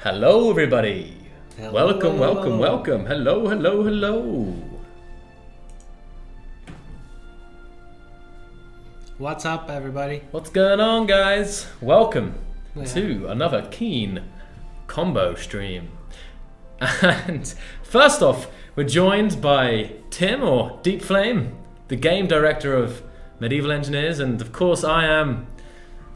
Hello everybody! Hello, welcome, hello. welcome, welcome! Hello, hello, hello! What's up, everybody? What's going on, guys? Welcome Yeah. to another Keen combo stream. And first off, we're joined by Tim, or Deep Flame, the game director of Medieval Engineers, and of course I am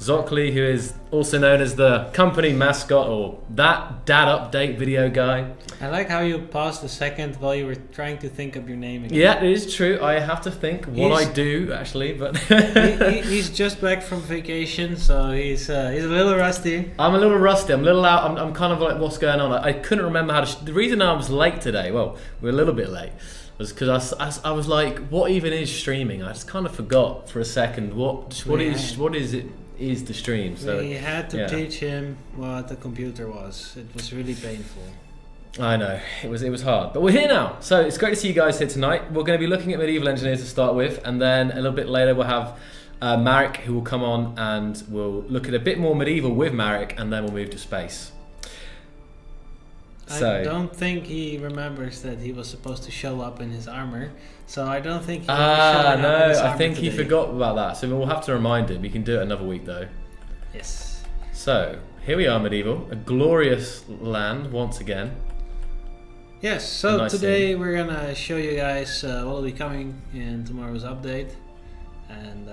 Zockley, who is also known as the company mascot, or that dad update video guy. I like how you paused a second while you were trying to think of your name again. Yeah, it is true. I have to think what I do actually, but he's just back from vacation, so he's a little rusty. I'm a little rusty. I'm a little out. I'm kind of like, what's going on? I couldn't remember how to. The reason I was late today, well, we're a little bit late, was because I was like, what even is streaming? I just kind of forgot for a second what is it. Is the stream. So we had to teach him what the computer was. It was really painful. I know, it was hard, but we're here now. So it's great to see you guys here tonight. We're going to be looking at Medieval Engineers to start with, and then a little bit later we'll have Marek, who will come on and we'll look at a bit more medieval with Marek, and then we'll move to space. So, I don't think he remembers that he was supposed to show up in his armor, so I don't think he no, I think he forgot about that, so we'll have to remind him. We can do it another week though. Yes. So, here we are, Medieval, a glorious land once again. Yes, so nice today scene. we're gonna show you guys what will be coming in tomorrow's update, and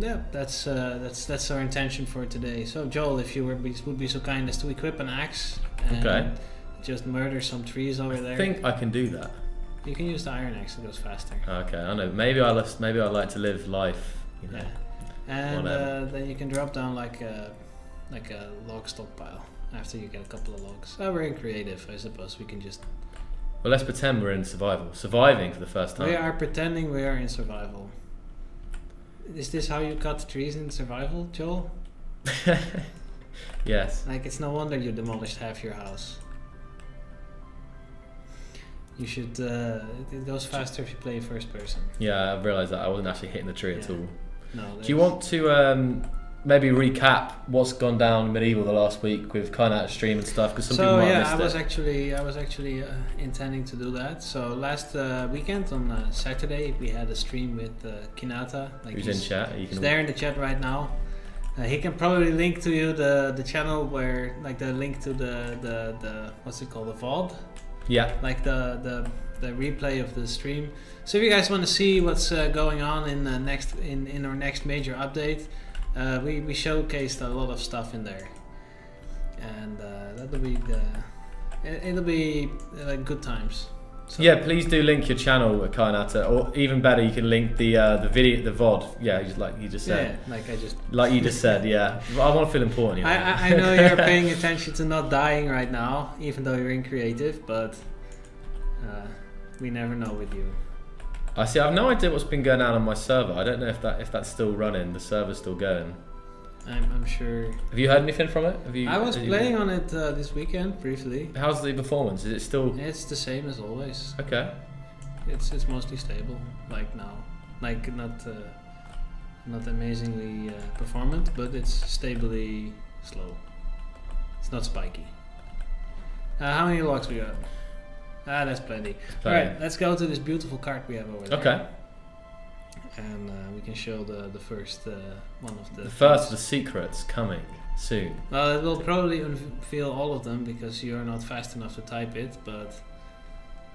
yeah, that's our intention for today. So Joel, if you would be so kind as to equip an axe and just murder some trees over there. I think I can do that. You can use the iron axe; it goes faster. Okay, I know. Maybe I like to live life. You know. Yeah, and then you can drop down like a log stockpile after you get a couple of logs. Oh, we're in creative, I suppose. We can just. Well, let's pretend we're in surviving for the first time. We are pretending we are in survival. Is this how you cut trees in survival, Joel? Yes. Like, it's no wonder you demolished half your house. You should. It goes faster if you play first person. Yeah, I realised that I wasn't actually hitting the tree at all. No. Do you want to maybe recap what's gone down Medieval the last week with kind of stream and stuff? Because some people might have missed I was actually intending to do that. So last weekend on Saturday we had a stream with Kinata. Like who's in chat? He's there in the chat right now. He can probably link to you the channel where, like, the link to the what's it called, the VOD. Yeah. Like the replay of the stream. So if you guys want to see what's going on in the in our next major update, we showcased a lot of stuff in there, and it'll be like good times. So. Yeah, please do link your channel, Karnata, or even better, you can link the video, the VOD. Yeah, like you just said. Yeah, like you just said. Yeah, I want to feel important. You know? I know you're paying attention to not dying right now, even though you're in creative, but we never know with you. I see. I have no idea what's been going on my server. I don't know if that's still running. The server's still going. I'm sure. Have you heard anything from it? I was playing on it this weekend briefly. How's the performance? Is it still? It's the same as always. Okay. It's mostly stable, like now. Like not amazingly performant, but it's stably slow. It's not spiky. How many logs we got? That's plenty. Alright, let's go to this beautiful cart we have over there. Okay. And we can show the first one of the first of the secrets coming soon. Well, it will probably unveil all of them because you're not fast enough to type it, but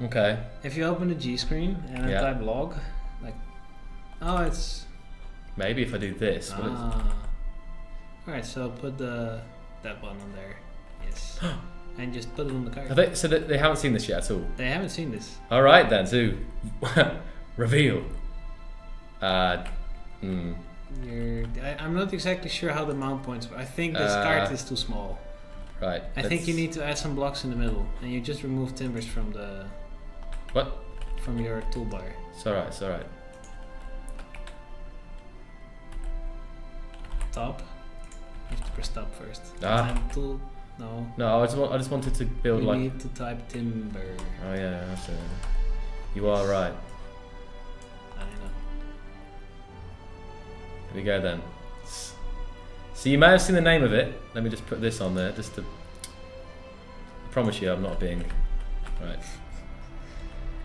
okay. If you open the G screen and then type log, like, it's maybe if I do this. Alright, so put that one on there. Yes. And just put it on the card. So they haven't seen this yet at all? They haven't seen this. Alright then, so reveal. I'm not exactly sure how the mount points work. I think this card is too small. Right. I think you need to add some blocks in the middle, and you just remove timbers from the... What? From your toolbar. It's alright, it's alright. Top. You have to press top first. Ah. And tool... No. No, I just wanted to build you need to type timber. Oh yeah, that's it. You are right. I know. Here we go then. So you may have seen the name of it. Let me just put this on there, just to. I promise you, I'm not being. Right.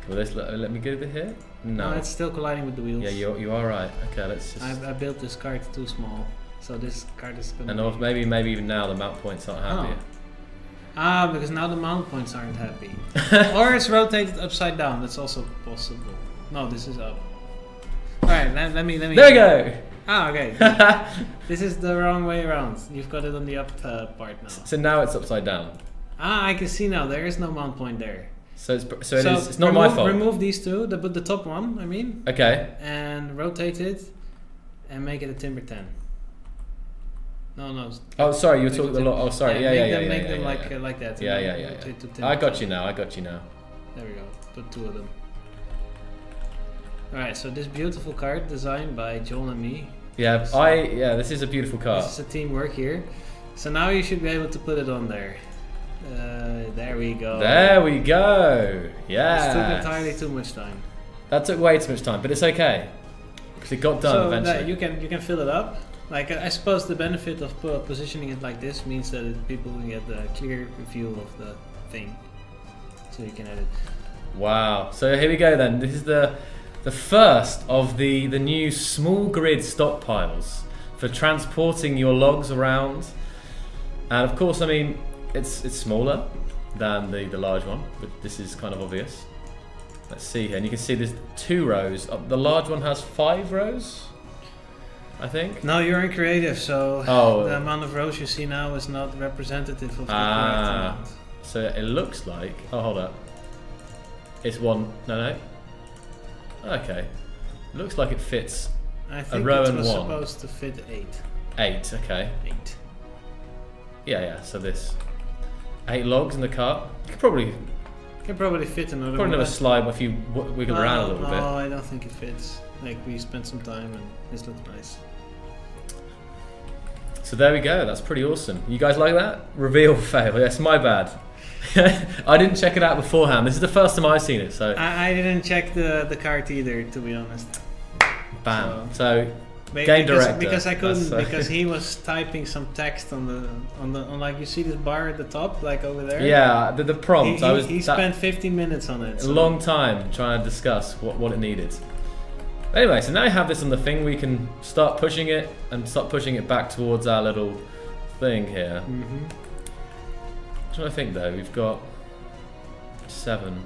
Will this let me get it here? No. No, it's still colliding with the wheels. Yeah, you are right. Okay, let's just. I built this card too small, so this card is gonna. And also maybe even now the mount points aren't happy. Ah, because now the mount points aren't happy. Or it's rotated upside down. That's also possible. No, this is up. All right, let me. There we go. Ah, okay. This is the wrong way around. You've got it on the up part now. So now it's upside down. Ah, I can see now. There is no mount point there. So it's not my fault. Remove these two, the top one, I mean. Okay. And rotate it, and make it a timber 10. No. Oh, sorry, you were talking a lot. Oh, sorry. Yeah. Make them like that. Yeah. I got you now. There we go. Put two of them. All right. So this beautiful card designed by Joel and me. Yeah. This is a beautiful card. This is a teamwork here. So now you should be able to put it on there. There we go. There we go. Yeah. It took entirely too much time. That took way too much time, but it's okay because it got done eventually. You can fill it up. Like I suppose the benefit of positioning it like this means that people can get a clear view of the thing, so you can edit. Wow. So here we go then. This is the first of the new small grid stockpiles for transporting your logs around, and of course, I mean. It's smaller than the large one, but this is kind of obvious. Let's see here, and you can see there's 2 rows. The large one has 5 rows, I think. No, you're in creative, so the amount of rows you see now is not representative of the correct amount. So it looks like. Oh, hold up. It's one. No. Okay. Looks like it fits a row and one. I think it was supposed to fit 8. 8. Okay. 8. Yeah. So this. 8 logs in the cart. You could probably fit another. Probably never slide if you wiggle around a little bit. No, I don't think it fits. Like we spent some time and this looks nice. So there we go. That's pretty awesome. You guys like that? Reveal fail. Yes, my bad. I didn't check it out beforehand. This is the first time I've seen it. So I didn't check the cart either, to be honest. Bam. So game director. Because I couldn't, because he was typing some text on like you see this bar at the top, like over there. Yeah, the prompt. He spent 15 minutes on it. A long time trying to discuss what it needed. Anyway, so now you have this on the thing. We can start pushing it and start pushing it back towards our little thing here. What do I think though? We've got 7.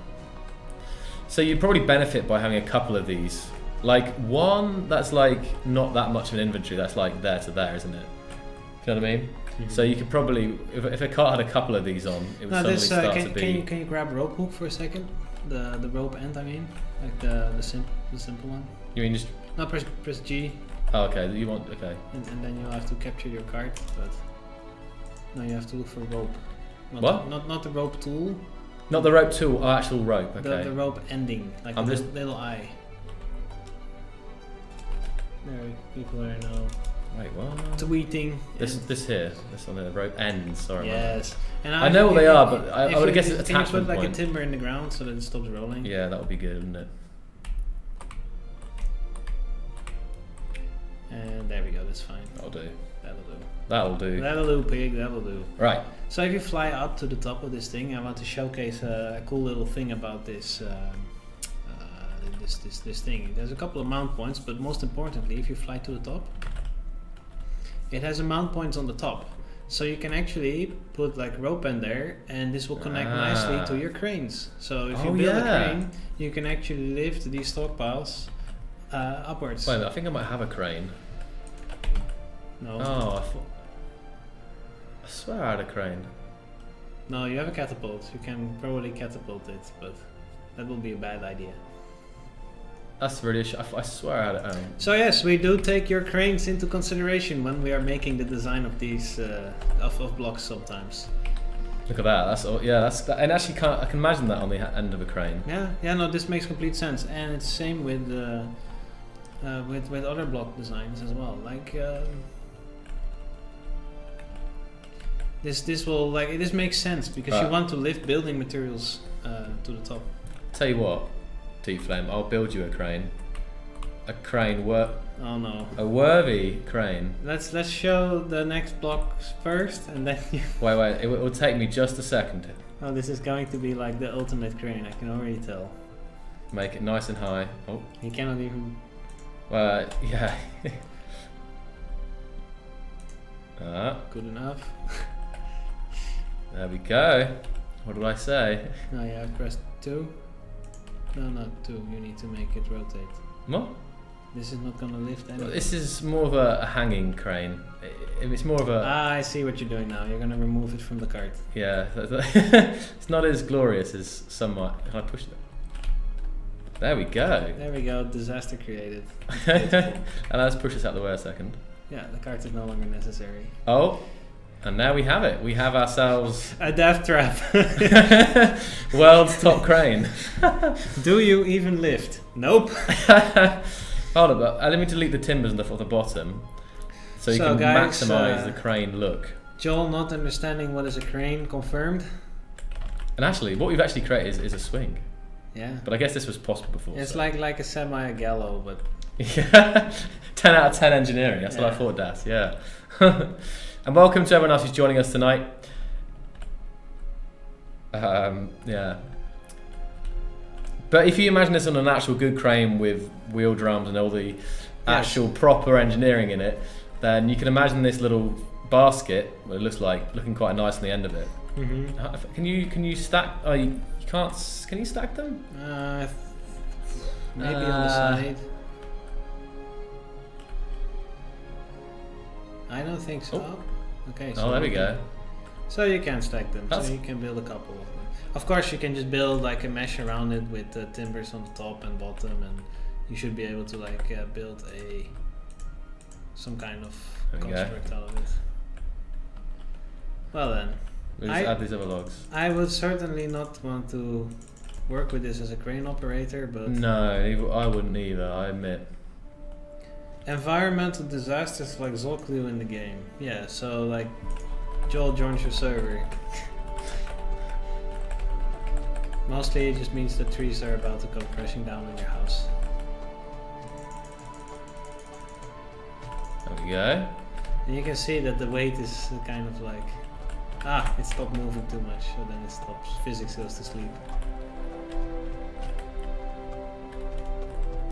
So you probably benefit by having a couple of these. Like one that's like not that much of an inventory, that's like there to there, isn't it? You know what I mean? So you could probably, if a cart had a couple of these on, it would suddenly start to be. Can you grab rope hook for a second? The rope end, I mean, like the simple one. You mean just? No, press G. Oh, okay. You want okay. And then you'll have to capture your cart, but no, you have to look for rope. Not the rope tool. Not the rope tool, actual rope. Okay. The rope ending, like the little eye. There, people are now. Wait, what? Tweeting. This here. This on the rope ends. Sorry. Yes. And I know what they are, but I would guess it's attachment point. Can you put like a timber in the ground so that it stops rolling? Yeah, that would be good, wouldn't it? And there we go. That's fine. That'll do. That'll do, pig. That'll do. Right. So if you fly up to the top of this thing, I want to showcase a cool little thing about this. This thing. There's a couple of mount points, but most importantly, if you fly to the top, it has a mount points on the top, so you can actually put like rope in there, and this will connect nicely to your cranes. So if you build a crane, you can actually lift these stockpiles upwards. Wait a minute, I think I might have a crane. No. Oh, I swear I had a crane. No, you have a catapult. You can probably catapult it, but that will be a bad idea. That's really. I swear I had it. So yes, we do take your cranes into consideration when we are making the design of these of blocks sometimes. Look at that. That's and actually, I can imagine that on the end of a crane. Yeah. No, this makes complete sense, and it's same with other block designs as well. Like this will this makes sense because you want to lift building materials to the top. Tell you what. Flame, I'll build you a crane, a crane Oh no. a worthy crane. Let's show the next blocks first, and then. Wait, it will take me just a second. Oh, this is going to be like the ultimate crane. I can already tell. Make it nice and high. Oh. You cannot even. Yeah. Good enough. There we go. What did I say? Oh yeah, I pressed 2. No, not 2. You need to make it rotate. What? This is not gonna lift anything. This is more of a hanging crane. It's more of a... Ah, I see what you're doing now. You're gonna remove it from the cart. Yeah. It's not as glorious as some might. Can I push it? There we go. There we go. Disaster created. And let's push this out the way a second. Yeah, the cart is no longer necessary. Oh. And now we have it. We have ourselves a death trap. World's top crane. Do you even lift? Nope. Hold up, let me delete the timbers and stuff off the bottom, so you can guys, maximize the crane look. Joel not understanding what is a crane confirmed. And actually, what we've actually created is a swing. Yeah. But I guess this was possible before. It's so. like a semi-gallo, but. Yeah. 10 out of 10 engineering. That's what I thought, Das. Yeah. And welcome to everyone else who's joining us tonight. Yeah. But if you imagine this on an actual good crane with wheel drums and all the actual proper engineering in it, then you can imagine this little basket, what it looks like, looking quite nice on the end of it. Mm-hmm. Can you stack? Oh, you can't. Can you stack them? Maybe on the side. I don't think so. Oh. Okay. So there we go. So you can stack them. So you can build a couple of them. Of course, you can just build like a mesh around it with timbers on the top and bottom, and you should be able to like build some kind of construct out of it. Well then, we'll just add these other logs. I would certainly not want to work with this as a crane operator, but no, I wouldn't either. I admit. Environmental disasters like Zolklu in the game. Yeah, so like Joel joins your server. Mostly it just means that trees are about to come crashing down on your house. There we go. And you can see that the weight is kind of like... it stopped moving too much, so then it stops. Physics goes to sleep.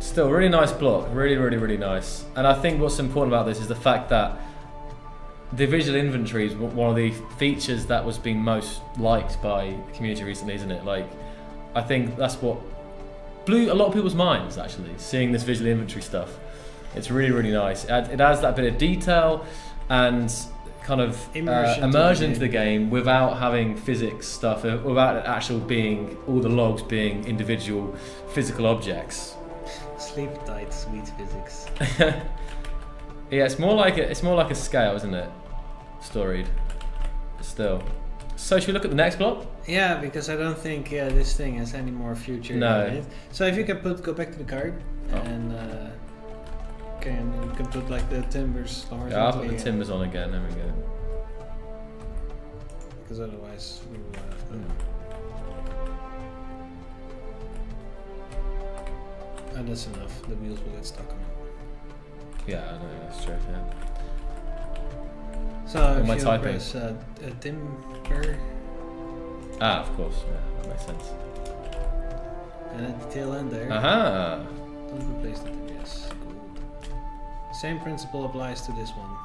Still, really nice block. Really, really, really nice. And I think what's important about this is the fact that the visual inventory is one of the features that was being most liked by the community recently, isn't it? Like, I think that's what blew a lot of people's minds, actually, seeing this visual inventory stuff. It's really, really nice. It adds that bit of detail and kind of immersion to the game without having physics stuff, without it actually being all the logs being individual physical objects. Sleep tight, sweet physics. Yeah, it's more like a scale, isn't it? Storied. Still. So should we look at the next block? Yeah, because I don't think this thing has any more future in it. So if you can go back to the card and you can put like the timbers. Yeah, I'll put the timbers on again. There we go. Because otherwise we will have them. And that's enough. The wheels will get stuck on it. Yeah, I know, that's true, yeah. So if you press a timber... of course, yeah, that makes sense. And at the tail end there... Aha! Don't replace the timber, yes, good. Same principle applies to this one.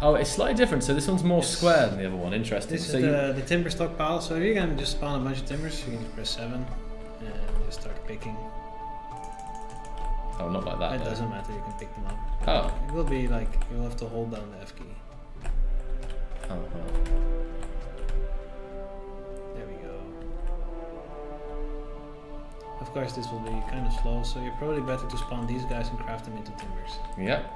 Oh, it's slightly different, so this one's more square than the other one, interesting. This is the timber stockpile, so if you can just spawn a bunch of timbers, you can just press 7 and just start picking. Oh, not like that. It doesn't matter, you can pick them up. Oh. It will be like, you'll have to hold down the F key. Oh, wow. There we go. Of course, this will be kind of slow, so you're probably better to spawn these guys and craft them into timbers. Yep.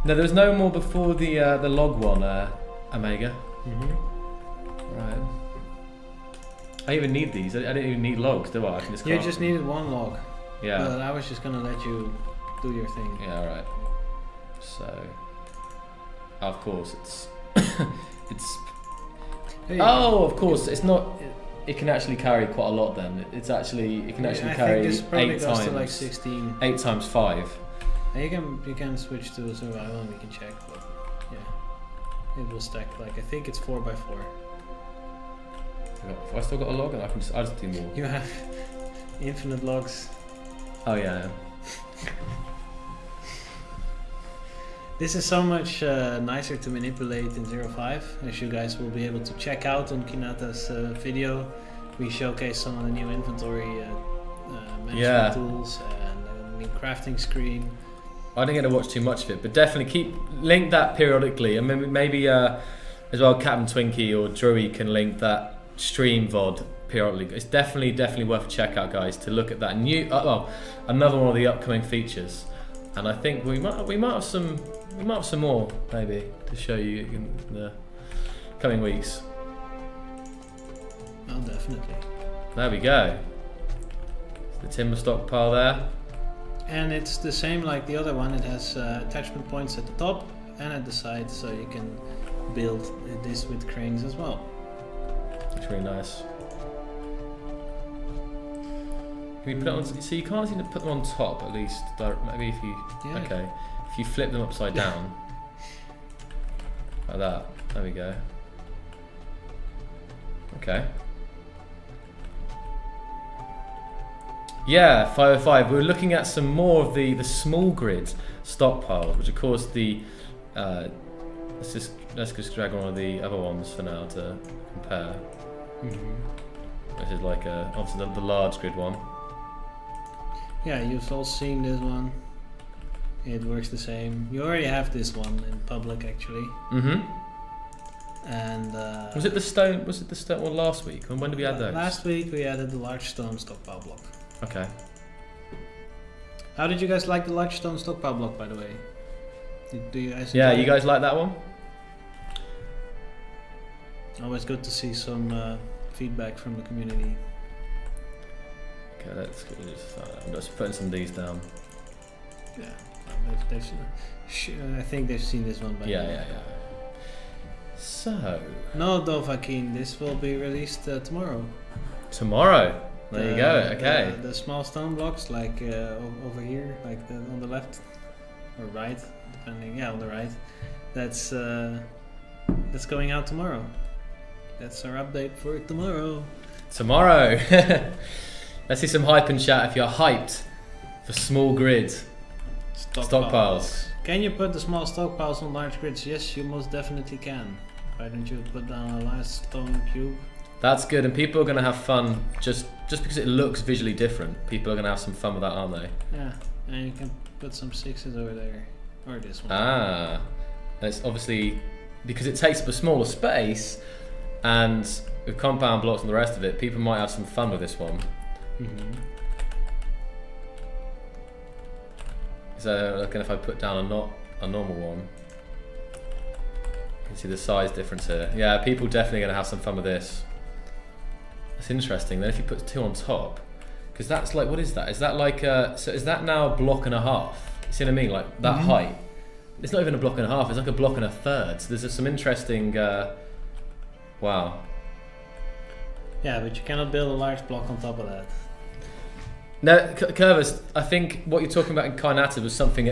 No, there was no more before the log one, Omega. Right. I even need these. I didn't even need logs, do I? I can just you just needed one log. Yeah. But I was just gonna let you do your thing. Yeah, alright. So, of course, it's There you Oh, go. of course, it's not. It can actually carry quite a lot. Then it can actually I carry think this probably 8 goes times. to like 16. 8 times 5. You can switch to survival and we can check, but yeah, it will stack like I think it's 4x4. Have I still got a log? I just do more. You have infinite logs. Oh yeah. This is so much nicer to manipulate in 05, as you guys will be able to check out on Kinata's video. We showcase some of the new inventory management tools and a new crafting screen. I didn't get to watch too much of it, but definitely link that periodically, and maybe as well Captain Twinkie or Drewy can link that stream VOD periodically. It's definitely worth a check out, guys, to look at that new another one of the upcoming features. And I think we might have some more maybe to show you in the coming weeks. Oh, definitely. There we go. The timber stockpile there. And it's the same like the other one. It has attachment points at the top and at the side, so you can build this with cranes as well. It's really nice. Can you put it on? So you can't seem to put them on top at least. Maybe if you if you flip them upside down like that. There we go. Okay. Yeah, 505. We're looking at some more of the small grid stockpiles, which of course let's just drag one of the other ones for now to compare. This is like obviously the large grid one. Yeah, you've all seen this one. It works the same. You already have this one in public actually. And was it the stone? Was it the stone one last week? When did we add those? Last week we added the large stone stockpile block. Okay. How did you guys like the large stone stockpile block, by the way? Do you guys? Yeah, enjoy you it? guys like that one? Always good to see some feedback from the community. Okay, let's go. I'm just putting some of these down. Yeah, I think they've seen this one by now. Yeah. So No, Dovahkiin, this will be released tomorrow. tomorrow. There you go. Okay. The small stone blocks, like over here, like on the left or right, depending. Yeah, on the right. That's going out tomorrow. That's our update for tomorrow. Tomorrow. Let's see some hype in chat if you're hyped for small grid stockpiles. Can you put the small stockpiles on large grids? Yes, you most definitely can. Why don't you put down a large stone cube? That's good, and people are going to have fun just because it looks visually different. People are going to have some fun with that, aren't they? Yeah, and you can put some 6s over there, or this one. Ah, and it's obviously because it takes up a smaller space, and with compound blocks and the rest of it, people might have some fun with this one. So, looking if I put down a normal one, you can see the size difference here. Yeah, people definitely going to have some fun with this. That's interesting. Then if you put 2 on top, because that's like, what is that? Is that like so is that now a block and a half? You see what I mean? Like that height. It's not even a block and a half. It's like a block and a third. So there's some interesting. Wow. Yeah, but you cannot build a large block on top of that. No, Curvus, I think what you're talking about in Kinata was something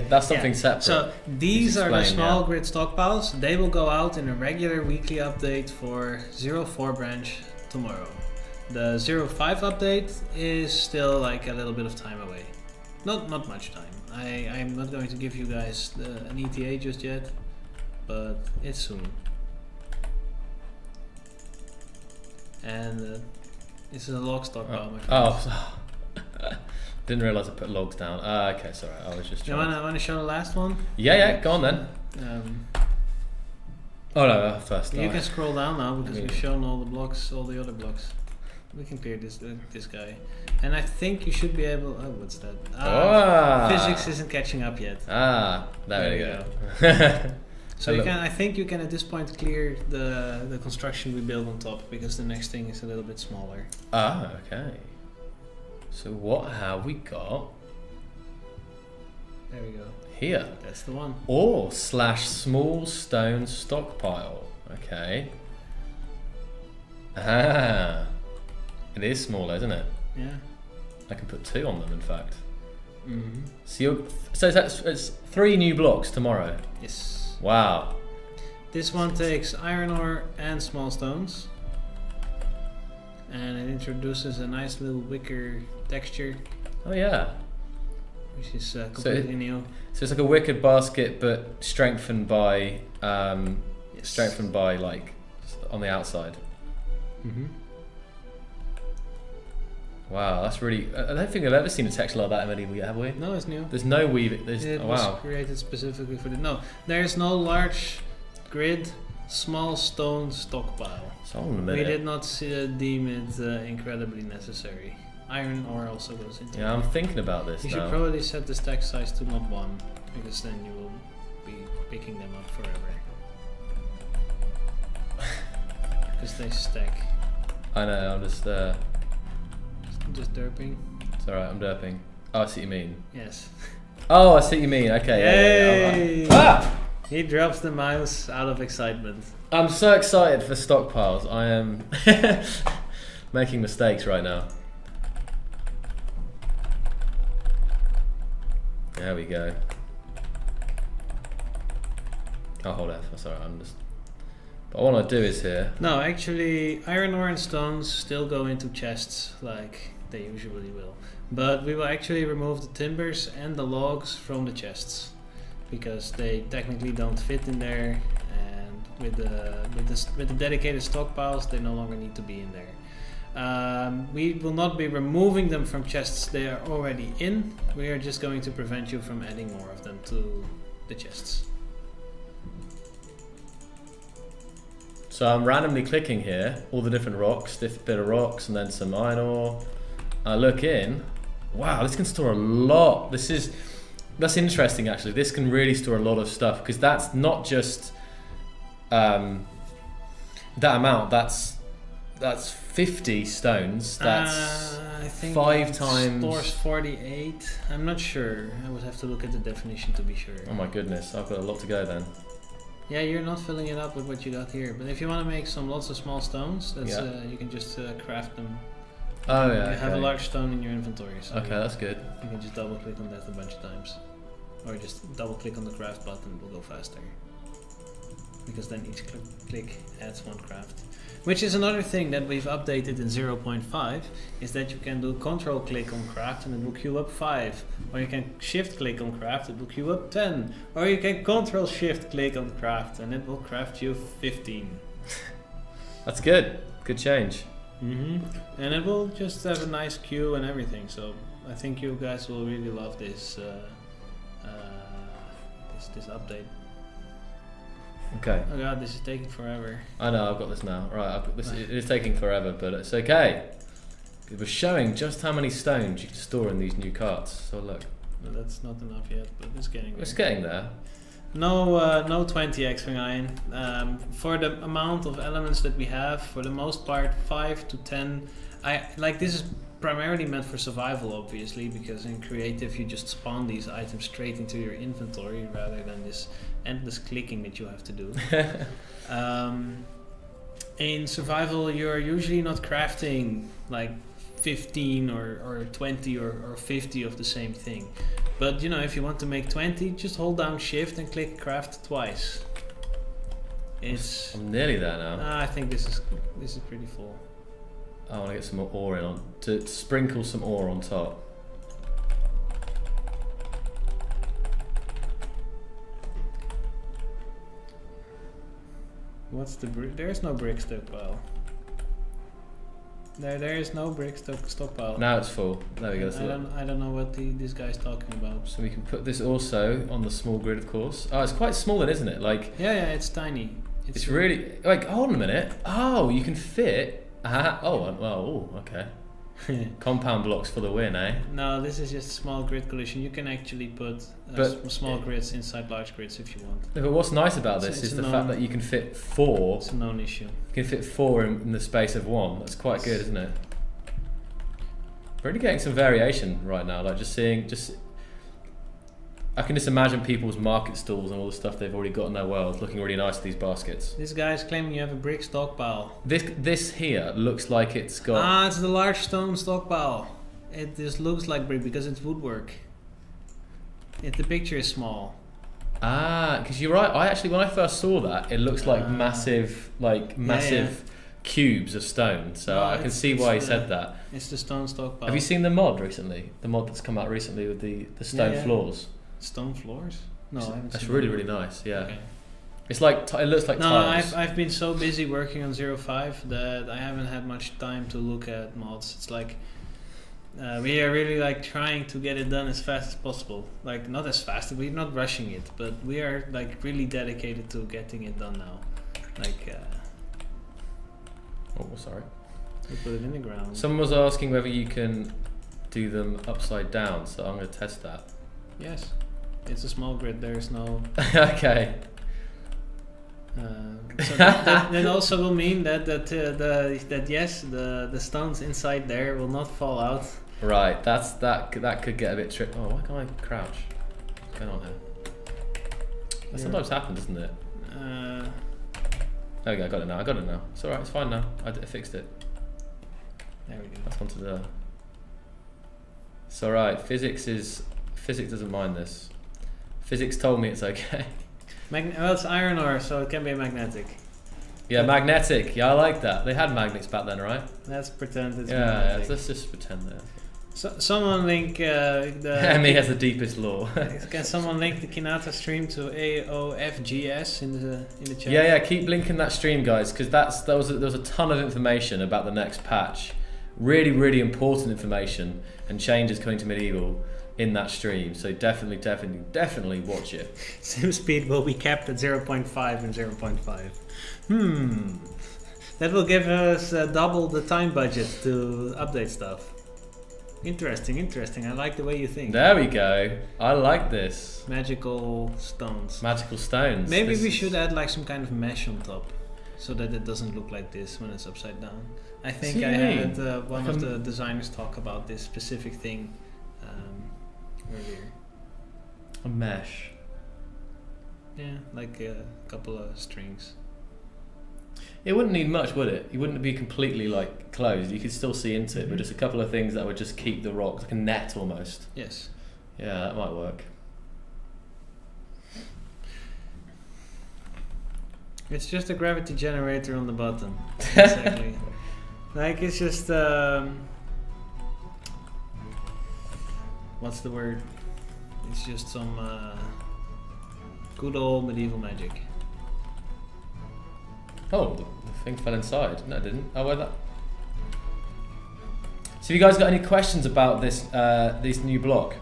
separate. So these are the explain, small grid stockpiles. They will go out in a regular weekly update for 04 branch tomorrow. The 05 update is still like a little bit of time away. Not much time. I'm not going to give you guys an ETA just yet, but it's soon. And this is a log stockpile. my friends. Oh. Didn't realise I put logs down. Okay, sorry. I was just You trying. wanna show the last one? Yeah, go on then. Oh no, first. You can scroll down now because we've shown all the blocks, all the other blocks. We can clear this guy, and I think you should be able. Oh, what's that? Physics isn't catching up yet. There we go. So you can. I think you can at this point clear the construction we build on top because the next thing is a little bit smaller. Okay. So what have we got? There we go. Here. That's the one. Ore/small stone stockpile. Okay. Ah, it is smaller, isn't it? Yeah. I can put 2 on them, in fact. Mm-hmm. So it's 3 new blocks tomorrow. Yes. Wow. This one takes iron ore and small stones. And it introduces a nice little wicker texture, Oh yeah. which is completely new. So it's like a wicked basket, but strengthened by Yes. like on the outside. Mm-hmm. Wow, that's really. I don't think I've ever seen a texture like that in Medieval yet, have we? No, it's new. There's no weaving. It Oh, was wow. created specifically for the. No, there is no large grid, small stone stockpile. So hold on a We minute. did not deem it incredibly necessary. Iron ore also goes into Yeah, it. I'm thinking about this You now. should probably set the stack size to not 1, because then you will be picking them up forever. Because they stack. I know. I'm just. Just derping. It's alright. I'm derping. Oh, I see what you mean. Yes. Oh, I see what you mean. Okay. Yay! Yeah. Ah! He drops the mouse out of excitement. I'm so excited for stockpiles. I am making mistakes right now. There we go. I'll hold F. That's alright. I'm just. But what I want to do is here. No, actually, iron ore and stones still go into chests like they usually will. But we will actually remove the timbers and the logs from the chests, because they technically don't fit in there, and with the dedicated stockpiles they no longer need to be in there. We will not be removing them from chests they are already in. We are just going to prevent you from adding more of them to the chests. So I'm randomly clicking here, all the different rocks, this bit of rocks, and then some iron ore. I look in. Wow, this can store a lot. That's interesting actually. This can really store a lot of stuff, because that's not just that amount. That's 50 stones. That's I think 5 it times. stores 48. I'm not sure. I would have to look at the definition to be sure. Oh my goodness, I've got a lot to go then. Yeah, you're not filling it up with what you got here. But if you want to make lots of small stones, that's Yeah. you can just craft them. Oh yeah. You have a okay. large stone in your inventory, so Okay, that's good. you can just double click on that a bunch of times, or just double click on the craft button. It will go faster, because then each click adds 1 craft. Which is another thing that we've updated in 0.5, is that you can do control click on craft and it will queue up 5. Or you can shift click on craft, it will queue up 10. Or you can control shift click on craft and it will craft you 15. That's good. Good change. And it will just have a nice queue and everything. So I think you guys will really love this this update. Okay. Oh god, this is taking forever. I know, I've got this now. Right, I've got this. It is taking forever, but it's okay. It was showing just how many stones you can store in these new carts. So look, No, that's not enough yet, but it's getting there. it's getting there. No 20x from iron. For the amount of elements that we have, for the most part 5 to 10. This is primarily meant for survival, obviously, because in creative you just spawn these items straight into your inventory rather than this endless clicking that you have to do. In survival you're usually not crafting like 15 or 20 or 50 of the same thing. But you know, if you want to make 20, just hold down shift and click craft twice. It's I'm nearly there now. I think this is pretty full. I want to get some more ore in to sprinkle some ore on top. What's the brick? There's no brick stockpile. There is no brick stockpile. Now it's full. There we go. I don't know what this guy's talking about. So we can put this also on the small grid, of course. Oh, it's quite small then, isn't it? Like Yeah, it's tiny. it's really like. Hold on a minute. Oh, you can fit. Oh, well. Oh, okay. Compound blocks for the win, eh? No, this is just small grid collision. You can actually put small grids inside large grids if you want. No, but what's nice about this It's is a the fact that you can fit 4. It's a known issue. You can fit 4 in the space of 1. That's quite good, isn't it? Really getting some variation right now. Like just seeing, I can just imagine people's market stalls and all the stuff they've already got in their world looking really nice, these baskets. This guy's claiming you have a brick stockpile. This here looks like it's got... it's the large stone stockpile. It just looks like brick because it's woodwork. The picture is small. Because you're right. When I first saw that, it looks like massive cubes of stone. So I can see why he said that. It's the stone stockpile. Have you seen the mod recently? The mod that's come out recently with the stone floors. Stone floors? No, I haven't. That's seen really that. really nice. Yeah. Okay. It's like it looks like tiles. I've been so busy working on 0.5 that I haven't had much time to look at mods. It's like we are really like trying to get it done as fast as possible. Like not as fast, we're not rushing it, but we are like really dedicated to getting it done now. Like oh, sorry. we put it in the ground. Someone was asking whether you can do them upside down, so I'm going to test that. Yes, it's a small grid. There's no. Okay. So that also will mean that yes, the stones inside there will not fall out. Right, that could get a bit tricky. Oh, why can't I crouch? What's going on here? That sometimes happens, doesn't it? There we go, I got it now. It's alright, it's fine now. I fixed it. There we go. That's onto the... It's alright, physics doesn't mind this. Physics told me it's okay. Well, it's iron ore, so it can be magnetic. Yeah, magnetic. Yeah, I like that. They had magnets back then, right? Let's pretend it's magnetic. magnetic. Let's just pretend that. So, someone link Emmy has the deepest lore. Can someone link the Kinata stream to AOFGS in the chat? Yeah, keep linking that stream, guys, because there was a ton of information about the next patch. Really, really important information and changes coming to Medieval in that stream. So definitely watch it. SimSpeed will be capped at 0.5 and 0.5. That will give us double the time budget to update stuff. Interesting. I like the way you think. There we go. I like this. Magical stones. Maybe we should add like some kind of mesh on top, so that it doesn't look like this when it's upside down. I think I had one of the designers talk about this specific thing earlier. A mesh. Yeah, like a couple of strings. It wouldn't need much, would it? You wouldn't be completely like closed. You could still see into it, but just a couple of things that would just keep the rocks, like a net almost. Yes. Yeah, that might work. It's just a gravity generator on the bottom. Exactly. Like it's just what's the word? It's just some good old medieval magic. Oh, the thing fell inside. No, it didn't. Oh, where that? So, have you guys got any questions about this new block?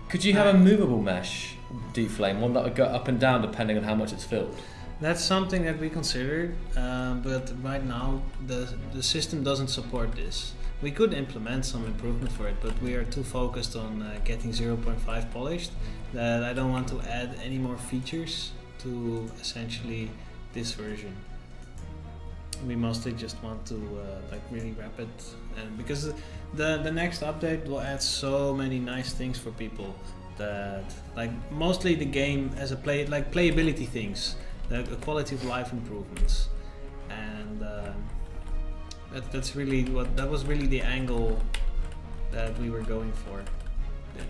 Could you have a movable mesh deep flame, one that would go up and down depending on how much it's filled? That's something that we considered, but right now the system doesn't support this. We could implement some improvement for it, but we are too focused on getting 0.5 polished that I don't want to add any more features to essentially this version. We mostly just want to like really wrap it, and because the next update will add so many nice things for people that like mostly the game as a playability things, the quality of life improvements, and that was really the angle that we were going for.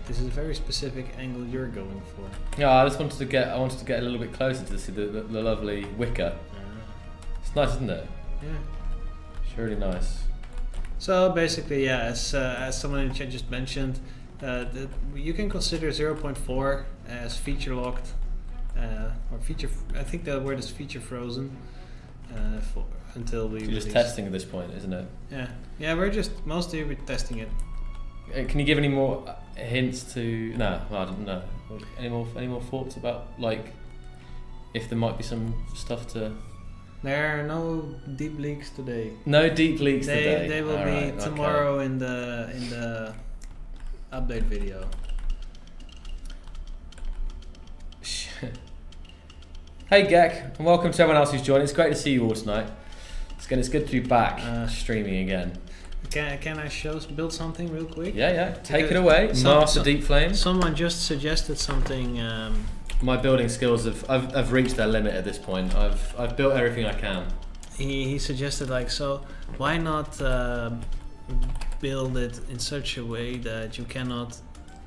This is a very specific angle you're going for. Yeah, I wanted to get a little bit closer to see the lovely wicker. It's nice, isn't it? Yeah. It's really nice. So basically, yeah, as someone in the chat just mentioned, you can consider 0.4 as feature locked, or feature. I think the word is feature frozen. Until we. So you're just testing at this point, isn't it? Yeah. We're just mostly testing it. Can you give any more hints to? No, I don't know. Any more thoughts about like if there might be some stuff to? There are no deep leaks today. No deep leaks today. They will be tomorrow in the update video. Hey Gek, and welcome to everyone else who's joined. It's great to see you all tonight. It's good to be back streaming again. Can I build something real quick? Yeah. Take it away. Master Deep Flame. Someone just suggested something. My building skills I've reached their limit at this point. I've built everything I can. He suggested like, so why not build it in such a way that you cannot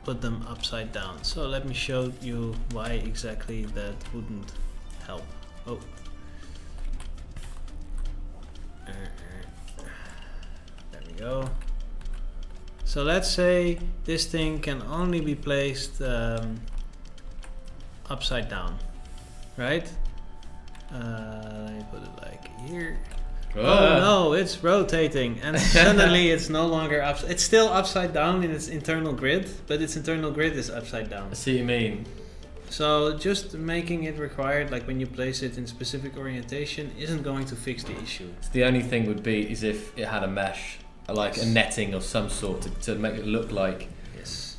put them upside down. So let me show you why exactly that wouldn't help. Oh. There we go. So let's say this thing can only be placed upside down, right? Let me put it like here. Oh no, it's rotating, and suddenly it's no longer upside. It's still upside down in its internal grid, but its internal grid is upside down. I see what you mean. So just making it required, like when you place it in specific orientation, isn't going to fix the issue. So the only thing would be is if it had a mesh, like a netting of some sort to make it look like. Yes.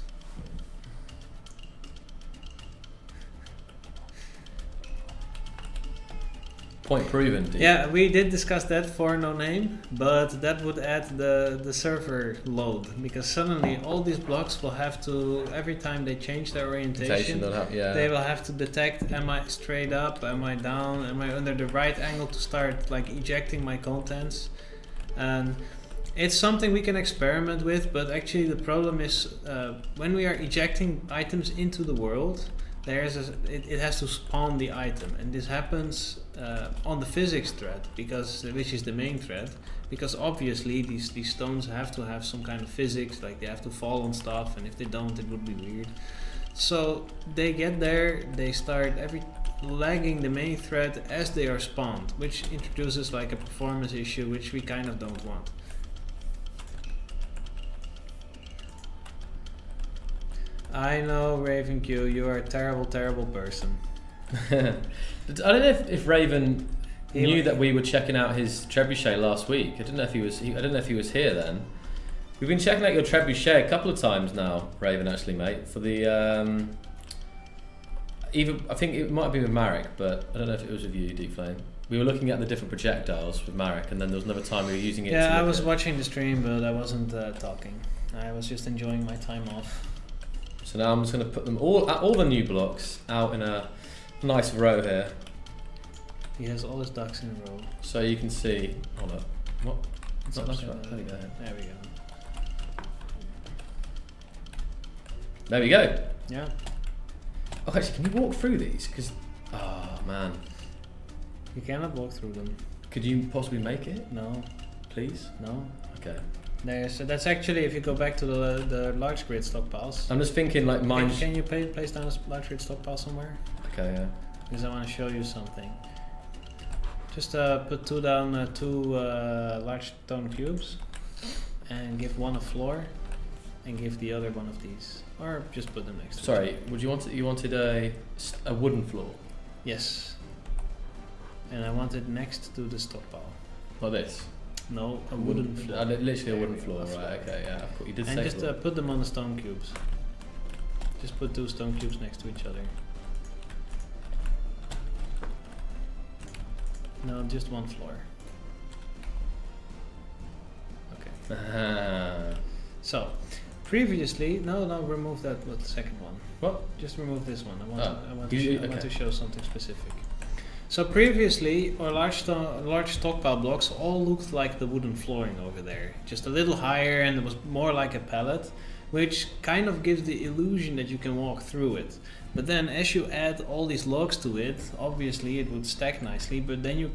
Point proven. Dude. Yeah, we did discuss that for no name, but that would add the server load, because suddenly all these blocks will have to, every time they change their orientation, they will have to detect, am I straight up, am I down, am I under the right angle to start like ejecting my contents. And it's something we can experiment with, but actually the problem is when we are ejecting items into the world, it has to spawn the item, and this happens on the physics thread, which is the main thread, because obviously these stones have to have some kind of physics, like they have to fall on stuff, and if they don't, it would be weird. So they get there, they start lagging the main thread as they are spawned, which introduces like a performance issue, which we kind of don't want. I know, Raven Q, you are a terrible, terrible person. I don't know if Raven knew that we were checking out his trebuchet last week. I don't know if he was. I don't know if he was here then. We've been checking out your trebuchet a couple of times now, Raven. Actually, mate, for the I think it might have been with Marek, but I don't know if it was with you, Deep Flame. We were looking at the different projectiles with Marek, and then there was another time we were using it. Yeah, I was watching the stream, but I wasn't talking. I was just enjoying my time off. So now I'm just going to put them all the new blocks out in a nice row here. He has all his ducks in a row. So you can see. Hold up. What? It's not there we go. There we go. Yeah. Oh, actually, can you walk through these? Because, oh man. You cannot walk through them. Could you possibly make it? No. Please? No. Okay. That's actually, if you go back to the large grid stockpiles. I'm just thinking like mine. Can you place down a large grid stockpile somewhere? Okay, yeah. Because I want to show you something. Just put two large stone cubes, and give one a floor, and give the other one of these, or just put them next to each other. Sorry, would you want you wanted a wooden floor? Yes. And I want it next to the stockpile. Like this. No, a wooden floor. Literally a wooden floor, right? Okay, yeah. You did say. And just put them on the stone cubes. Just put two stone cubes next to each other. No, just one floor. Okay. So, previously, no, remove that. What, the second one? What? Just remove this one. I want to show something specific. So previously, our large stockpile blocks all looked like the wooden flooring over there, just a little higher, and it was more like a pallet, which kind of gives the illusion that you can walk through it. But then as you add all these logs to it, obviously it would stack nicely, but then you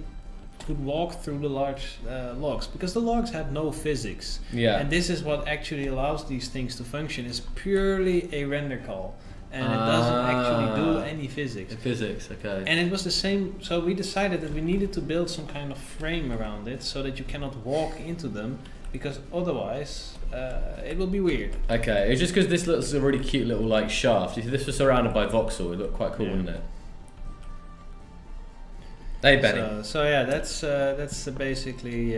could walk through the large logs, because the logs have no physics. Yeah. And this is what actually allows these things to function. It's purely a render call. And it doesn't actually do any physics. Physics, okay. And it was the same, so we decided that we needed to build some kind of frame around it so that you cannot walk into them, because otherwise it will be weird. Okay, it's just because this looks a really cute little like shaft. If this was surrounded by voxel, it looked quite cool, wouldn't it? Hey, Benny. So yeah, that's basically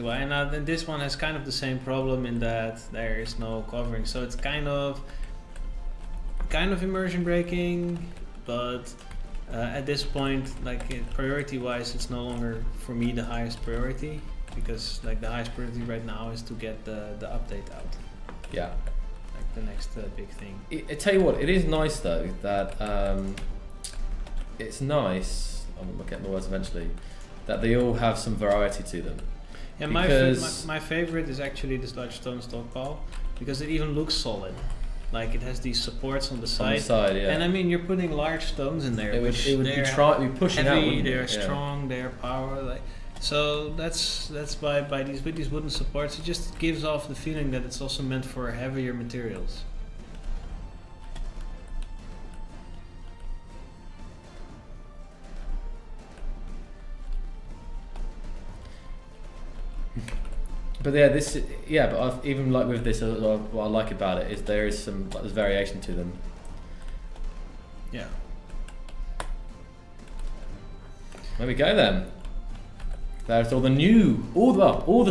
why. And then this one has kind of the same problem in that there is no covering, so it's kind of immersion breaking, but At this point, like priority-wise, it's no longer for me the highest priority, because like the highest priority right now is to get the update out. Yeah. Like the next big thing. I tell you what, it is nice though that it's nice. I'm getting the words eventually. That they all have some variety to them. Yeah, my favorite is actually this large stone stockpile, because it even looks solid. Like it has these supports on the side. On the side, yeah. And I mean, you're putting large stones in there. It would be pushing heavy, out. They're strong. They're power. Like so, that's by these with these wooden supports. It just gives off the feeling that it's also meant for heavier materials. But yeah, but even like with this, what I like about it is there is there's variation to them. Yeah. There we go then. There's all the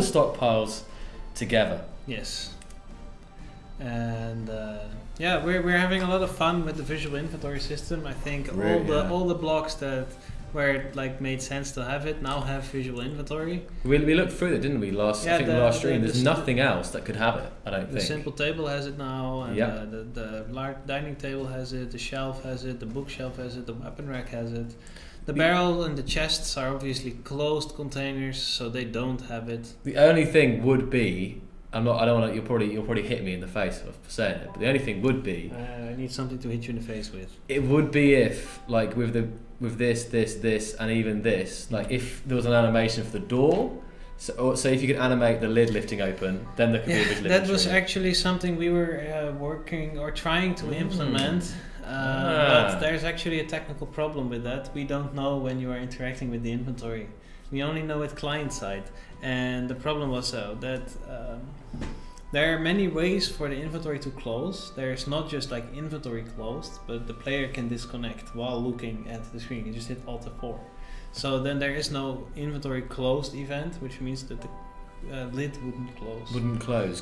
stockpiles together. Yes. And yeah, we're having a lot of fun with the visual inventory system. I think all the blocks where it like made sense to have it now have visual inventory. We looked through it, didn't we? Last stream. There's nothing else that could have it. I don't think. The simple table has it now, and yeah. The large dining table has it. The shelf has it. The bookshelf has it. The weapon rack has it. The barrel and the chests are obviously closed containers, so they don't have it. The only thing would be, I don't want to. You'll probably hit me in the face for saying it. But the only thing would be, I need something to hit you in the face with. It would be if, like, with this, and even this, like, if there was an animation for the door. So if you could animate the lid lifting open, then there could be a visual that was actually something we were working or trying to implement. But there's actually a technical problem with that. We don't know when you are interacting with the inventory. We only know it client side. And the problem was that there are many ways for the inventory to close. There's not just like inventory closed, but the player can disconnect while looking at the screen. You just hit Alt F4. So then there is no inventory closed event, which means that the lid wouldn't close.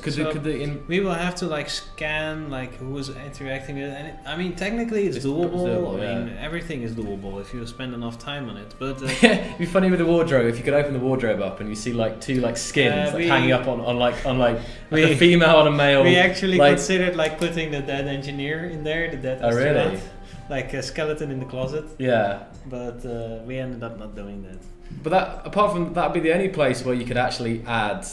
We will have to like scan like who is interacting with it. And I mean, technically it's doable. I mean, everything is doable if you spend enough time on it. But it'd be funny with the wardrobe if you could open the wardrobe up and you see like two like skins hanging up on a female and a male. We actually considered like putting the dead engineer in there, the dead astronaut, really? Like a skeleton in the closet. Yeah. But we ended up not doing that. But apart from that, would be the only place where you could actually add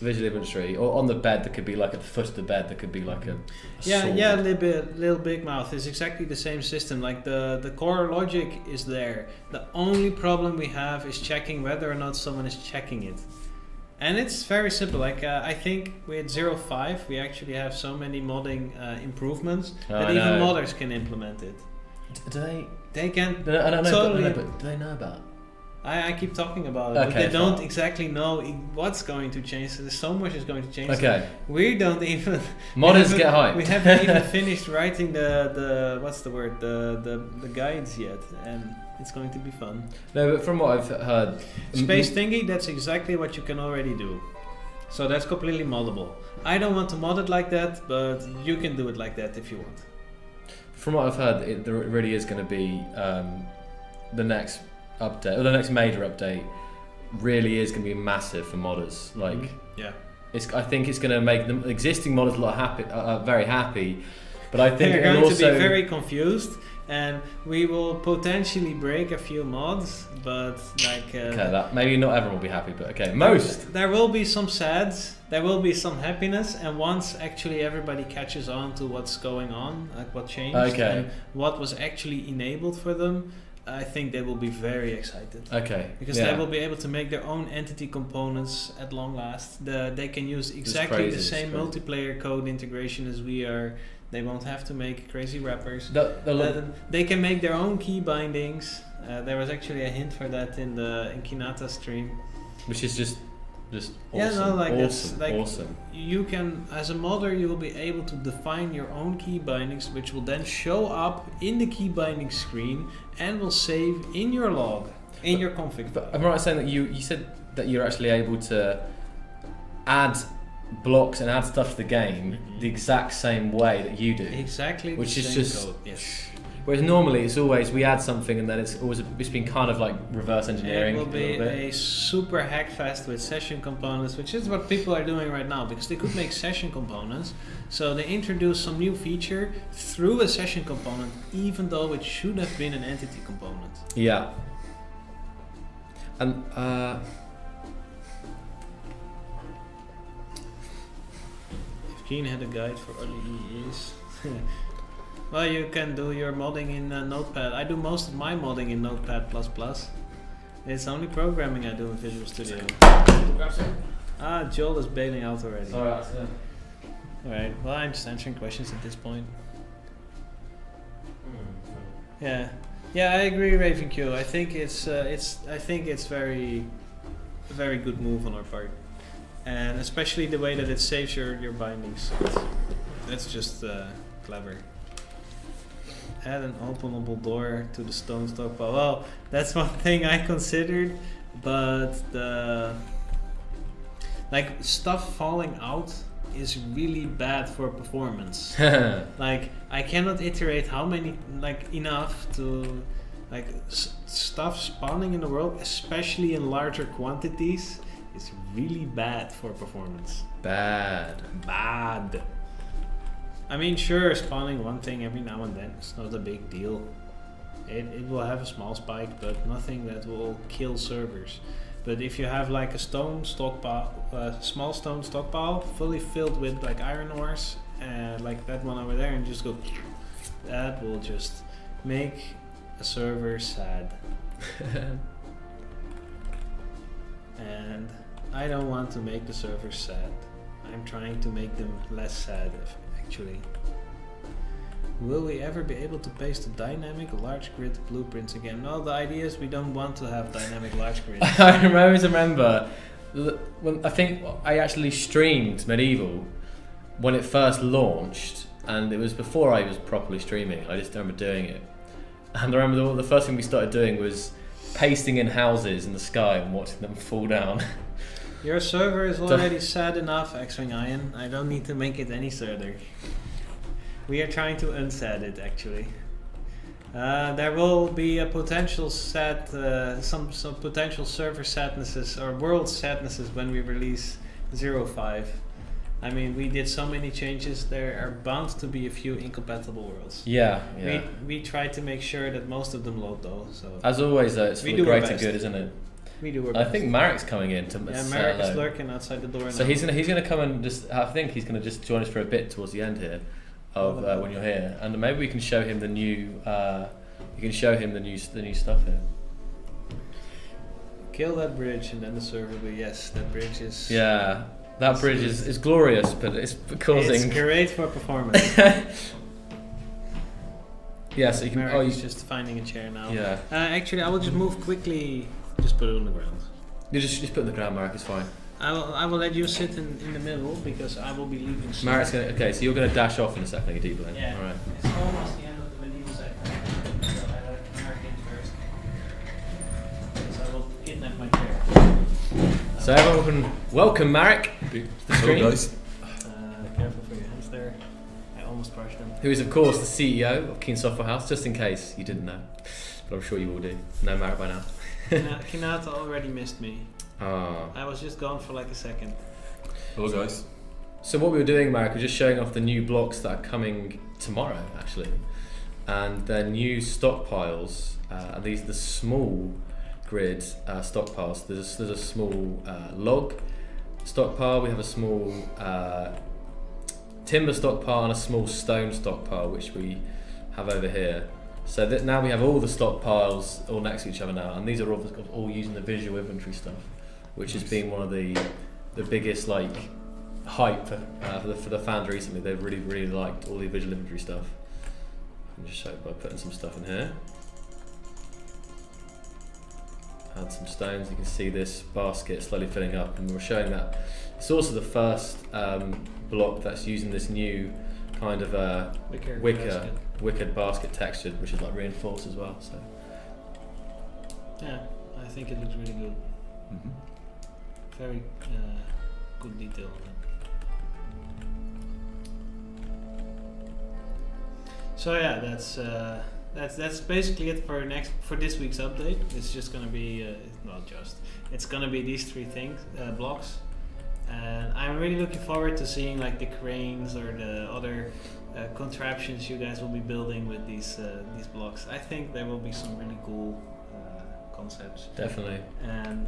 visual inventory, or on the bed there could be like at the foot of the bed there could be like a sword. Little Big Mouth is exactly the same system. Like the core logic is there. The only problem we have is checking whether or not someone is checking it, and it's very simple. Like I think with 0.5 we actually have so many modding improvements that even modders can implement it. Do they? They can. I don't know. Totally. But do they know about it? I keep talking about it, but they don't exactly know what's going to change. So much is going to change. Okay. We don't even. Modders get hyped. We haven't even finished writing the what's the word the guides yet, and it's going to be fun. No, but from what I've heard, Space Thingy, that's exactly what you can already do. So that's completely moddable. I don't want to mod it like that, but you can do it like that if you want. From what I've heard, there really is going to be the next update, or the next major update, really is going to be massive for modders. Like, I think it's going to make the existing modders a lot very happy. But I think they're going to be very confused, and we will potentially break a few mods. But like, that maybe not everyone will be happy, but most. There will be some sads. There will be some happiness, and once actually everybody catches on to what's going on, like what changed and what was actually enabled for them, I think they will be very excited. Okay. Because they will be able to make their own entity components at long last. They can use exactly the same multiplayer code integration as we are. They won't have to make crazy wrappers. They can make their own key bindings. There was actually a hint for that in Kinata's stream. Which is just awesome. Awesome. You can, as a modder, you will be able to define your own key bindings, which will then show up in the key binding screen and will save in your log, in your config file. Am I right saying that you said that you're actually able to add blocks and add stuff to the game the exact same way that you do? Exactly. Which the is same just code. Yes. Whereas normally it's always we add something and then it's been kind of like reverse engineering. It will be a super hackfest with session components, which is what people are doing right now, because they could make session components. So they introduce some new feature through a session component, even though it should have been an entity component. Yeah. And if Gene had a guide for other EEs. Well, you can do your modding in Notepad. I do most of my modding in Notepad++. It's only programming I do in Visual Studio. Ah, Joel is bailing out already. Sorry, that's it. Alright, well, I'm just answering questions at this point. Yeah, I agree, RavenQ. I think it's very good move on our part, and especially the way that it saves your bindings. That's just clever. Add an openable door to the stone stockpile. Well, that's one thing I considered, but like stuff falling out is really bad for performance. Like I cannot iterate how many enough to stuff spawning in the world, especially in larger quantities, is really bad for performance. Bad. I mean, sure, spawning one thing every now and then is not a big deal. It will have a small spike, but nothing that will kill servers. But if you have like a stone stockpile, small stone stockpile, fully filled with like iron ores, like that one over there, and just go, that will just make a server sad. And I don't want to make the servers sad. I'm trying to make them less sad, actually. Will we ever be able to paste the dynamic large grid blueprints again? No, the idea is we don't want to have dynamic large grid. I always remember when I think I actually streamed Medieval when it first launched, and it was before I was properly streaming. I just remember doing it, and I remember the first thing we started doing was pasting in houses in the sky and watching them fall down. Your server is already sad enough, X-Wing Iron. I don't need to make it any sadder. We are trying to unsad it, actually. There will be a potential sad, some potential server sadnesses or world sadnesses when we release 0.5. I mean, we did so many changes. There are bound to be a few incompatible worlds. Yeah. We try to make sure that most of them load though. So as always, though, it's for the greater good, isn't it? We do our best. I think Marek's coming in to say Marek is lurking outside the door. So now. he's gonna come and just. I think he's gonna just join us for a bit towards the end here, of when you're here, and maybe we can show him the new. You can show him the new stuff here. Kill that bridge, and then the server will be yes. That bridge is. Yeah, that bridge is glorious, but it's causing. It's great for performance. Yeah, so you can. Marek is just finding a chair now. Yeah. Actually, I will just move quickly. Just put it on the ground. You just put it on the ground, Marek. It's fine. I will let you sit in the middle because I will be leaving soon. Marek's gonna. Okay, so you're gonna dash off in a second, you deep lane. Yeah. All right. It's almost the end of the medieval segment, so I let Marek in first. So I will kidnap my chair. So everyone can welcome Marek to the stream. Hello, guys. Careful for your hands there. I almost brushed them. Who is of course the CEO of Keen Software House, just in case you didn't know. But I'm sure you all do. Know Marek by now. Kinata already missed me. I was just gone for like a second. Hello, guys. So what we were doing, Marek, was just showing off the new blocks that are coming tomorrow, actually, and they're new stockpiles. And these are the small grid stockpiles. There's a small log stockpile. We have a small timber stockpile and a small stone stockpile, which we have over here. So that now we have all the stockpiles all next to each other now, and these are all using the visual inventory stuff, which has been one of the biggest like hype for the fans recently. They've really liked all the visual inventory stuff. I'll just show it by putting some stuff in here. Add some stones. You can see this basket slowly filling up, and we're showing that it's also the first block that's using this new kind of wicked basket texture, which is like reinforced as well. So yeah, I think it looks really good. Mm-hmm. Very good detail on it. So yeah, that's basically it for this week's update. It's just gonna be it's gonna be these 3 things blocks, and I'm really looking forward to seeing like the cranes or the other contraptions you guys will be building with these blocks. I think there will be some really cool concepts. Definitely. And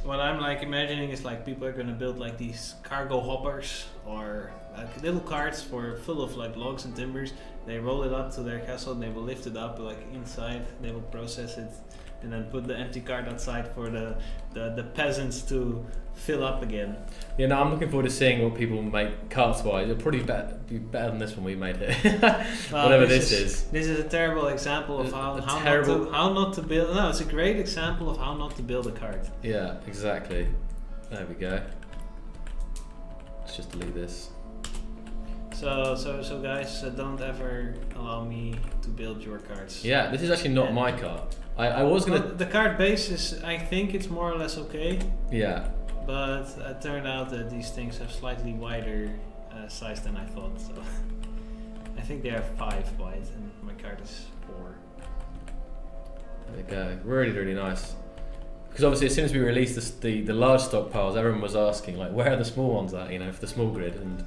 what I'm like imagining is like people are gonna build like these cargo hoppers or like little carts full of like logs and timbers. They roll it up to their castle and they will lift it up like inside. They will process it and then put the empty cart outside for the peasants to fill up again. Yeah, no, I'm looking forward to seeing what people make carts wise. It'll probably be better than this one we made here. Whatever this is. This is a terrible example of how not to build. No, it's a great example of how not to build a cart. Yeah, exactly. There we go. Let's just delete this. So guys, don't ever allow me to build your carts. Yeah, this is actually not my cart. I was gonna. Well, the cart base is, I think it's more or less okay. Yeah. But it turned out that these things have slightly wider size than I thought. So I think they are 5 wide, and my cart is 4. There we go. Really nice. Because obviously, as soon as we released the large stockpiles, everyone was asking like, where are the small ones at? You know, for the small grid. And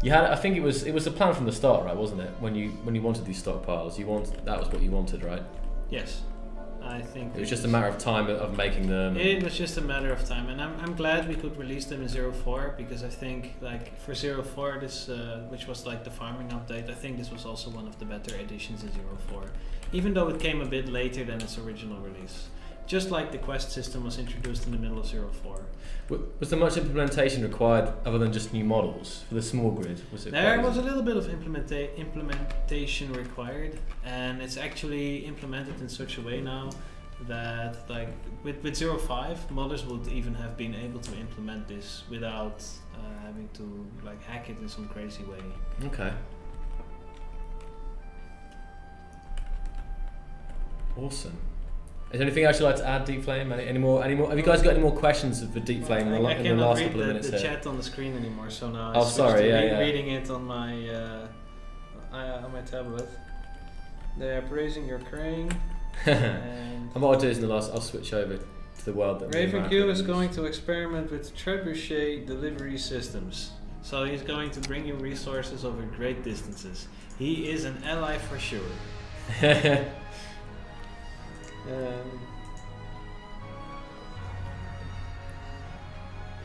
you had, I think it was the plan from the start, right? Wasn't it? When you wanted these stockpiles, that was what you wanted, right? Yes. I think it was just a matter of time of making them. It was just a matter of time, and I'm glad we could release them in 0.4 because I think like for 0.4 this which was like the farming update, I think this was also one of the better additions in 0.4, even though it came a bit later than its original release. Just like the quest system was introduced in the middle of 0.4. Was there much implementation required other than just new models for the small grid? There was a little bit of implementation required, and it's actually implemented in such a way now that like with 0.5 modders would even have been able to implement this without having to like hack it in some crazy way. Okay. Awesome. Is there anything else you'd like to add, Deep Flame? Any more? Have you guys got any more questions for Deep Flame in the last couple of minutes here? I cannot read the chat on the screen anymore, so now I switched to reading it on my tablet. They are praising your crane. And what I'll do is I'll switch over to the world that Raven Q is going to experiment with trebuchet delivery systems. So he's going to bring you resources over great distances. He is an ally for sure.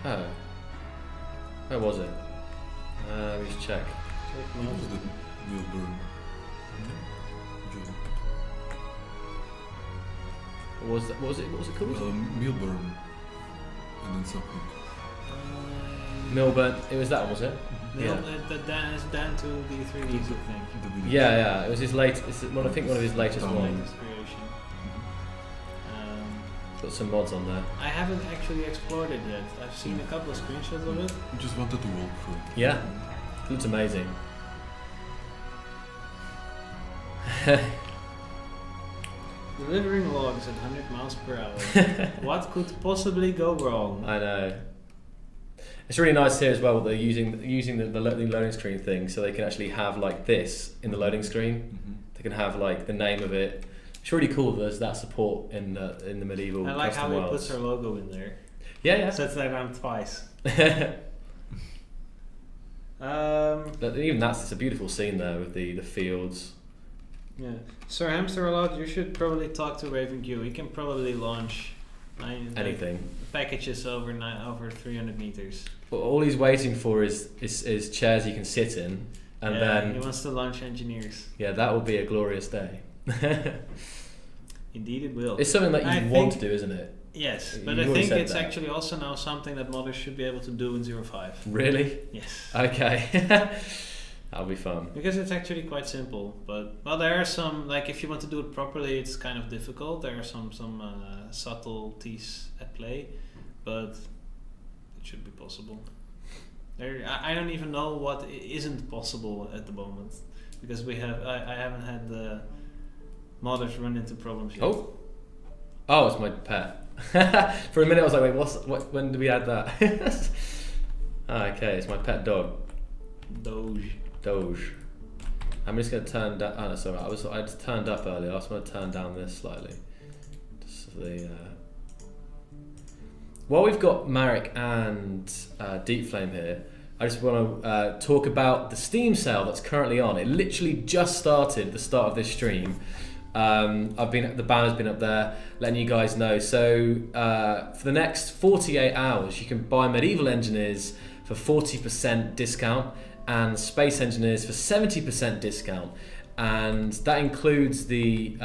Oh. Where was it? Let me just check. What was the Milburn? What was it called? Milburn. And then something. Milburn. It was that one, was it? That's down to the 3D thing. Yeah. It was his latest. I think one of his latest ones. Got some mods on there. I haven't actually explored it yet. I've seen a couple of screenshots of it. I just wanted to walk through. Yeah, it looks amazing. Delivering logs at 100 miles per hour. What could possibly go wrong? I know. It's really nice here as well. They're using the loading screen thing, so they can actually have like this in the loading screen. Mm-hmm. They can have like the name of it. It's really cool that there's that support in the medieval. I like how he worlds. puts her logo in there. Yeah. So it's like around twice. Even it's a beautiful scene there with the fields. Yeah, Sir Hamster Lot, you should probably talk to Raven Q. He can probably launch anything packages over 300 meters. Well, all he's waiting for is chairs he can sit in, and then he wants to launch engineers. Yeah, that will be a glorious day. Indeed it will. It's something that you want to do, isn't it? Yes, but I think it's actually also now something that modders should be able to do in 0.5. Really? Yes. Okay. That'll be fun. Because it's actually quite simple, but well, there are some, like if you want to do it properly, it's kind of difficult. There are some subtleties at play, but it should be possible. I don't even know what isn't possible at the moment, because I haven't had the modders run into problems yet. Oh, it's my pet. For a minute I was like, wait, when did we add that? Okay, it's my pet dog. Doge. I'm just going to turn down. Oh, no, sorry. I just turned up earlier. I just want to turn down this slightly. Just so the. While we've got Marek and Deep Flame here, I just want to talk about the Steam sale that's currently on. It literally just started at the start of this stream. The banner's been up there letting you guys know. So for the next 48 hours, you can buy Medieval Engineers for 40% discount and Space Engineers for 70% discount, and that includes the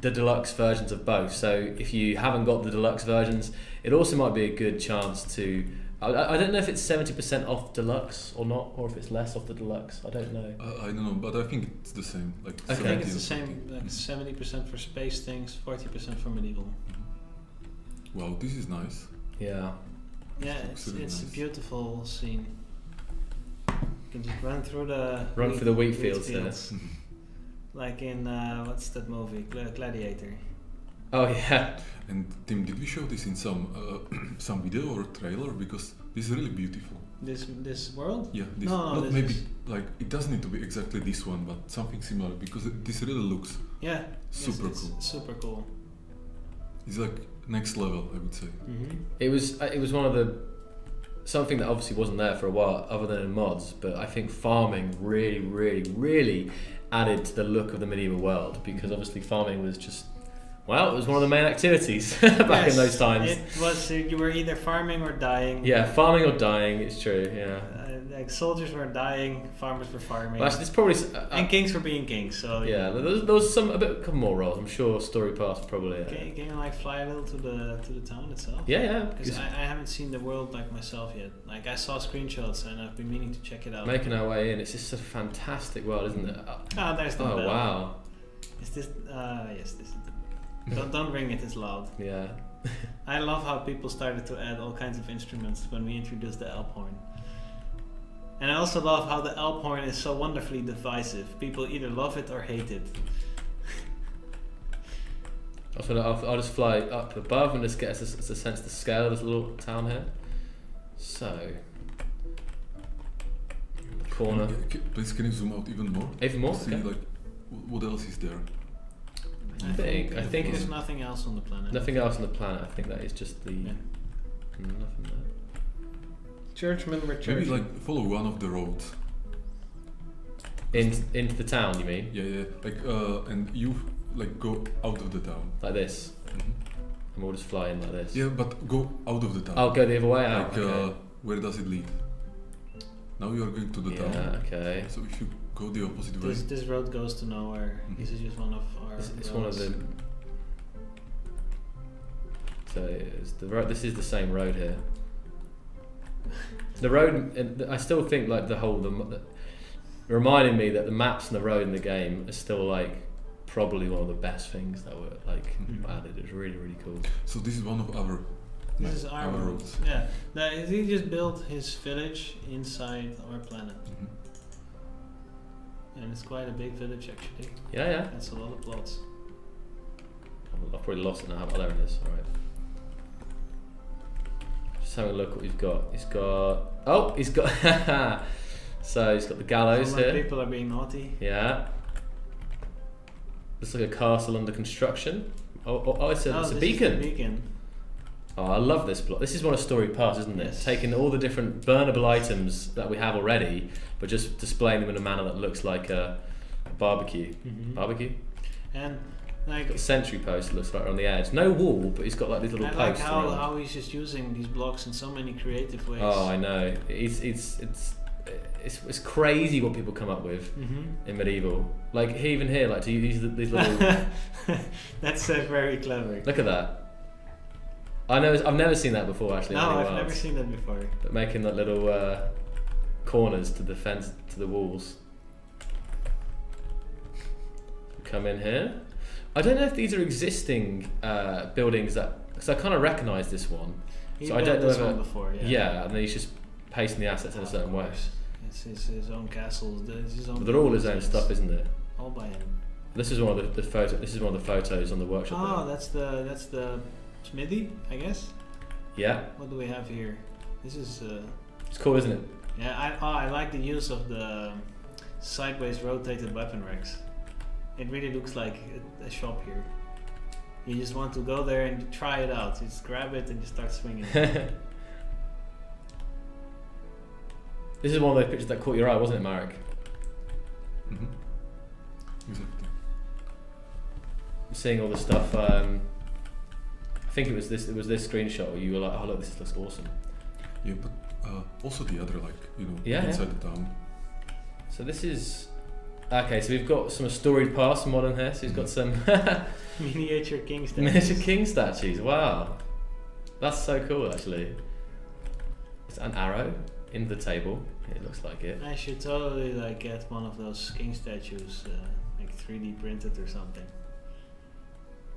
deluxe versions of both. So if you haven't got the deluxe versions, it also might be a good chance to. I don't know if it's 70% off deluxe or not, or if it's less off the deluxe. I don't know. I don't know, but I think it's the same. Like I Okay. think it's the same, like 70% for space things, 40% for medieval. Wow, this is nice. Yeah. Yeah, Looks it's really a nice. beautiful scene. You can just run through the wheat fields there. Like in what's that movie, Gladiator. Oh yeah. And Tim, did we show this in some video or trailer? Because this is really beautiful. This world? Yeah, this, No, not this maybe is- like it doesn't need to be exactly this one, but something similar because this really looks Yeah. super it's cool. Super cool. It's like next level, I would say. Mm-hmm. It was one of the something that obviously wasn't there for a while, other than in mods. But I think farming really added to the look of the medieval world, because obviously farming was just. Well, it was one of the main activities back in those times. It was you were either farming or dying. Yeah, farming or dying. It's true. Yeah. Like soldiers were dying, farmers were farming, Well, actually, it's probably. and kings were being kings. So Yeah, there was a couple more roles. I'm sure Story Pass probably. Can you like fly a little to the town itself? Yeah. Because I haven't seen the world like myself yet. Like I saw screenshots and I've been meaning to check it out. Making our way in. It's just a fantastic world, isn't it? Ah, there's the Oh bell. wow. Is this? Yes, this is. Don't ring it. It's loud. Yeah. I love how people started to add all kinds of instruments when we introduced the Alp horn. And I also love how the Alp horn is so wonderfully divisive. People either love it or hate it. I'll just fly up above and just get a sense of the scale of this little town here. So, corner. Please, can you zoom out even more? Even more? See Okay. like what else is there? I think there's it's nothing else on the planet. nothing else on the planet. I think that is just the Yeah. nothing there. Churchmen were Maybe church. like follow one of the roads. Into the town, you mean? Yeah. Like and you like go out of the town. Like this, Mhm. and we'll just fly in like this. Yeah, but go out of the town. I'll go the other way out. Like Okay. where does it lead? Now you are going to the town. Yeah. Okay. So if you go the opposite way. This road goes to nowhere. Mhm. This is just one of our. It's one of roads. the. So it's the road. This is the same road here. The road. And I still think like reminding me that the maps and the road in the game are still like probably one of the best things that were like Mhm. added. It was really cool. So this is one of our. This is our road. roads. Yeah. Now, he just built his village inside our planet. Mhm. And it's quite a big village actually. Yeah. That's a lot of plots. I've probably lost it now. Oh, there it is. All right. Just having a look what he's got. He's got. So he's got the gallows When here. people are being naughty. Yeah. Looks like a castle under construction. It's a this beacon. Is the beacon. Oh, I love this plot. This is one of Story Pass, isn't it? Yes. Taking all the different burnable items that we have already, but just displaying them in a manner that looks like a barbecue. Mhm. Barbecue? And like Got a sentry post, it looks like, on the edge. No wall, but he's got like these little I like posts how, around. how he's just using these blocks in so many creative ways. Oh, I know. It's crazy what people come up with Mm-hmm. in medieval. Like even here, like to use these little. That's very clever. Look at that. I've never seen that before actually. No, anywhere I've never else. seen that before. But making like little corners to the fence, to the walls. Come in here. I don't know if these are existing buildings that, because I kind of recognise this one. He So I built don't know this if one before, yeah. Yeah, and then he's just pasting the assets in a Of certain way. course. It's his own castles. It's his own. But they're all his own buildings, stuff, isn't it? All by him. This is one of the photo. This is one of the photos on the workshop. Oh, there. that's the smithy, I guess. Yeah, What do we have here? This is it's cool, isn't it? yeah. I like the use of sideways rotated weapon racks. It really looks like a shop here. You just want to go there and try it out. You just grab it and you start swinging. This is one of those pictures that caught your eye, wasn't it, Marek? Mm-hmm. Exactly. Seeing all the stuff. I think it was this. It was this screenshot where you were like, "Oh look, this looks awesome." Yeah, but also the other, like, you know, Yeah, inside the town. So this is okay. So we've got some storied past modern here. So he's got some Miniature king statues. miniature king statues. Wow, that's so cool. Actually, it's an arrow in the table. It looks like it. I should totally like get one of those king statues, like 3D printed or something.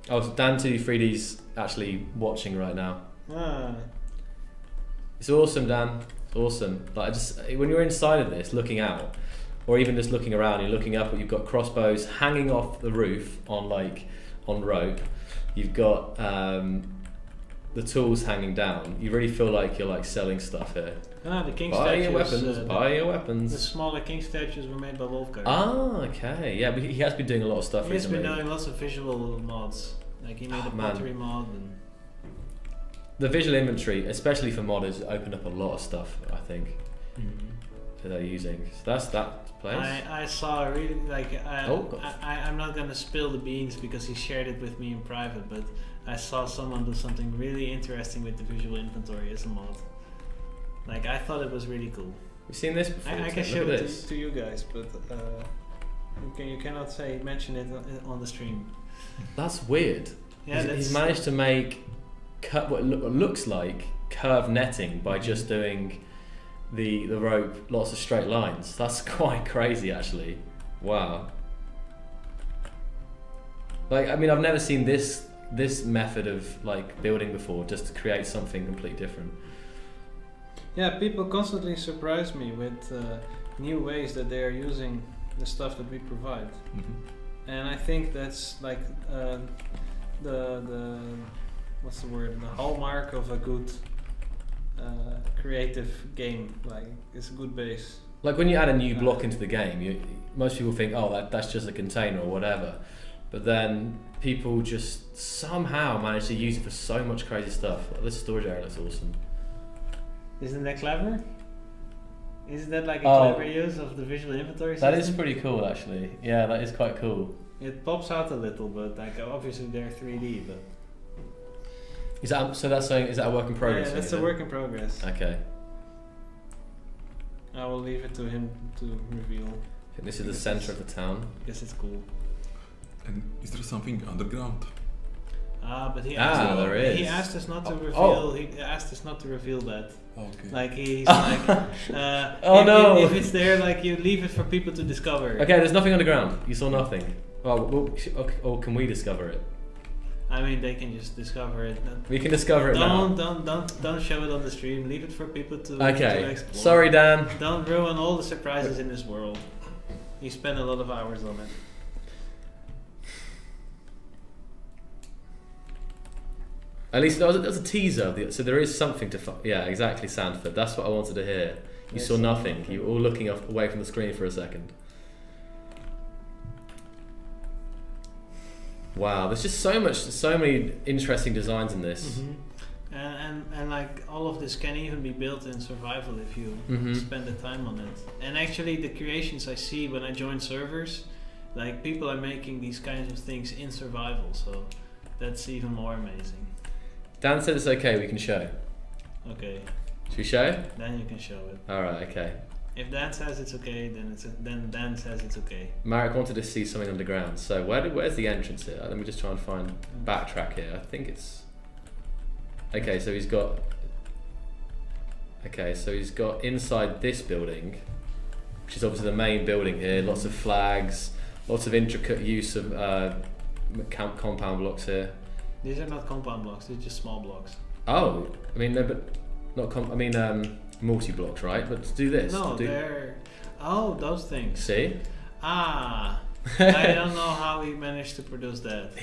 Oh, so Dan2 3D's actually watching right now. Ah, It's awesome, Dan. It's awesome. Like when you're inside of this, looking out, or even just looking around, you're looking up. You've got crossbows hanging off the roof on rope. You've got the tools hanging down. You really feel like you're like selling stuff here. the king Buy statues. your weapons. Buy your weapons. The smaller king statues were made by Wolfgang. Ah, okay. Yeah, but he has been doing a lot of stuff He's recently. been doing lots of visual mods. Like he made a man. pottery mod and The visual inventory, especially for modders, opened up a lot of stuff, I think, that they're using. So that's that place. I saw really like Oh. I'm not gonna spill the beans because he shared it with me in private, but I saw someone do something really interesting with the visual inventory as a mod. Like I thought it was really cool. You've seen this before? I can Look show at it this. to you guys, but you cannot mention it on the stream. That's weird. Yeah, He's managed to make what looks like curved netting by just doing the rope, lots of straight lines. That's quite crazy, actually. Wow. Like, I mean, I've never seen this method of like building before, just to create something completely different. Yeah, people constantly surprise me with new ways that they are using the stuff that we provide. And I think that's like the what's the word? The hallmark of a good creative game. Like it's a good base. Like when you add a new block into the game, most people think, oh, that's just a container or whatever. But then people just somehow manage to use it for so much crazy stuff. This storage area looks awesome. Isn't that clever? Isn't that like a clever use of the visual inventory system? That is pretty cool, actually. Yeah, that is quite cool. It pops out a little, but like obviously they're 3D, but Is that so? That's saying, is that a work in progress? yeah, that's a work in progress. Okay. I will leave it to him to reveal. I think this is the center of the town. Because it's cool. And is there something underground? But he asked, there is. He asked us not to reveal. Oh. He asked us not to reveal that. Okay. Like he's like, Oh, if, no. if it's there, like you leave it for people to discover. Okay, there's nothing underground. You saw nothing. Or can we discover it? I mean, they can just discover it. We can discover it now. Don't show it on the stream. Leave it for people to Okay. to explore. Sorry, Dan. Don't ruin all the surprises in this world. You spend a lot of hours on it. At least there was a teaser, so there is something to. Yeah, exactly, Sandford. That's what I wanted to hear. You Yes, saw nothing. You were all looking away from the screen for a second. Wow, there's just so many interesting designs in this. And like all of this can even be built in survival if you spend the time on it. And actually, the creations I see when I join servers, like people are making these kinds of things in survival. So that's even more amazing. Dan said it's okay. We can show. Okay, Should we show? then you can show it. All right. Okay. If Dan says it's okay, then Dan says it's okay. Marek wanted to see something underground. So where's the entrance here? Let me just try and backtrack here. I think it's. Okay, so he's got. Okay, so he's got inside this building, which is obviously the main building here. Lots of flags, lots of intricate use of compound blocks here. These are not compound blocks; they're just small blocks. Oh, I mean no, but not multi blocks, right? But to do this. No, they're those things. See? I don't know how he managed to produce that.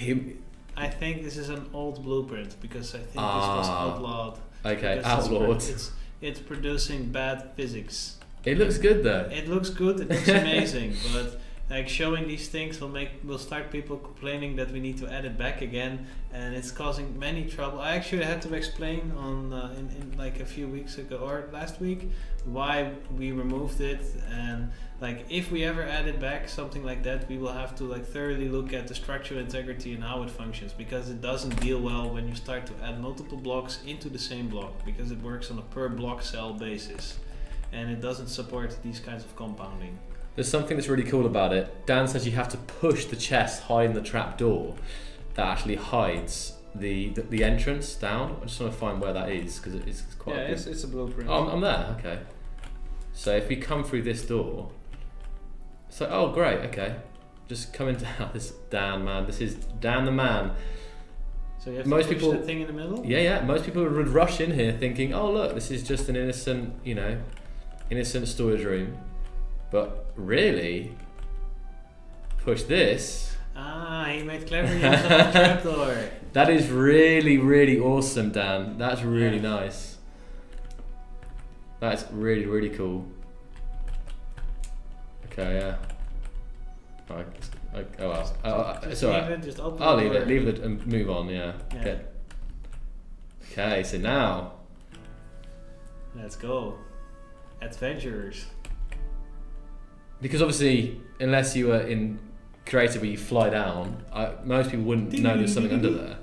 I think this is an old blueprint because I think this was outlawed. Okay, because outlawed. It's producing bad physics. It looks good though. It looks good. It looks amazing, but like showing these things will start people complaining that we need to add it back again, and it's causing many trouble. I actually had to explain on in like a few weeks ago or last week why we removed it, and like if we ever add it back, something like that, we will have to like thoroughly look at the structural integrity and how it functions, because it doesn't deal well when you start to add multiple blocks into the same block, because it works on a per block cell basis, and it doesn't support these kinds of compounding. There's something that's really cool about it. Dan says you have to push the chest high in the trap door that actually hides the entrance down. I just want to find where that is because it's quite. Yeah, it's a blueprint. Oh, I'm there. Okay. So if we come through this door, it's like, oh great, okay, just coming down. This Dan man, this is Dan the man. So you have to push that thing in the middle. Yeah. Most people would rush in here thinking, oh look, this is just an innocent, innocent storage room. But really, push this. Ah, he made clever use of the trapdoor. That is really, really awesome, Dan. That's really nice. That's really, really cool. Okay, yeah. Oh well. It's alright. I'll leave it. Leave it and move on. Yeah. Okay. So now. Let's go, adventurers. Because obviously, unless you were in creative where you fly down, most people wouldn't know there's something under there.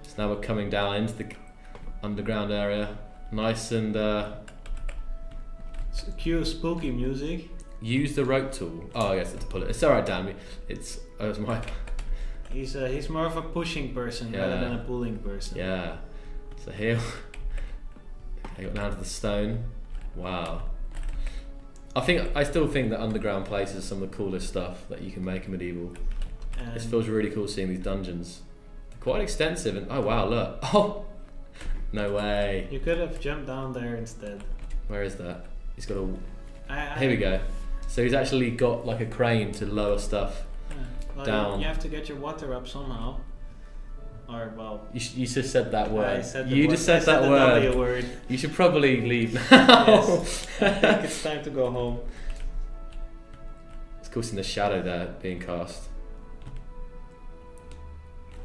So now we're coming down into the underground area, nice and. Cue spooky music. Use the rope tool. Oh yes, to pull it. It's alright, Dan. It's my. He's more of a pushing person rather than a pulling person. Yeah. So here, I got down to the stone. Wow. I still think that underground places are some of the coolest stuff that you can make in Medieval. This feels really cool seeing these dungeons. Quite extensive and oh wow, look. Oh! No way. You could have jumped down there instead. Where is that? He's got a... Here we go. So he's actually got like a crane to lower stuff down. You have to get your water up somehow. Or well... You just said that word. I said you just said that word. Word. You should probably leave now. Yes. I think it's time to go home. It's cool seeing the shadow there being cast.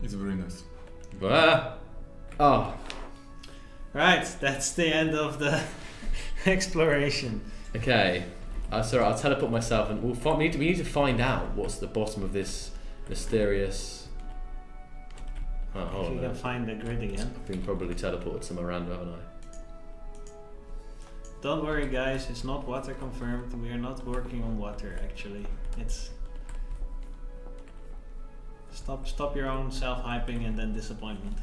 It's very nice. Oh. Right, that's the end of the exploration. Okay. Sorry, I'll teleport myself and we need to find out what's the bottom of this mysterious... if you can find the grid again. I've been probably teleported somewhere random, haven't I? Don't worry guys, it's not water confirmed. We are not working on water actually. It's... Stop your own self-hyping and then disappointment.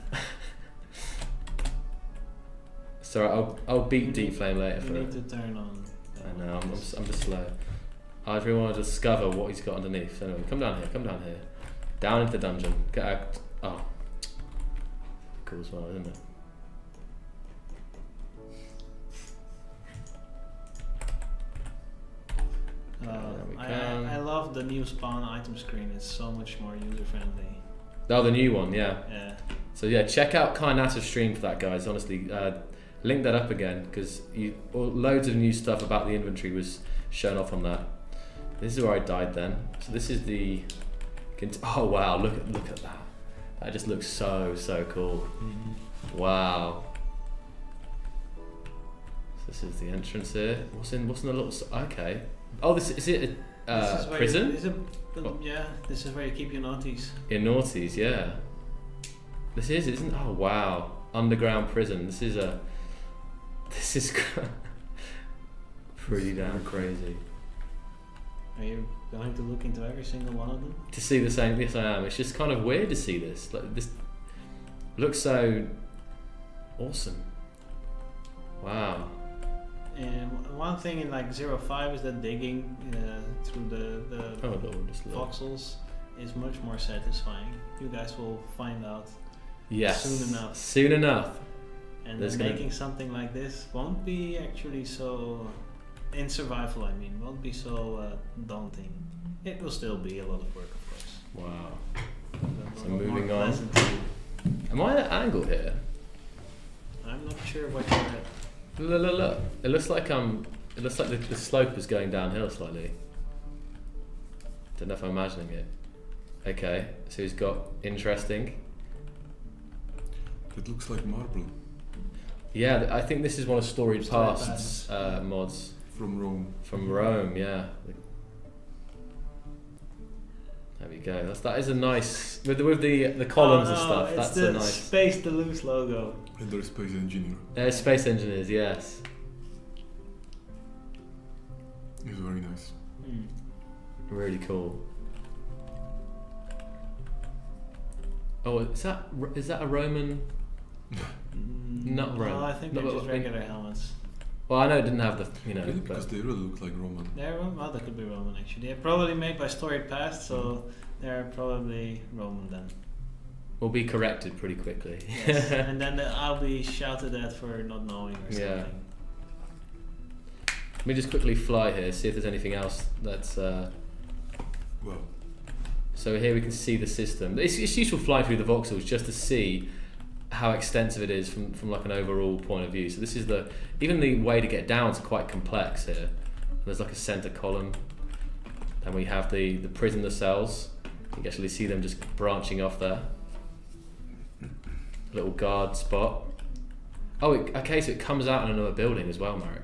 Sorry, I'll beat Deep Flame later for it. You need to turn on... I know, I'm just slow. I really want to discover what he's got underneath. Anyway, come down here. Down into the dungeon. Get out. Oh. Cool as well, isn't it? I love the new spawn item screen. It's so much more user friendly. Oh, the new one, yeah. Yeah. So yeah, check out Kainata's stream for that, guys. Honestly, link that up again because loads of new stuff about the inventory was shown off on that. This is where I died then. So this is the. Oh wow! Look at that. That just looks so cool. Mm-hmm. Wow. So this is the entrance here. What's in the little? Okay. Oh, this is it. Prison? This is where you keep your naughties. Your naughties, yeah. This isn't. Oh wow! Underground prison. This is pretty damn crazy. Are you going to look into every single one of them? To see the same? Yes, I am. It's just kind of weird to see this. Like this looks so awesome. Wow. And one thing in like 0.5 is that digging through the voxels is much more satisfying. You guys will find out soon enough. And then making something like this won't be actually so, in survival I mean, won't be so daunting. It will still be a lot of work, of course. Wow. So moving on. Am I at an angle here? I'm not sure what you're at. Look. It looks like I'm It looks like the slope is going downhill slightly. Don't know if I'm imagining it. Okay, so he's got interesting. It looks like marble. Yeah, I think this is one of Storied Past's mods. From Rome. From Rome, yeah. There we go. That is a nice with the columns and stuff. It's That's the a nice Space Deluxe logo. And there's Space Engineer. Space Engineers, yes. It's very nice. Really cool. Oh, is that a Roman? Not Roman. No, I think they're just regular helmets. Well, I know it didn't have the Really, because they really look like Roman. They're well, they could be Roman actually. They're probably made by Storied Past, so they're probably Roman then. Will be corrected pretty quickly. Yes. And then I'll be shouted at for not knowing or something. Yeah. Let me just quickly fly here, see if there's anything else that's. Well. So here we can see the system. It's useful flying through the voxels just to see how extensive it is from like an overall point of view. So this is even the way to get down is quite complex here. There's like a center column, and we have the prisoner cells. You can actually see them just branching off there. Little guard spot. Oh, okay, so it comes out in another building as well, Marek.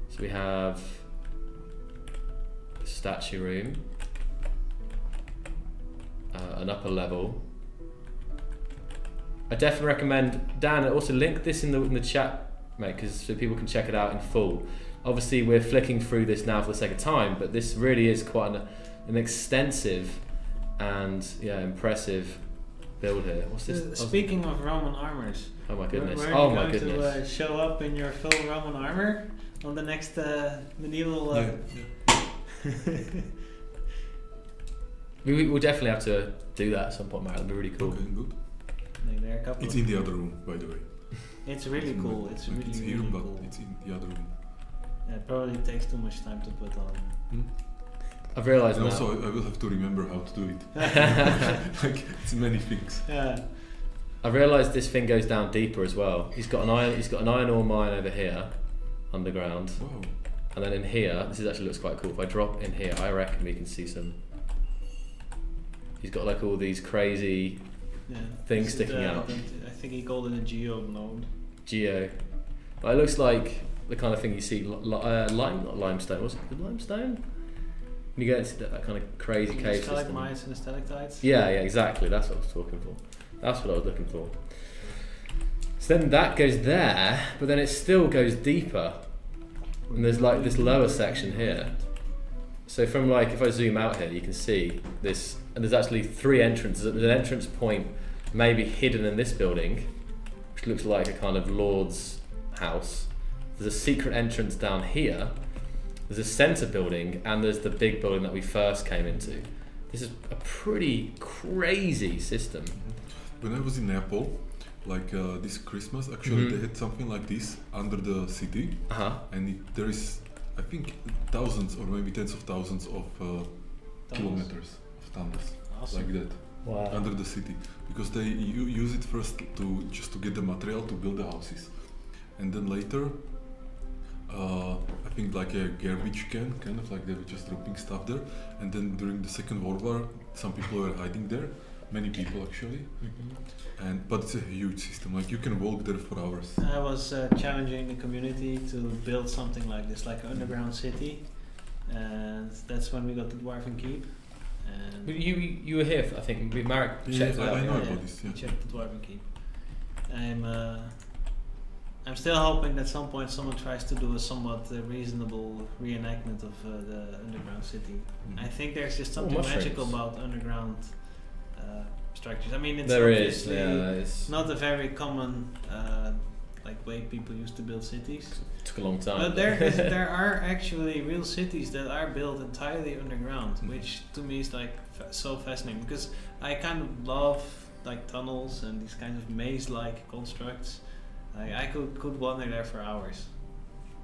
So we have the statue room, an upper level. I definitely recommend, Dan, also link this in the chat, mate, so people can check it out in full. Obviously, we're flicking through this now for the sake of time, but this really is quite an extensive and impressive build here. What's this? Speaking of Roman armors. Oh my goodness! Where Oh are my you goodness! going to show up in your full Roman armor on the next medieval? We'll definitely have to do that at some point, Marek. That'd be really cool. Okay, good. There are a couple it's in the other room, by the way. It's really cool. It's really, it's here, really but cool. it's in the other room. Yeah, it probably takes too much time to put on. I've realised and now. Also, I will have to remember how to do it. Like it's many things. Yeah. I've realised this thing goes down deeper as well. He's got an iron ore mine over here, underground. Wow. And then in here, this actually looks quite cool. If I drop in here, I reckon we can see some. He's got like all these crazy things sticking out. I think he called it a geo node. Geo. But it looks like the kind of thing you see, not limestone. Was it the limestone? You get into that kind of crazy cave system. Stalagmites and stalactites. Yeah, exactly. That's what I was talking for. That's what I was looking for. So then that goes there, but then it still goes deeper. And there's like this lower section here. So from like, if I zoom out here, you can see this, and there's actually 3 entrances. There's an entrance point maybe hidden in this building, which looks like a kind of lord's house. There's a secret entrance down here. There's a center building, and there's the big building that we first came into. This is a pretty crazy system. When I was in Nepal, like this Christmas, actually they had something like this under the city, and there is, I think, thousands or maybe tens of thousands of kilometers of tunnels, like that, under the city, because they use it first just to get the material to build the houses, and then later, I think like a garbage can, kind of like they were just dropping stuff there, and then during the Second World War, some people were hiding there. Many people actually, but it's a huge system. Like you can walk there for hours. I was challenging the community to build something like this, like an underground city, and that's when we got the Dwarven Keep. And you were here, I think. Marek checked it out. I know about this. Yeah. Checked the Dwarven Keep. I'm still hoping that at some point someone tries to do a somewhat reasonable reenactment of the underground city. I think there's just something magical about underground structures. I mean, it's obviously not a very common like way people used to build cities. It took a long time. But there are actually real cities that are built entirely underground, which to me is like so fascinating, because I kind of love like tunnels and these kinds of maze-like constructs. I could wander there for hours.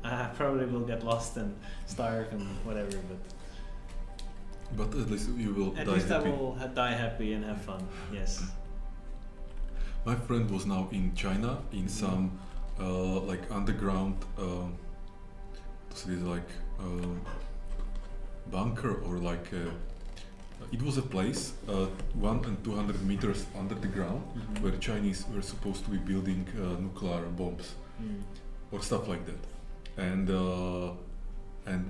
I probably will get lost and starve and whatever, but at least you will at die least happy. I will die happy and have fun. Yes. My friend was now in China in some like underground so it's like bunker or like it was a place 100 and 200 meters under the ground where Chinese were supposed to be building nuclear bombs or stuff like that, and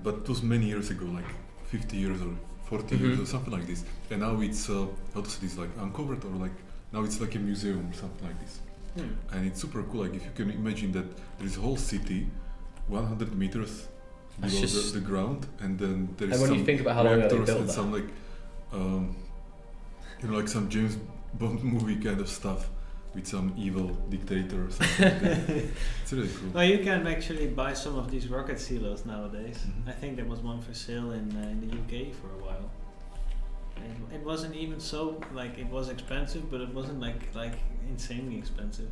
but it was many years ago, like 50 years or 40 years or something like this, and now it's how to say this, like uncovered, or like now it's like a museum or something like this. And it's super cool. Like if you can imagine that there is a whole city 100 meters below the ground, and then there is some you think about how long they reactors built and that. some like you know, like some James Bond movie kind of stuff with some evil dictator or something like that. It's really cool. Well, you can actually buy some of these rocket silos nowadays. I think there was one for sale in the UK for a while. It wasn't even so, like, it was expensive, but it wasn't like insanely expensive.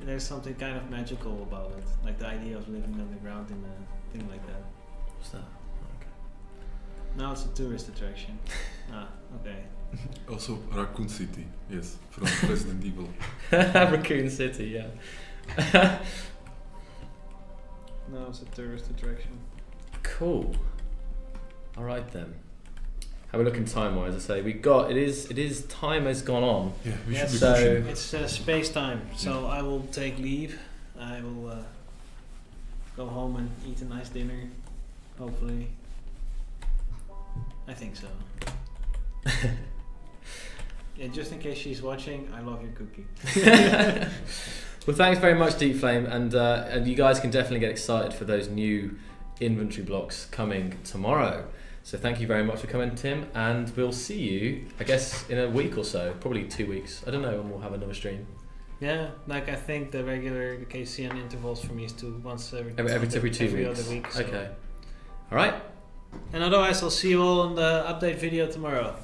There's something kind of magical about it, like the idea of living underground in a thing like that. What's that? Okay. Now it's a tourist attraction. Okay. Also Raccoon City, yes, from Resident Evil. Raccoon City, yeah. Now it's a tourist attraction. Cool. All right then. How are we looking time-wise? I say we got it is time has gone on. Yeah, we should be So pushing. It's space time, so I will take leave. I will go home and eat a nice dinner, hopefully. I think so. Yeah, just in case she's watching, I love your cookie. Well, thanks very much, Deep Flame, and you guys can definitely get excited for those new inventory blocks coming tomorrow. So thank you very much for coming, Tim, and we'll see you, I guess, in a week or so, probably 2 weeks. I don't know when we'll have another stream. Yeah, like I think the regular KCN intervals for me is once every 2 every other week. So. Okay. All right. And otherwise, I'll see you all on the update video tomorrow.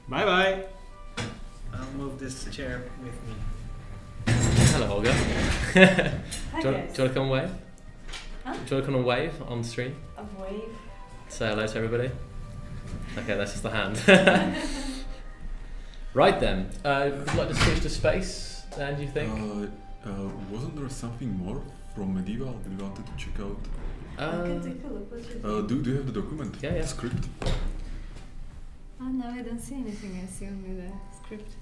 Bye bye. I'll move this chair with me. Hello, Olga. Hi, do you want to come and wave? Huh? Do you want to come and wave on stream? A wave. Say hello to everybody. Okay, that's just the hand. Right then, would you like to switch to space? Dan, do you think? Wasn't there something more from Medieval that we wanted to check out? I can take a look. What you Do you have the document? Yeah, yeah. The script? Oh no, I don't see anything. I see only the script.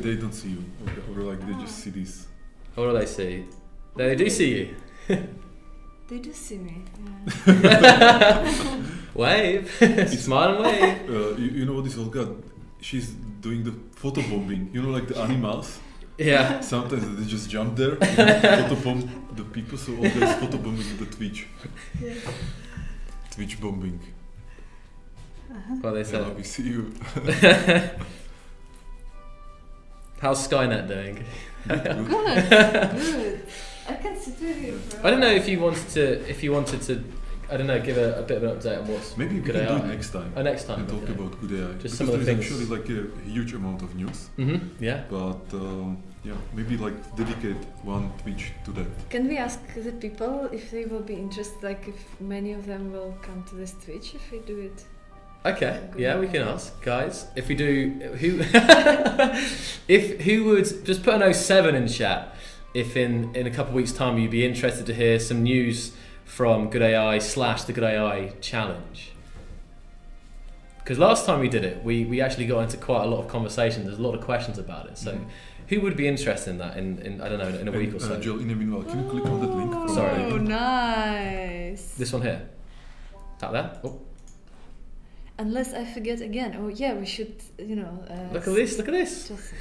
They don't see you, or like they just see this. What do they see? They do see you. They do see me. Wave. Smile and wave. You know what is Olga? She's doing the photobombing. You know, like the animals. Yeah. Sometimes they just jump there and photobomb the people. So Olga is photobombing the Twitch. Yeah. Twitch bombing. Well, they said. Yeah, we see you. How's Skynet doing? Good. Good. I can sit with you. I don't know if you wanted to, I don't know, give a bit of an update on what's Maybe we good can AI. do it next time. Next time. And talk okay. about good AI. Just Because some of the there is things. actually like a huge amount of news. Yeah. But yeah, maybe like dedicate one Twitch to that. Can we ask the people if they will be interested? Like if many of them will come to this Twitch if we do it. Okay. Yeah, we can ask guys if we do. Who? who would just put an 07 in chat? If in a couple of weeks' time you'd be interested to hear some news from Good AI / the Good AI Challenge. Because last time we did it, we actually got into quite a lot of conversation. There's a lot of questions about it. So who would be interested in that in I don't know, in a week or so? Joel, in a meanwhile, can you click on that link? From Sorry. Oh, nice. This one here. Tap there. Oh. Unless I forget again. Oh yeah, we should, you know. Look at this, look at this. Just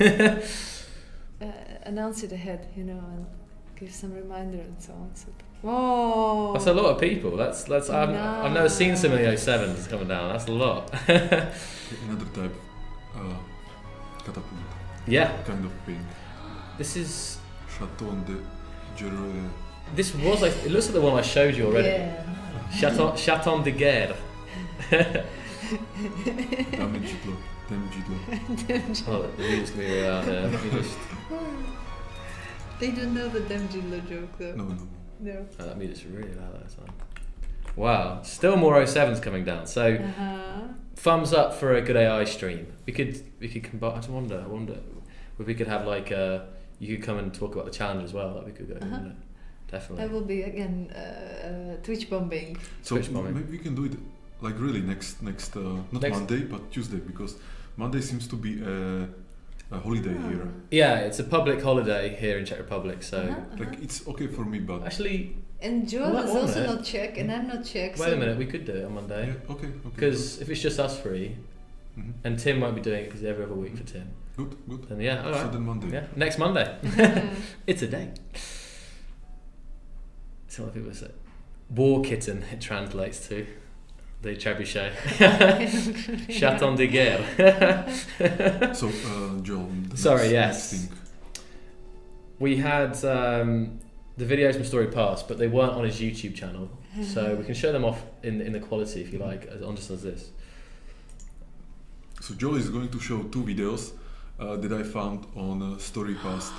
announce it ahead, you know, and give some reminder and so on. So, whoa! That's a lot of people. That's I've never seen so many 07s coming down. That's a lot. Another type, catapult. Yeah. Kind of thing. This is. Chateau de Guerre. This was like, it looks like the one I showed you already. Yeah. Chateau de Guerre. Damagidlo. Oh, the music's gonna be really out there. Let me just. They don't know the Damjidlo joke though. No. No. Oh, that music's really loud that time. Wow, still more 07s coming down. So, thumbs up for a Good AI stream. We could combine. I wonder if we could have like you could come and talk about the challenge as well. That'd be good. Wouldn't it? Definitely. That will be again Twitch bombing. So maybe we can do it like really next not Monday but Tuesday, because Monday seems to be a holiday here. Yeah, it's a public holiday here in Czech Republic, so like it's okay for me, but actually. And Joel is also not Czech, and I'm not Czech. Wait a minute, we could do it on Monday. Yeah, okay. Because if it's just us three, and Tim won't be doing it because every other week for Tim. Good. Then yeah, all right. So then Monday. Yeah, next Monday. It's a day. So what people say. War kitten, it translates to. The trebuchet. Chaton de guerre. So, Joel. Sorry, next thing. We had the videos from Story Pass, but they weren't on his YouTube channel. So we can show them off in the quality if you like, just as this. So Joel is going to show 2 videos that I found on StoryPast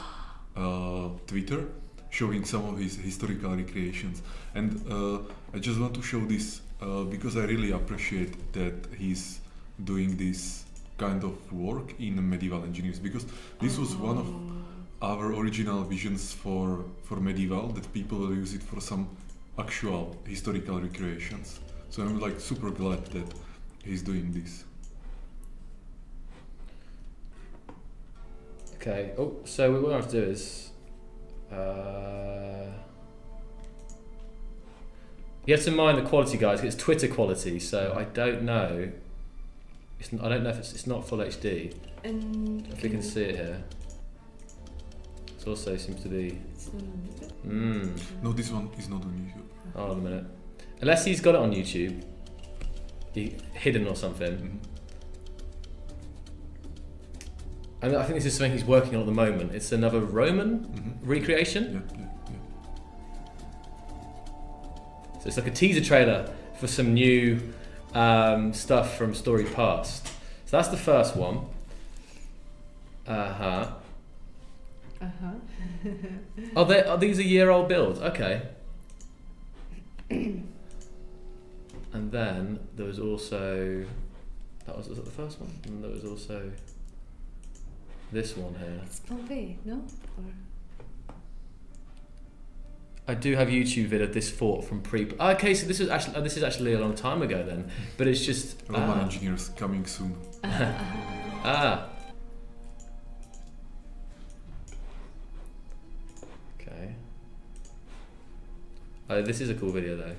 Twitter, showing some of his historical recreations. And I just want to show this because I really appreciate that he's doing this kind of work in medieval engineers, because this was one of our original visions for medieval, that people will use it for some actual historical recreations. So I'm like super glad that he's doing this. Okay. Oh, so what I have to do is you have to mind the quality, guys. It's Twitter quality, so I don't know. I don't know if it's not full HD. And if we can see it here, it also seems to be. No, this one is not on YouTube. Hold on a minute. Unless he's got it on YouTube, hidden or something. And I think this is something he's working on at the moment. It's another Roman recreation. Yeah. So it's like a teaser trailer for some new stuff from Story Past. So that's the first one. Are these a year-old builds? Okay. And then there was also was that the first one? And there was also this one here. It's Pompeii, no? Or I do have YouTube video of this fort from okay, so this is actually a long time ago then, but it's just Roman engineers coming soon. Okay. Oh, this is a cool video though.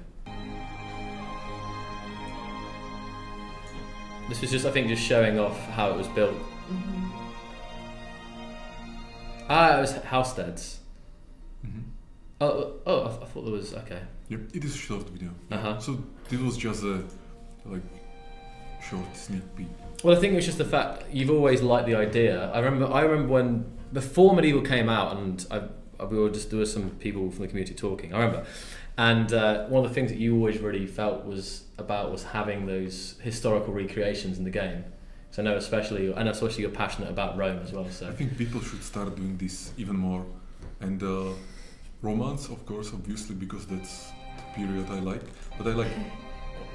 This was just, I think, just showing off how it was built. It was Halsteads. I thought there was, okay. Yep, it is a short video. Uh-huh. So this was just a short sneak peek. Well, I think it was just the fact you've always liked the idea. I remember when before Medieval came out, and there were some people from the community talking. I remember, and one of the things that you always really felt was having those historical recreations in the game. So I know especially you're passionate about Rome as well. So I think people should start doing this even more, and Romance, of course, obviously, because that's the period I like. But I like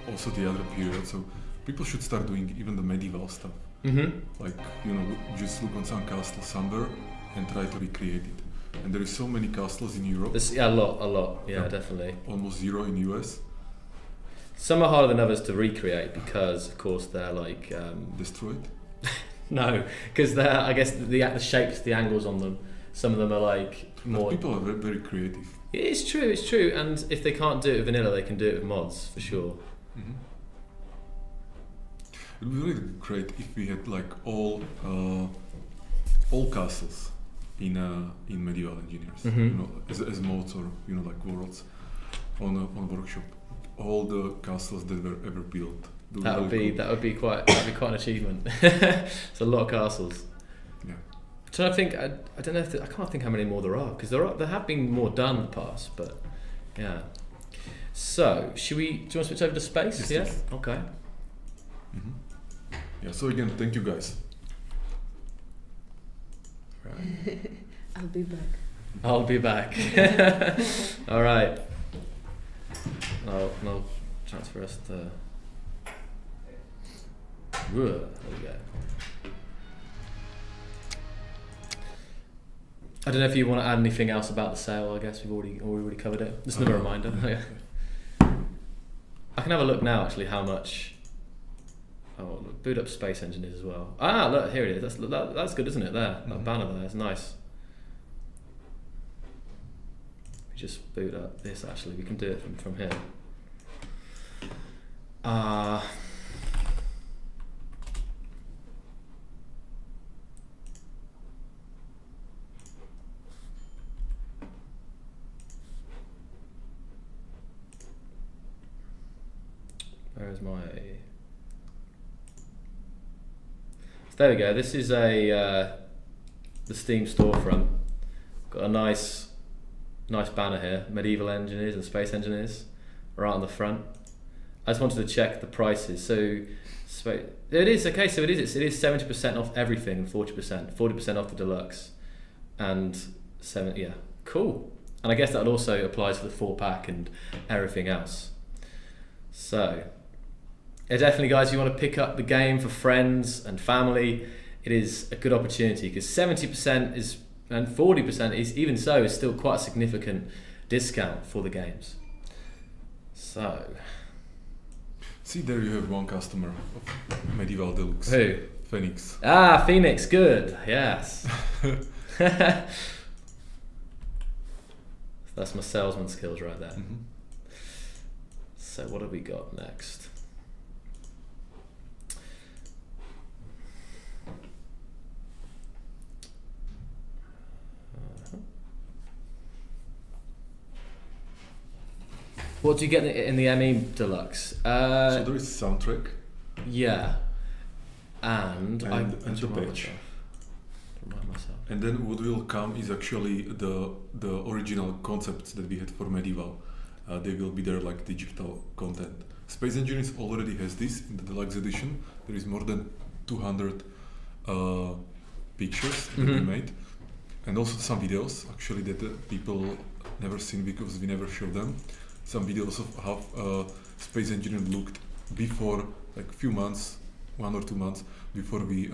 also the other period. So people should start doing even the medieval stuff. Like, just look on some castle somewhere and try to recreate it. And there is so many castles in Europe. A lot. Yeah, definitely. Almost 0 in US. Some are harder than others to recreate because, of course, they're like destroyed. No, because they're, I guess, the shapes, the angles on them. Some of them are like more. But people are very, very creative. It's true. And if they can't do it with vanilla, they can do it with mods for sure. It would be really great if we had like all castles in medieval engineers, as mods or like worlds on a workshop. All the castles that were ever built. That would be quite an achievement. It's a lot of castles. Yeah. So I think I don't know I can't think how many more there are, because there have been more done in the past, but yeah. So do you want to switch over to space? Yes. Okay. Yeah. So again, thank you guys. Right. I'll be back. All right. I'll transfer us to. There we go. I don't know if you want to add anything else about the sale. I guess we've already covered it. Just another reminder. Yeah. I can have a look now actually how much. Oh, boot up Space Engineers as well. Ah, look, here it is. That's good, isn't it? There, that banner there is nice. We just boot up this. Actually, we can do it from here. Where's my? So there we go. This is the Steam storefront. Got a nice banner here. Medieval Engineers and Space Engineers right on the front. I just wanted to check the prices. So it is okay. So it is 70% off everything, 40% off the deluxe, and cool. And I guess that also applies for the 4-pack and everything else. So. Yeah, definitely, guys, if you want to pick up the game for friends and family, it is a good opportunity because 70% is and 40% is even so is still quite a significant discount for the games. So, see, there you have one customer of Medieval Deluxe. Who? Phoenix. Ah, Phoenix, good. Yes. That's my salesman skills right there. Mm-hmm. So, what have we got next? What do you get in the ME Deluxe? So there is soundtrack. Yeah. And the patch. Remind myself. And then what will come is actually the original concepts that we had for Medieval. They will be there like digital content. Space Engineers already has this in the Deluxe edition. There is more than 200 pictures that we made. And also some videos actually that people never seen because we never show them. Some videos of how Space Engineer looked before, like few months, 1 or 2 months before we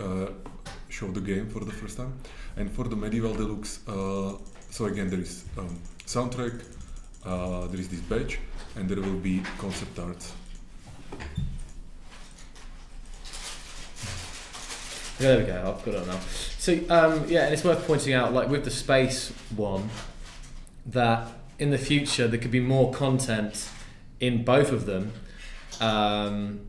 show the game for the first time. And for the Medieval Deluxe, so again there is soundtrack, there is this badge, and there will be concept art. There we go, I've got it now. So yeah, and it's worth pointing out, like with the space one, that in the future there could be more content in both of them, and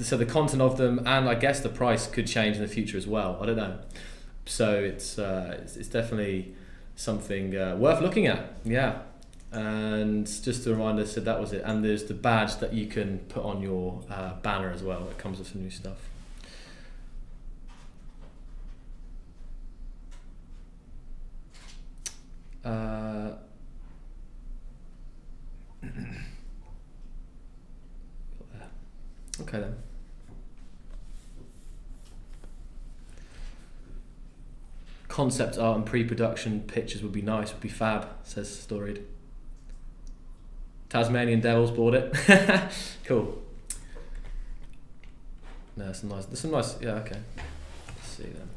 so the content of them, and I guess the price could change in the future as well. I don't know. So it's definitely something worth looking at. Yeah, and just a reminder, so that was it. And there's the badge that you can put on your banner as well. It comes with some new stuff. Okay then. Concept art and pre-production pictures would be nice, would be fab, says Storied. Tasmanian Devils bought it. Cool. No, there's some nice, yeah, okay. Let's see then.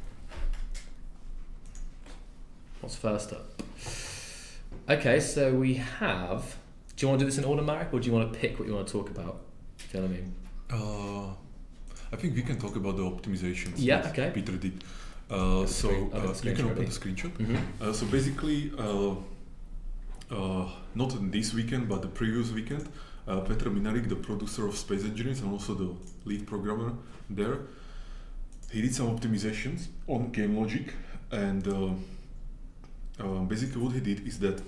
What's first up? Okay, so we have, do you want to do this in order, Marek, or do you want to pick what you want to talk about? Do you know what I mean? I think we can talk about the optimizations. Yeah, okay. Peter did. So you can open the screenshot. Mm-hmm. So basically, not this weekend, but the previous weekend, Petr Minarik, the producer of Space Engineers and also the lead programmer there, he did some optimizations on game logic, and basically what he did is that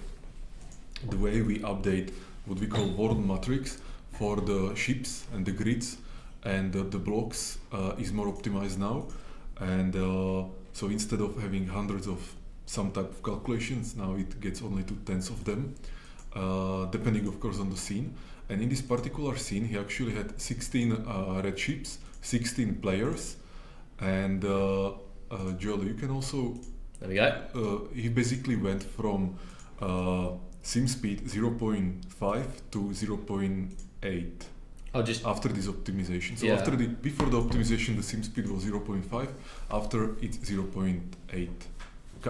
the way we update what we call world matrix for the ships and the grids and the blocks is more optimized now, and so instead of having hundreds of some type of calculations, now it gets only to tens of them, depending of course on the scene. And in this particular scene he actually had 16 red ships, 16 players, and Joel, you can also, there we go. He basically went from sim speed 0.5 to 0.8. Oh, just after this optimization. So yeah. before the optimization, the sim speed was 0.5. After it's 0.8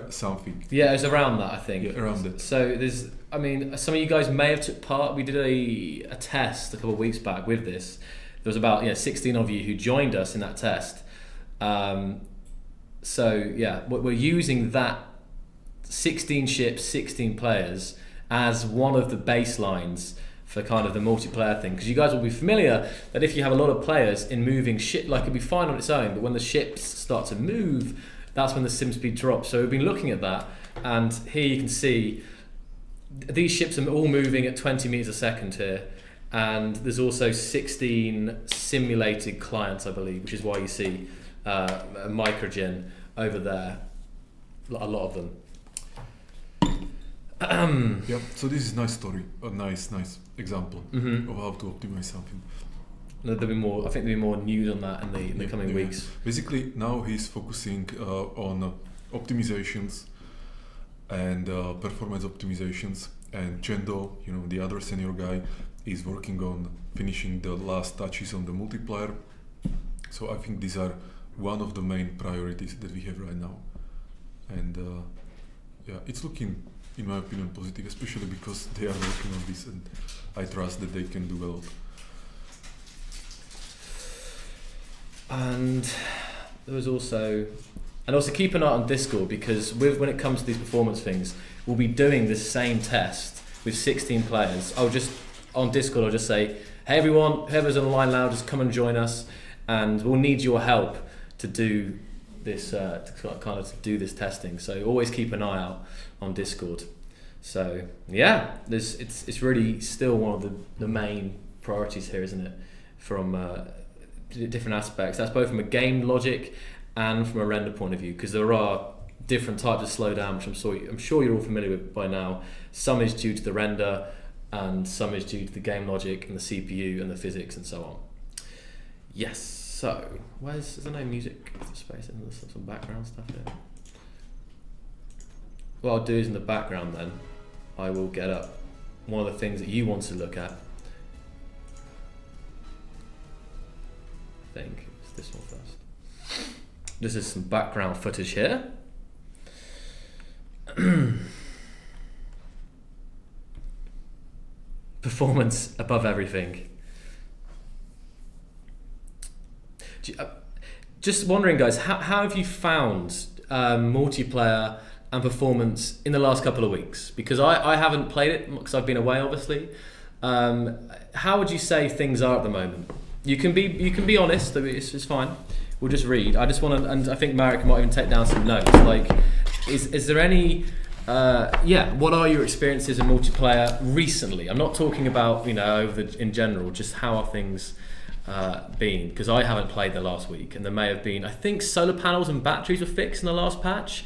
something. Yeah, it was around that, I think. Yeah, around that. So there's, I mean, some of you guys may have took part. We did a test a couple of weeks back with this. There was about 16 of you who joined us in that test. So yeah, we're using that 16 ships, 16 players as one of the baselines for kind of the multiplayer thing, because you guys will be familiar that if you have a lot of players in moving ship, like it'd be fine on its own, but when the ships start to move, that's when the sim speed drops. So we've been looking at that, and here you can see these ships are all moving at 20 meters a second here, and there's also 16 simulated clients, I believe, which is why you see a microgen over there, a lot of them. Yeah, so this is a nice story, a nice example of how to optimize something. There'll be more. I think there'll be more news on that in the coming weeks. Basically, now he's focusing on optimizations and performance optimizations, and Chendo, the other senior guy, is working on finishing the last touches on the multiplier. So I think these are one of the main priorities that we have right now, and it's looking, in my opinion, positive, especially because they are working on this, and I trust that they can do a lot. And there was also keep an eye on Discord, because when it comes to these performance things, we'll be doing this same test with 16 players. On Discord, I'll just say, hey everyone, whoever's online now, just come and join us, and we'll need your help to do this to do this testing. So always keep an eye out on Discord. So yeah, it's really still one of the main priorities here, isn't it? From different aspects. That's both from a game logic and from a render point of view, because there are different types of slowdown, which I'm sure you're all familiar with by now. Some is due to the render, and some is due to the game logic and the CPU and the physics and so on. Yes. So is there no music space? There's some background stuff here. What I'll do is in the background then, I will get up one of the things that you want to look at. I think it's this one first. This is some background footage here. Performance above everything. Just wondering, guys, how have you found multiplayer and performance in the last couple of weeks? Because I haven't played it because I've been away, obviously. How would you say things are at the moment? You can be honest. It's fine. We'll just read. I just want to, and I think Marek might even take down some notes. Like, is there any? What are your experiences in multiplayer recently? I'm not talking about in general. Just how are things been? Because I haven't played the last week, and there may have been. I think solar panels and batteries were fixed in the last patch,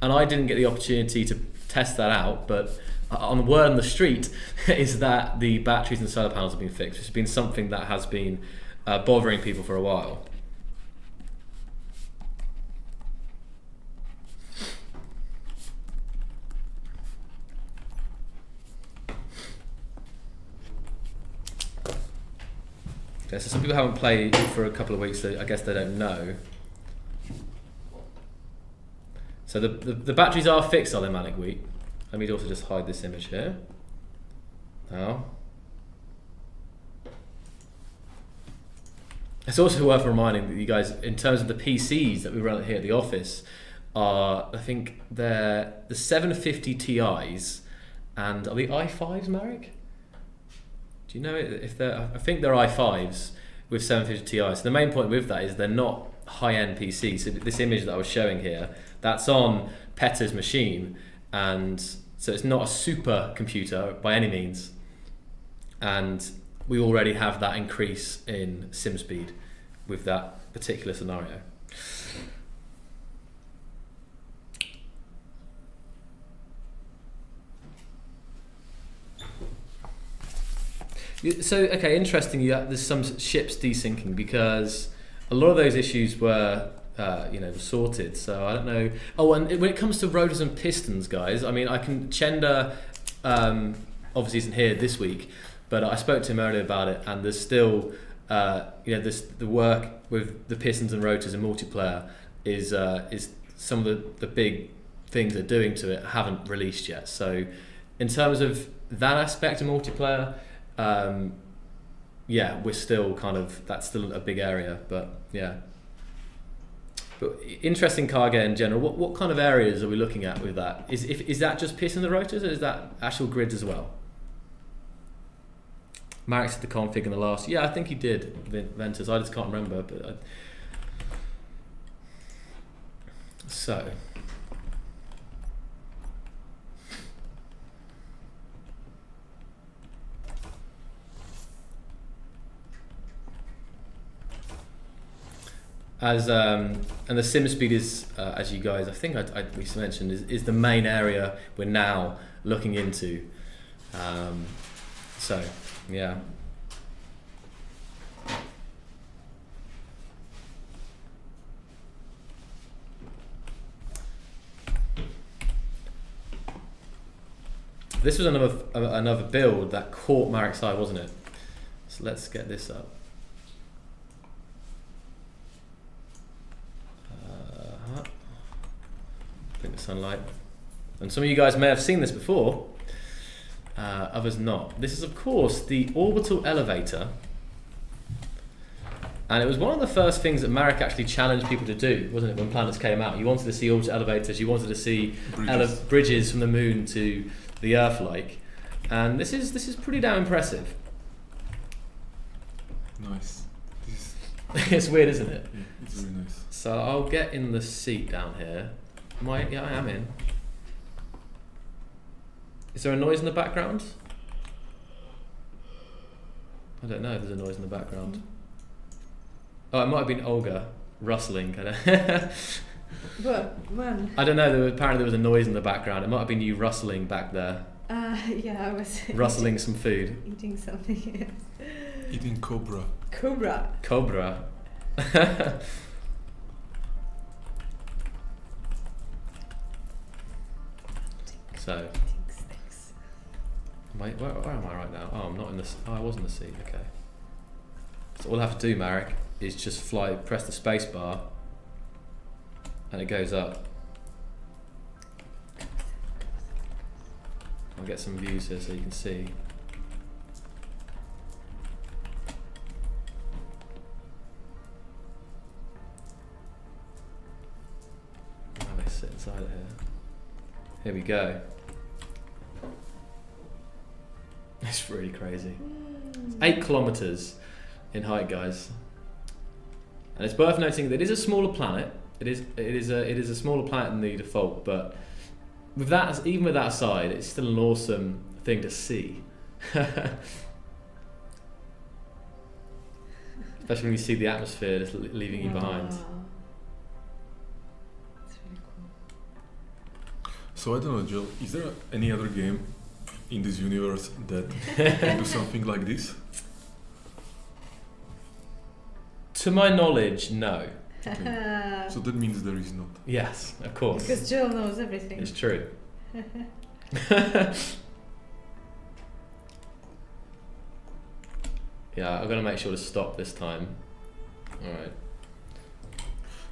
and I didn't get the opportunity to test that out. But on the word on the street is that the batteries and solar panels have been fixed. It's been something that has been bothering people for a while. Okay, so some people haven't played for a couple of weeks, so I guess they don't know. So the batteries are fixed, are they, Manic Wheat? Let me also just hide this image here. Now. It's also worth reminding that you guys, in terms of the PCs that we run here at the office, are, I think they're the 750 Ti's, and are the i5s, Marek? Do you know if they're? I think they're i5s with 750 Ti's. So the main point with that is they're not high-end PCs. So this image that I was showing here, that's on Petter's machine, and so it's not a super computer by any means. And we already have that increase in sim speed with that particular scenario. So, okay, interesting. There's some ships desyncing because a lot of those issues were, were sorted. So I don't know. Oh, and when it comes to rotors and pistons, guys, I mean, Chenda obviously isn't here this week, But I spoke to him earlier about it, and there's still, the work with the pistons and rotors in multiplayer is some of the big things they're doing to it haven't released yet. So in terms of that aspect of multiplayer, we're still that's still a big area, but yeah. But interesting car game in general. What kind of areas are we looking at with that? Is that just pistons and rotors, or is that actual grids as well? Marek said the config in the last. Yeah, I think he did, Ventus. I just can't remember. But so. And the simspeed is, as you guys, I think we mentioned, is the main area we're now looking into. So, yeah. This was another build that caught Marek's eye, wasn't it? So let's get this up. Bring the sunlight. And some of you guys may have seen this before, others not. This is, of course, the Orbital elevator. And it was one of the first things that Marek actually challenged people to do, wasn't it, when planets came out? You wanted to see orbital elevators, you wanted to see bridges from the moon to the Earth-like. And this is pretty damn impressive. Nice. It's weird, isn't it? Yeah, it's very nice. So I'll get in the seat down here. Yeah, I am in. Is there a noise in the background? I don't know if there's a noise in the background. Oh, it might have been Olga rustling, kind of. What? When? I don't know. Apparently there was a noise in the background. It might have been you rustling back there. Yeah, I was rustling some food. Eating something. Yes. Eating cobra. Cobra. Cobra. So, where am I right now? Oh, I'm not in the. Oh, I was in the seat. Okay. So all I have to do, Marek, is just press the space bar, and it goes up. I'll get some views here so you can see. Now they sit inside it here. Here we go. It's really crazy. It's 8 kilometers in height, guys. And it's worth noting that it is a smaller planet. It is a smaller planet than the default, but with that, even with that aside, it's still an awesome thing to see. Especially when you see the atmosphere just leaving you behind. That's really cool. So I don't know, Jill, is there any other game in this universe that can do something like this? To my knowledge, no. Okay. So that means there is not. Yes, of course. Because Jill knows everything. It's true. Yeah, I'm gonna make sure to stop this time. Alright.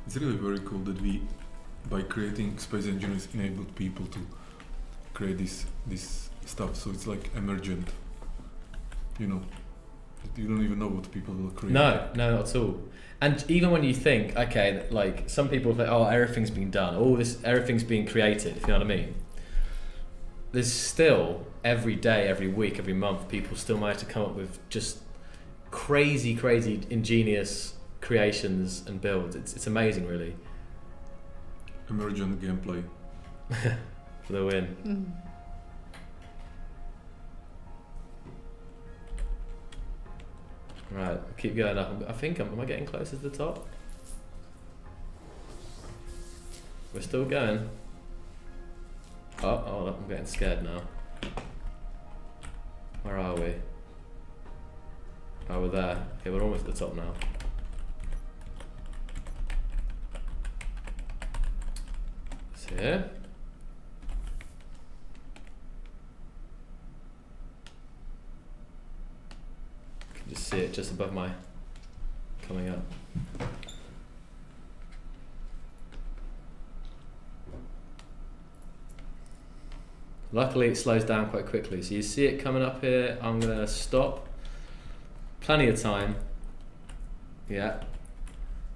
It's really very cool that we, by creating space engineers, enabled people to create this stuff. So it's like emergent, you know. You don't even know what people will create. No, not at all. And even when you think, okay, like some people think, oh, everything's been done, everything's been created, if you know what I mean. There's still, every day, every week, every month, people still manage to come up with just crazy, ingenious creations and builds. It's amazing, really. Emergent gameplay. For the win. Mm. Right, keep going up. I think am I getting closer to the top? We're still going. Oh, I'm getting scared now. Where are we? Oh, we're there. Okay, we're almost at the top now. It's here. just see it just above my coming up. Luckily it slows down quite quickly, so you see it coming up here. I'm gonna stop, plenty of time, yeah,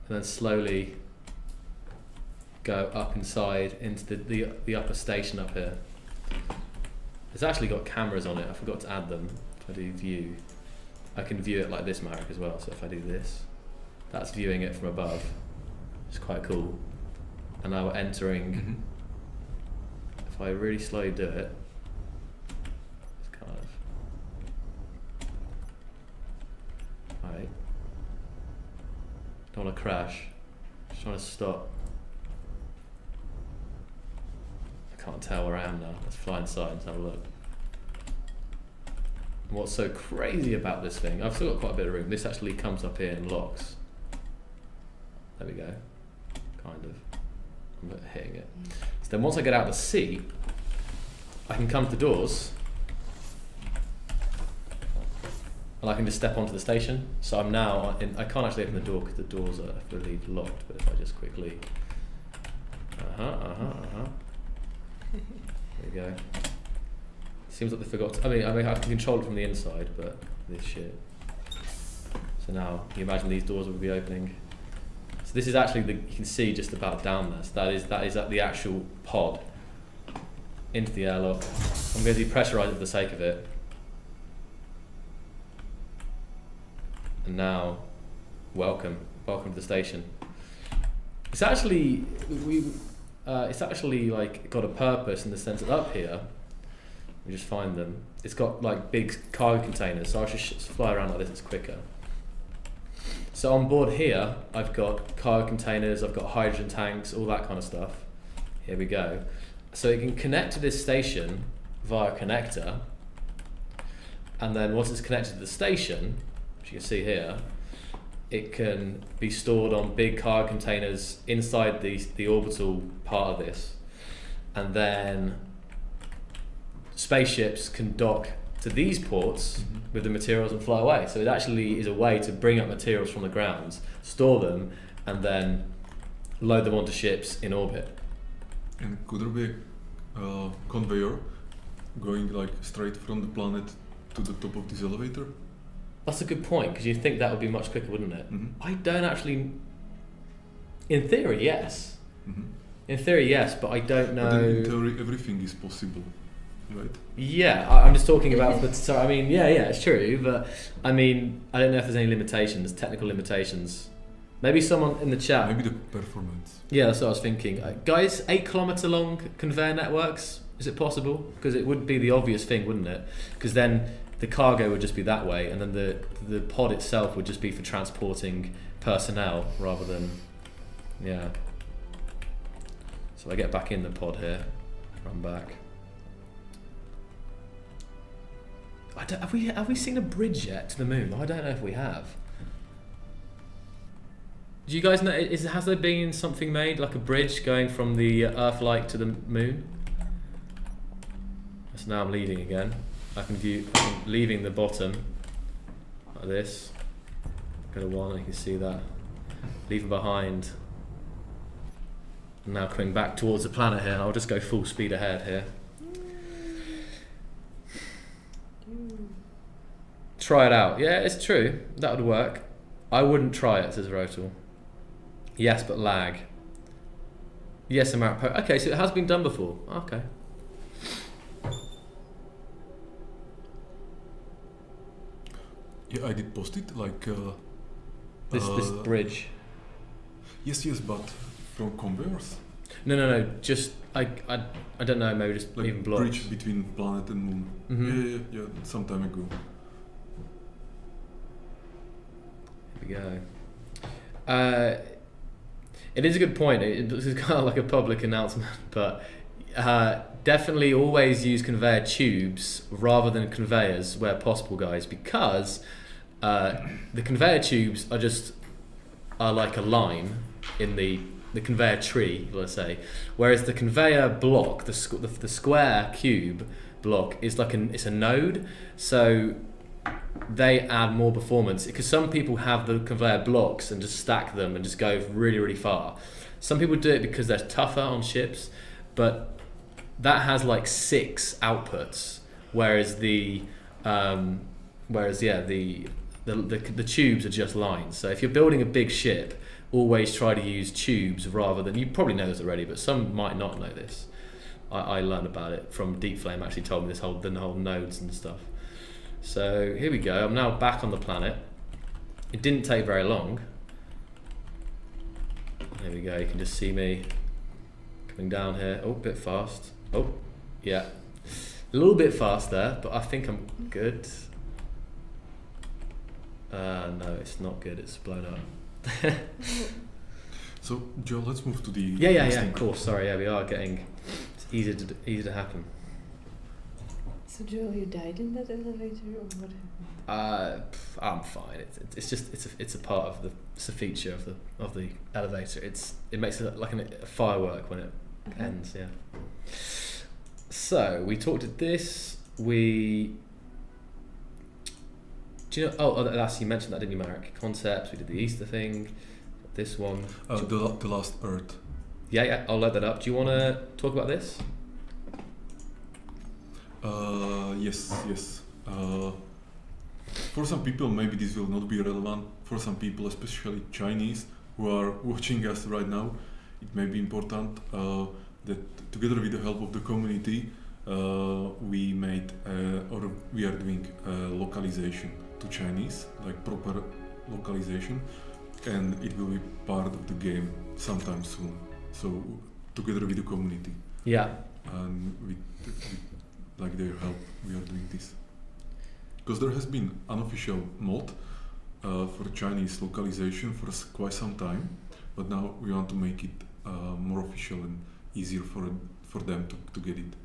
and then slowly go up inside into the upper station up here. It's actually got cameras on it, I forgot to add them. If I do view, I can view it like this, Marek, as well, so if I do this, that's viewing it from above. It's quite cool. And now we're entering, if I really slowly do it, it's kind of, right, don't want to crash, just trying to stop. I can't tell where I am now, let's fly inside and have a look. And what's so crazy about this thing, I've still got quite a bit of room, this actually comes up here and locks. There we go, kind of. I'm not hitting it. So then once I get out of the seat, I can come to the doors and I can just step onto the station. So I'm now in, I can't actually open the door because the doors are, I believe, locked, but if I just quickly, there we go. Seems like they forgot to, I mean I can control it from the inside, but this shit. So now you imagine these doors will be opening. So this is actually you can see just about down there. So that is at the actual pod into the airlock. I'm going to depressurize it for the sake of it. And now, welcome to the station. It's actually it's actually like got a purpose in the sense that up here, we just find them. It's got like big cargo containers, so I should fly around like this. It's quicker. So on board here, I've got cargo containers, I've got hydrogen tanks, all that kind of stuff. Here we go. So it can connect to this station via a connector, and then once it's connected to the station, which you can see here, it can be stored on big cargo containers inside the orbital part of this, and then spaceships can dock to these ports with the materials and fly away. So it actually is a way to bring up materials from the ground, store them, and then load them onto ships in orbit. And could there be a conveyor going like straight from the planet to the top of this elevator? That's a good point, because you'd think that would be much quicker, wouldn't it? I don't actually... In theory, yes. In theory, yes, but I don't know... But in theory, everything is possible. Right. Yeah, I'm just talking about. But so I mean, yeah, it's true. But I mean, I don't know if there's any limitations, technical limitations. Maybe someone in the chat. Maybe the performance. Yeah, that's what I was thinking. Guys, 8-kilometer long conveyor networks. Is it possible? Because it would be the obvious thing, wouldn't it? Because then the cargo would just be that way, and then the pod itself would just be for transporting personnel rather than, yeah. So I get back in the pod here, run back. Have we seen a bridge yet to the moon? I don't know if we have. Do you guys know? Has there been something made like a bridge going from the Earth-like to the moon? So now I'm leaving again. I'm leaving the bottom like this. Go to 1. You can see that. Leaving behind. Now coming back towards the planet here. And I'll just go full speed ahead here. Try it out. Yeah, it's true. That would work. I wouldn't try it, says Orbital. Yes, but lag. Yes, American. Okay, so it has been done before. Okay. Yeah, I did post it like. This bridge. Yes, but from conveyors. No. Just I don't know. Maybe just like even blocks. Bridge between planet and moon. Yeah. Some time ago. Here we go. It is a good point. This is kind of like a public announcement, but definitely always use conveyor tubes rather than conveyors where possible, guys, because the conveyor tubes are like a line in the conveyor tree, let's say, whereas the conveyor block, the square cube block, is like it's a node. So they add more performance because some people have the conveyor blocks and just stack them and just go really, really far. Some people do it because they're tougher on ships, but that has like 6 outputs, whereas the tubes are just lines. So if you're building a big ship, always try to use tubes rather than, you probably know this already, but some might not know this. I learned about it from Deep Flame, actually told me the whole nodes and stuff. So here we go, I'm now back on the planet. It didn't take very long. There we go, you can just see me coming down here. Oh, a bit fast. Oh, yeah. A little bit fast there, but I think I'm good. No, it's not good, it's blown up. So, Joe, let's move to the... Yeah, of course, sorry, yeah, we are getting... It's easy to happen. So Joel, you died in that elevator, or what happened? I'm fine. It's a part of it's a feature of the elevator. It makes it like a firework when it ends. Yeah. So we talked at this. Do you know? Oh, that's, you mentioned that, didn't you, Marek? Concepts. We did the Easter thing. This one. The Last Earth. Yeah. I'll load that up. Do you want to talk about this? Yes. For some people, maybe this will not be relevant. For some people, especially Chinese, who are watching us right now, it may be important that together with the help of the community, we made or we are doing localization to Chinese, like proper localization, and it will be part of the game sometime soon. So together with the community. Yeah. And with like their help, we are doing this. Because there has been unofficial mod for Chinese localization for quite some time, but now we want to make it more official and easier for them to get it.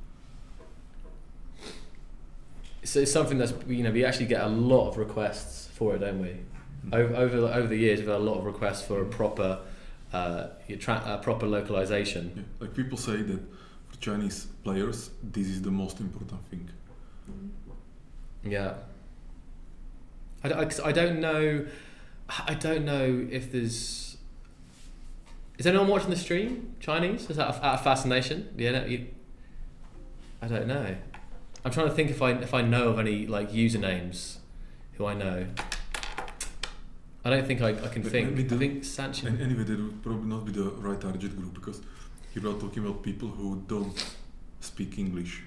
So it's something that's, we actually get a lot of requests for it, don't we? Over the years, we've had a lot of requests for a proper proper localization. Yeah. Like people say that for Chinese players, this is the most important thing. Yeah. I don't know. I don't know if there's. Is anyone watching the stream Chinese? Is that a fascination? Yeah. I don't know. I'm trying to think if I know of any like usernames who I know. I don't think I can think. I think Sanchez. And anyway, that would probably not be the right target group because here we are talking about people who don't speak English.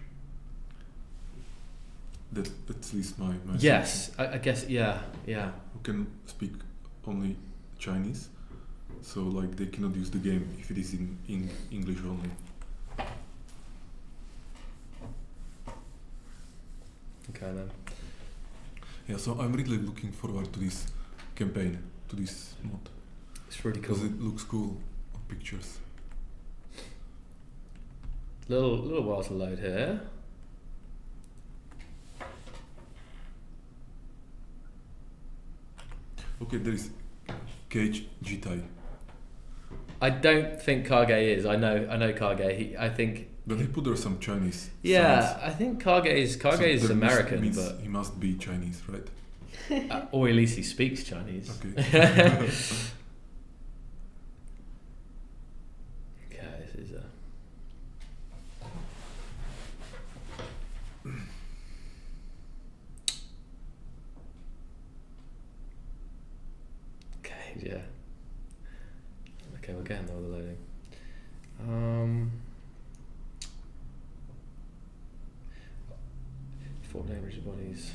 That's at least my yes, I guess, yeah. Who can speak only Chinese, so like they cannot use the game if it is in English only. Okay then. Yeah, so I'm really looking forward to this campaign, to this mod. It's really cool. Because it looks cool on pictures. Little while to load here. Okay, there is Cage Jitai. I don't think Kage is. I know Kage. I think. But he put there some Chinese. Yeah, signs. I think Kage is American, but he must be Chinese, right? or at least he speaks Chinese. Okay. Okay, this is a. Okay, yeah. Okay, we're getting all the loading. Fort name rigid bodies.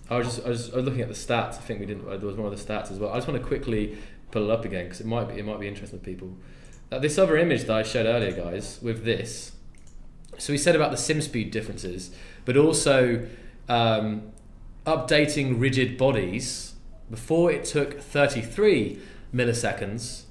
I was looking at the stats. I think there was one of the stats as well. I just want to quickly pull it up again because it might be interesting to people. This other image that I showed earlier, guys, with this. So we said about the simspeed differences, but also updating rigid bodies. Before it took 33 milliseconds,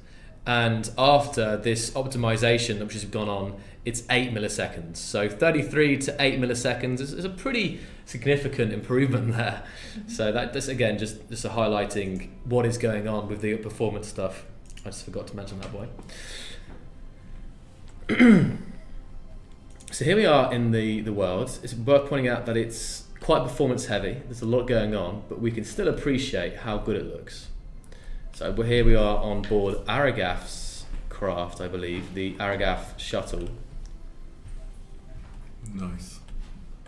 and after this optimization which has gone on, it's 8 milliseconds. So 33 to 8 milliseconds is a pretty significant improvement there. So that's again just a highlighting what is going on with the performance stuff. I just forgot to mention that, boy. So here we are in the world. It's worth pointing out that it's quite performance heavy. There's a lot going on, but we can still appreciate how good it looks. So here we are on board Aragath's craft, I believe, the Aragath shuttle. Nice.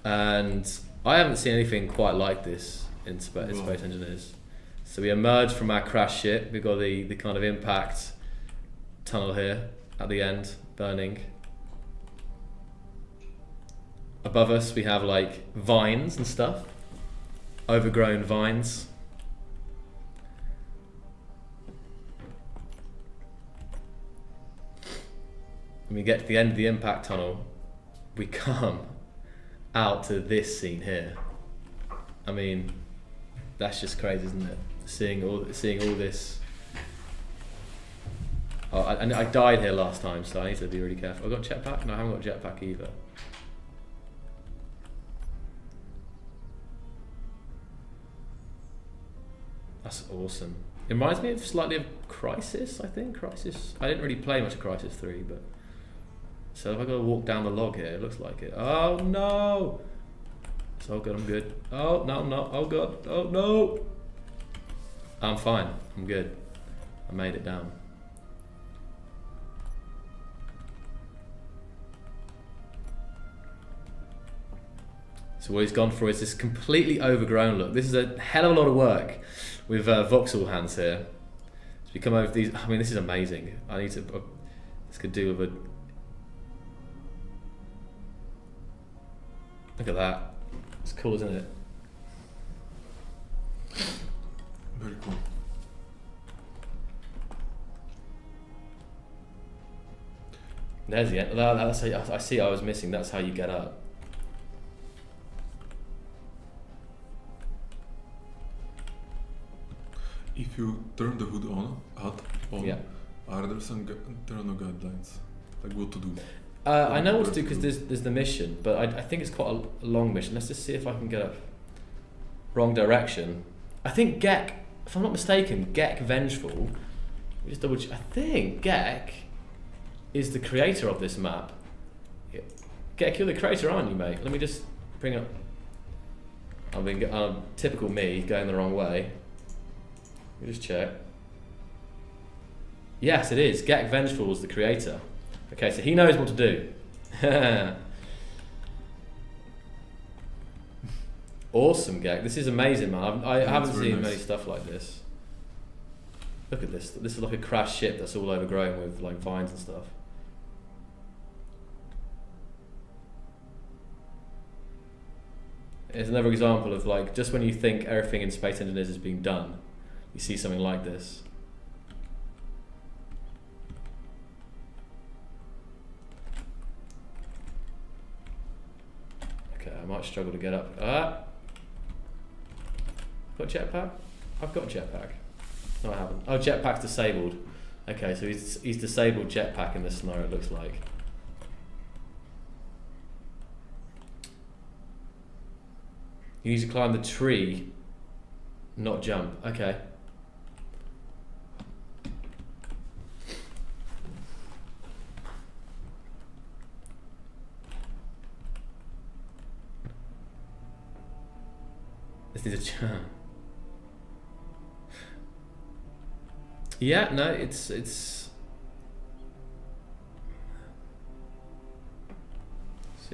And I haven't seen anything quite like this in Space Engineers. So we emerge from our crash ship. We've got the kind of impact tunnel here at the end, burning. Above us we have like vines and stuff, overgrown vines. When we get to the end of the impact tunnel, we come out to this scene here. I mean, that's just crazy, isn't it? Seeing all this. Oh, I died here last time, so I need to be really careful. I've got a jetpack? No, I haven't got a jetpack either. That's awesome. It reminds me of slightly of Crisis, I think. Crisis. I didn't really play much of Crisis 3, but so if I gotta walk down the log here, it looks like it. Oh no! It's all good, I'm good. Oh no, I'm not. Oh god. Oh no! I'm fine. I'm good. I made it down. So what he's gone for is this completely overgrown look. This is a hell of a lot of work with voxel hands here. So we come over these. I mean, this is amazing. I need to. This could do with a. Look at that. It's cool, isn't it? Very cool. There's the end. That's how I see. I was missing. That's how you get up. If you turn the hood on, Yeah. Are there some guidelines, like what to do? I know what to do because there's the mission, but I think it's quite a long mission. Let's just see if I can get up. Wrong direction. I think Gek, if I'm not mistaken, Gek Vengeful. Let me just double check. I think Gek is the creator of this map. Yeah. Gek, you're the creator, aren't you, mate? Let me just bring up. Typical me, going the wrong way. Let me just check. Yes, it is. Gek Vengeful is the creator. Okay, so he knows what to do. Awesome, Gek. This is amazing, man. I haven't seen many stuff like this. Look at this. This is like a crashed ship that's all overgrown with like vines and stuff. It's another example of like just when you think everything in Space Engineers is being done, you see something like this. Okay, I might struggle to get up. Got a jetpack? I've got a jetpack. No, I haven't. Oh, jetpack's disabled. Okay, so he's disabled jetpack in this scenario, it looks like. You need to climb the tree, not jump. Okay. This needs a jump. Yeah, no, it's. See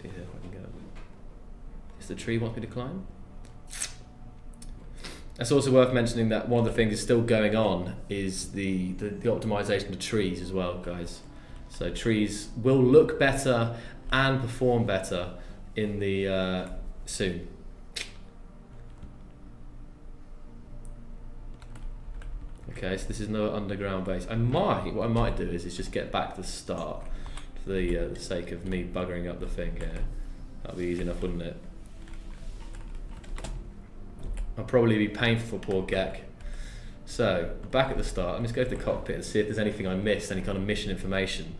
here if I can get up. Is the tree wants me to climb? It's also worth mentioning that one of the things that's still going on is the optimization of trees as well, guys. So trees will look better and perform better in the soon. Okay, so this is no underground base. What I might do is just get back to the start for the sake of me buggering up the thing here. That'll be easy enough, wouldn't it? I'll probably be painful for poor Gek. So, back at the start, let me just go to the cockpit and see if there's anything I missed, any kind of mission information.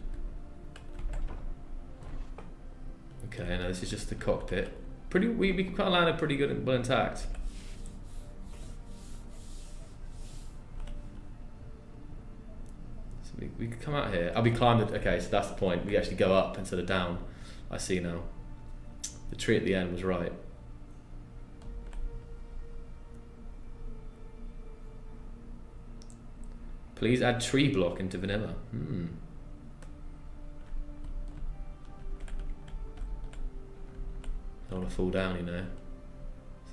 Okay, no, this is just the cockpit. We can kind of land it pretty good and well intact. So we could come out here. I'll be climbing. Okay, so that's the point. We actually go up instead of down. I see now. The tree at the end was right. Please add tree block into vanilla. I don't want to fall down, you know.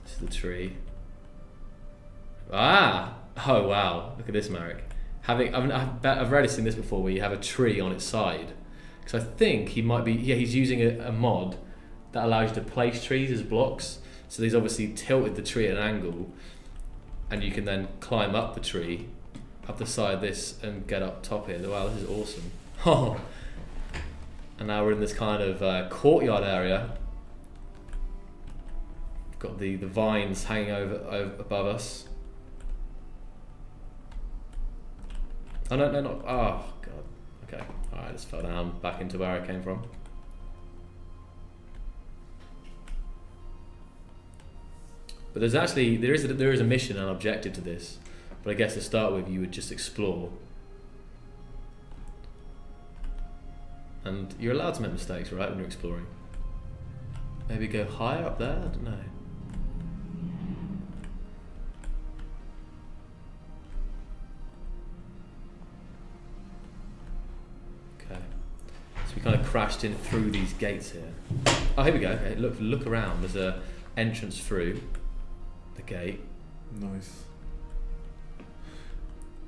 This is the tree. Ah! Oh wow! Look at this, Marek. I've rarely seen this before, where you have a tree on its side. Because I think he might be. Yeah, he's using a mod that allows you to place trees as blocks. So he's obviously tilted the tree at an angle, and you can then climb up the tree, up the side of this, and get up top here. Wow, this is awesome. Oh! And now we're in this kind of courtyard area. Got the vines hanging over above us. Oh no, not. Oh god. Okay. All right. Just fell down back into where I came from. But there's actually there is a mission and objective to this. But I guess to start with, you would just explore. And you're allowed to make mistakes, right, when you're exploring. Maybe go higher up there. I don't know. We kind of crashed in through these gates here. Oh, here we go. Okay, look around. There's a entrance through the gate. Nice.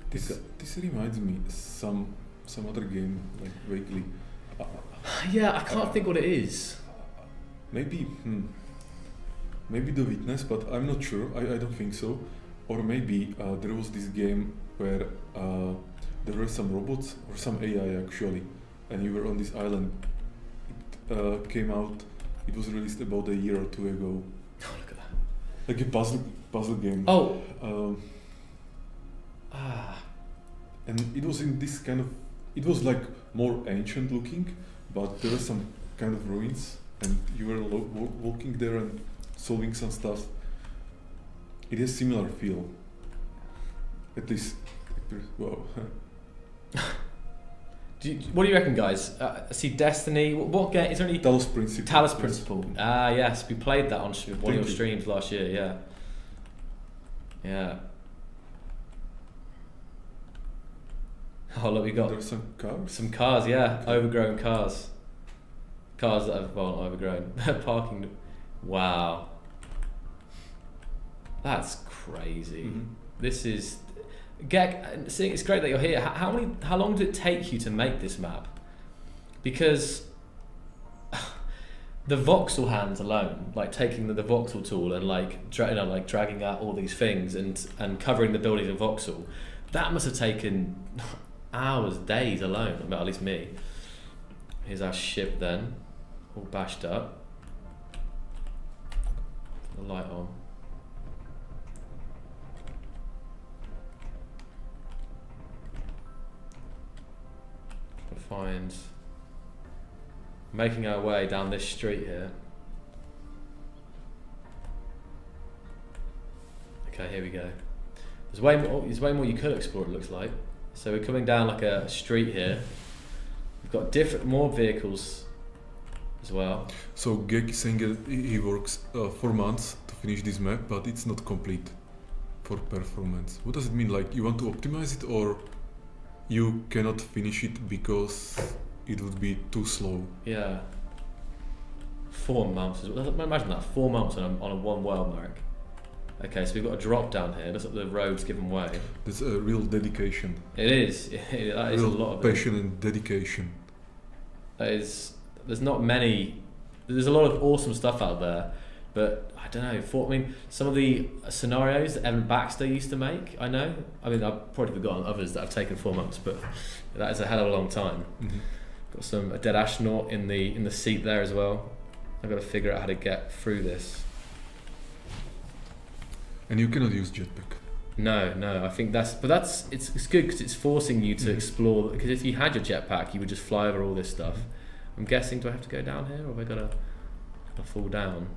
This reminds me some other game, like vaguely. Yeah, I can't think what it is. Maybe The Witness, but I'm not sure. I don't think so. Or maybe there was this game where there were some robots or some AI actually. And you were on this island. It came out. It was released about a year or two ago. Oh, look at that! Like a puzzle game. Oh. And it was in this kind of. It was like more ancient looking, but there were some kind of ruins, and you were walking there and solving some stuff. It has similar feel. At least, wow. What do you reckon, guys? I see Destiny. What game? Is there any Talos Principle? Talos Principle. Ah, yes, we played that on one of your streams last year. Yeah. Yeah. Oh look, we got There's some cars. Some cars, yeah, overgrown cars. Cars that have not overgrown. Parking. Wow. That's crazy. Mm-hmm. This is. Gek, seeing it's great that you're here. How long did it take you to make this map? Because the voxel hands alone, like taking the voxel tool and like dragging out all these things and covering the buildings in voxel, that must have taken hours, days alone. Well, at least me. Here's our ship then, all bashed up. The light on. Find making our way down this street here. Okay, here we go. There's way more you could explore, it looks like. So we're coming down like a street here. We've got more vehicles as well. So Gek is saying that he works 4 months to finish this map, but it's not complete for performance. What does it mean? Like you want to optimize it, or you cannot finish it because it would be too slow? Yeah. 4 months. Imagine that, 4 months on a one world, Marek. Okay, so we've got a drop down here. Looks like the road's given way. That's a real dedication. It is. That is a lot of passion and dedication. There's not many. There's a lot of awesome stuff out there, but I don't know. Some of the scenarios that Evan Baxter used to make, I know. I mean, I've probably forgotten others that have taken 4 months, but that is a hell of a long time. Mm-hmm. Got a dead astronaut in the seat there as well. I've got to figure out how to get through this. And you cannot use jetpack. No. I think it's good because it's forcing you to explore. Because if you had your jetpack, you would just fly over all this stuff. I'm guessing, do I have to go down here, or have I got to fall down?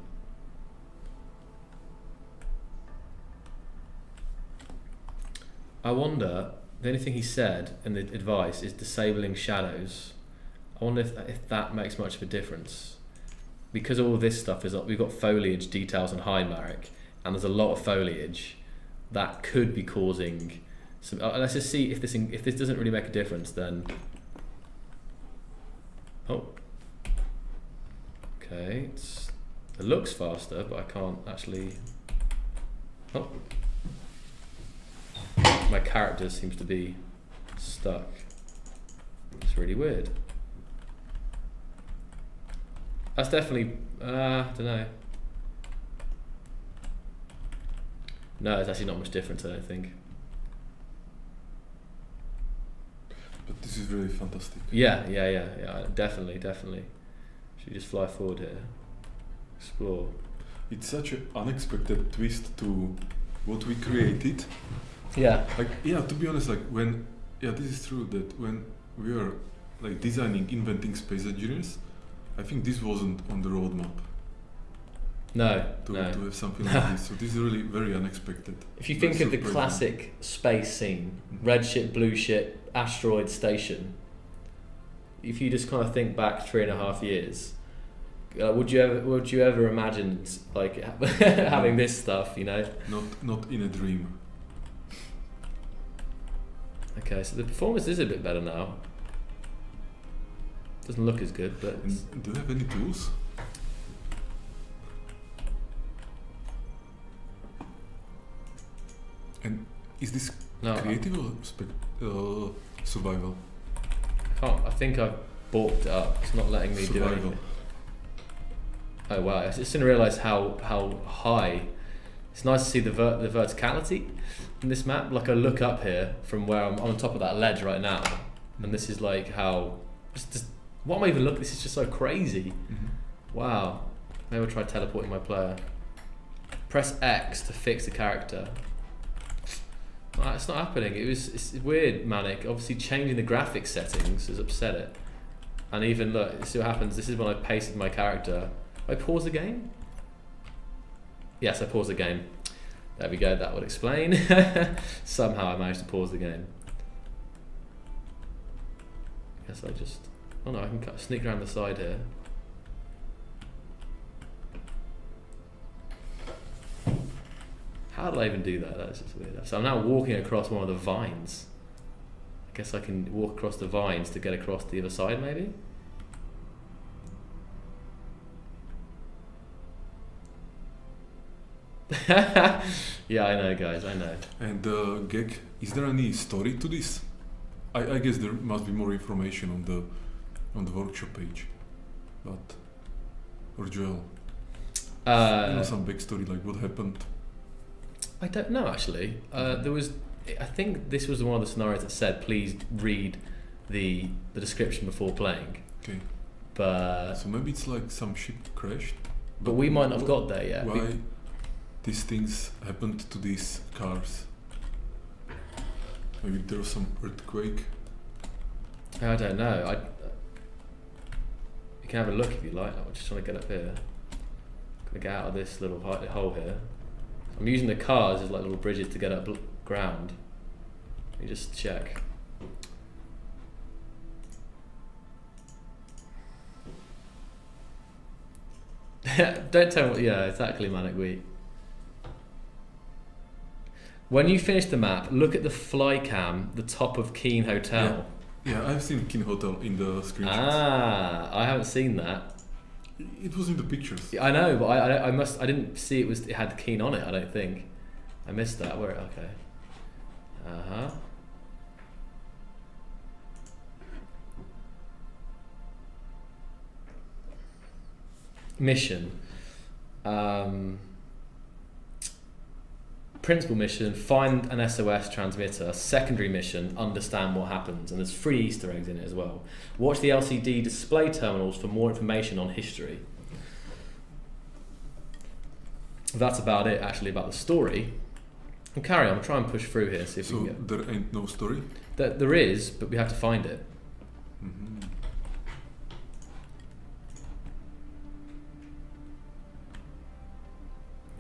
I wonder. The only thing he said in the advice is disabling shadows. I wonder if that makes much of a difference. Because all this stuff is we've got foliage details on high, Marek, and there's a lot of foliage that could be causing So let's just see if this doesn't really make a difference. Then, oh, okay, it looks faster, but I can't actually. Oh, my character seems to be stuck. It's really weird. That's definitely, I don't know. No, it's actually not much different, I don't think. But this is really fantastic. Yeah, definitely. Should we just fly forward here? Explore. It's such an unexpected twist to what we created. Yeah. Like, yeah, to be honest, like this is true that when we are like designing, inventing space engineers, I think this wasn't on the roadmap. No. To have something like this. So this is really very unexpected. If you think of the classic space scene, red ship, blue ship, asteroid station, if you just kind of think back 3.5 years, would you ever imagine like having this stuff, you know? Not in a dream. Okay, so the performance is a bit better now. Doesn't look as good, but do you have any tools? And is this creative or survival? I think I've balked it up. It's not letting me do anything. Oh wow! I just didn't realise how high. It's nice to see the verticality in this map. Like I look up here from where I'm on top of that ledge right now, and this is like how. Just what am I even looking? This is just so crazy. Wow. Maybe I'll try teleporting my player. Press X to fix the character. It's not happening. It's weird, Manic. Obviously changing the graphics settings has upset it. And even look, see what happens. This is when I pasted my character. I pause the game? Yes, I paused the game. There we go, that would explain. Somehow I managed to pause the game. I guess I just... Oh no, I can sneak around the side here. How did I even do that? That's just weird. So I'm now walking across one of the vines. I guess I can walk across the vines to get across the other side, maybe? Yeah, I know, guys, I know. And Gek, is there any story to this? I guess there must be more information on the workshop page, but or Joel, some backstory, like what happened. I don't know actually. There was, I think this was one of the scenarios that said please read the description before playing. Okay. But so maybe it's like some ship crashed. But we might not have got there yet. Why these things happened to these cars? Maybe there was some earthquake. I don't know. You can have a look if you like. I'm just trying to get up here. Gonna get out of this little hole here. I'm using the cars as like little bridges to get up ground. Let me just check. Don't tell me. Yeah, exactly, Manic Wheat. When you finish the map, look at the fly cam, the top of Keen Hotel. Yeah, I've seen Keen Hotel in the screenshots. Ah, I haven't seen that. It was in the pictures. I know, but I didn't see it had Keen on it. I don't think. I missed that. Where? Okay. Mission. Principal mission, find an SOS transmitter. Secondary mission, understand what happens. And there's 3 Easter eggs in it as well. Watch the LCD display terminals for more information on history. That's about it, actually, about the story. And carry on, try and push through here, see if we can get... there ain't no story? There is, but we have to find it.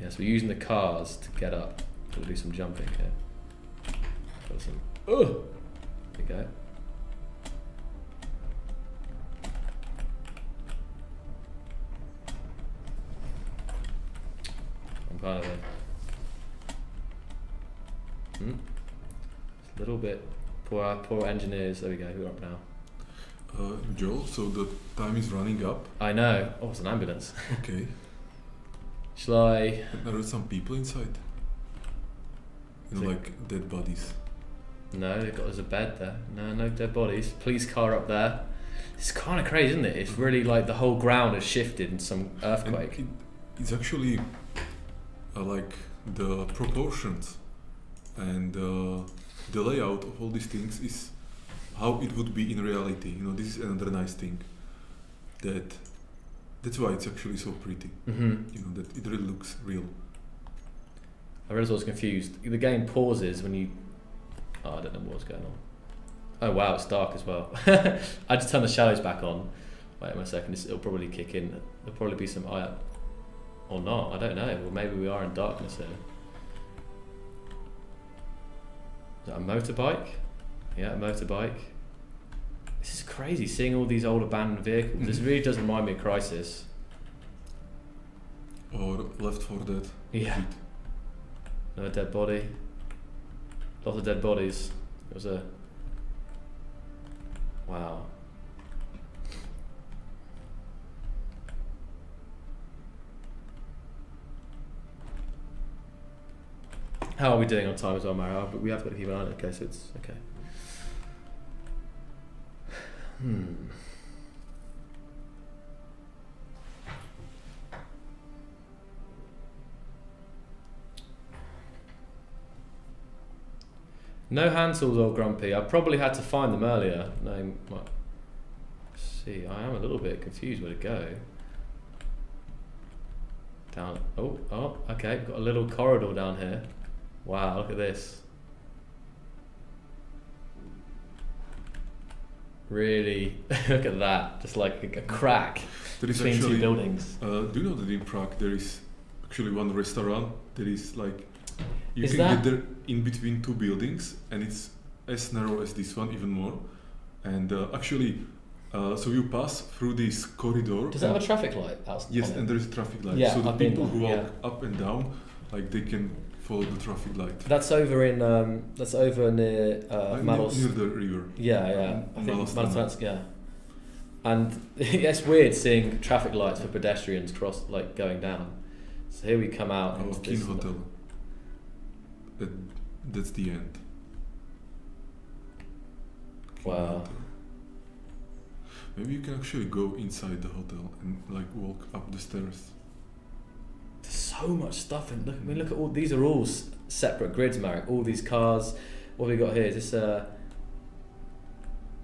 Yes, we're using the cars to get up. We'll do some jumping here. Got some. Oh! There we go. I'm kind of a... A little bit. Poor engineers. There we go. We're up now. Joel, so the time is running up. I know. Oh, it's an ambulance. Okay. Shall I? Are there some people inside? Like dead bodies. No, there's a bed there. No dead bodies. Police car up there. It's kind of crazy, isn't it? It's really like the whole ground has shifted in some earthquake. It's actually like the proportions and the layout of all these things is how it would be in reality. You know, this is another nice thing. That's why it's actually so pretty. You know, that it really looks real. I realised I was confused. The game pauses when you... Oh, I don't know what's going on. Oh wow, it's dark as well. I just turned the shadows back on. Wait a second, it'll probably kick in. There'll probably be some... or not, I don't know. Well, maybe we are in darkness here. Is that a motorbike? Yeah, a motorbike. This is crazy, seeing all these old abandoned vehicles. This really does remind me of Crisis. Or Left 4 Dead. Yeah. Another dead body. Lots of dead bodies. It was a... Wow. How are we doing on time as well, Mario? But we have got to keep an eye on it. Okay, so it's okay. No hand tools, old Grumpy. I probably had to find them earlier. No, see, I am a little bit confused where to go. Down. Oh, okay. We've got a little corridor down here. Wow, look at this. Really, look at that. Just like a crack between two buildings. Do you know that in Prague there is actually one restaurant that is like... You can get there in between two buildings, and it's as narrow as this one, even more. And actually, so you pass through this corridor. Does it have a traffic light? Yes, and there is a traffic light. Yeah, so the people who walk up and down, like they can follow the traffic light. That's over in that's over near Malos. Near the river. Yeah. I think Malos, yeah. And it's weird seeing traffic lights for pedestrians going down. So here we come out. King Hotel. That's the end. Wow. Maybe you can actually go inside the hotel and like walk up the stairs. There's so much stuff, and look at all these are all separate grids, Marek. All these cars. What have we got here? Is this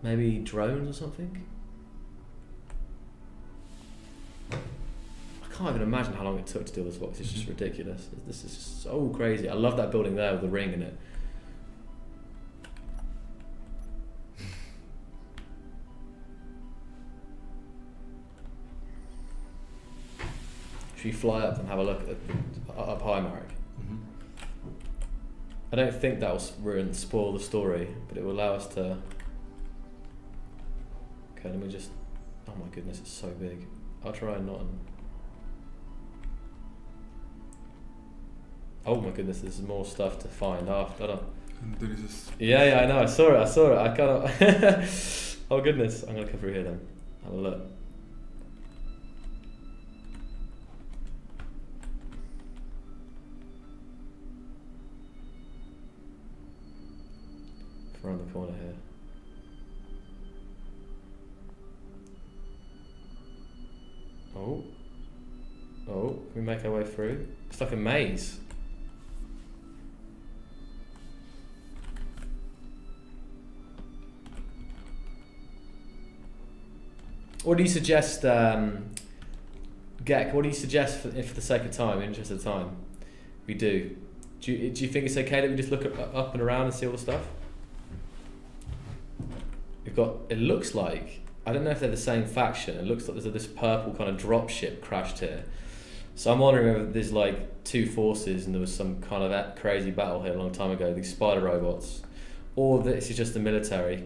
maybe drones or something? I can't even imagine how long it took to do this box. It's just ridiculous. This is just so crazy. I love that building there with the ring in it. Should we fly up and have a look at up high, Marek? I don't think that will spoil the story, but it will allow us to... Okay, let me just... Oh my goodness, it's so big. I'll try and not... Oh my goodness, there's more stuff to find after. And there is Yeah, I know. I saw it. I cannot. Oh goodness, I'm gonna come through here then. Have a look. Around the corner here. Oh, can we make our way through? It's like a maze. What do you suggest, Gek? What do you suggest for the sake of time, interest of time? We do. Do you think it's okay that we just look up and around and see all the stuff? We've got. It looks like, I don't know if they're the same faction. It looks like there's this purple kind of dropship crashed here. So I'm wondering if there's like two forces and there was some kind of crazy battle here a long time ago. These spider robots, or this is just the military,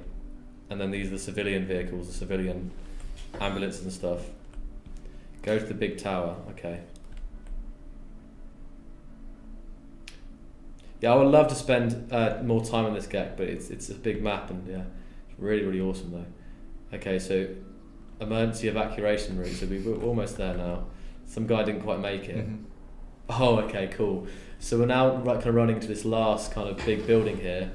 and then these are the civilian vehicles, the civilian ambulances and stuff. Go to the big tower. Okay. Yeah, I would love to spend more time on this deck, but it's a big map, and yeah, it's really awesome though. Okay, so emergency evacuation route. So we're almost there now. Some guy didn't quite make it. Oh, okay, cool. So we're now kind of running to this last kind of big building here.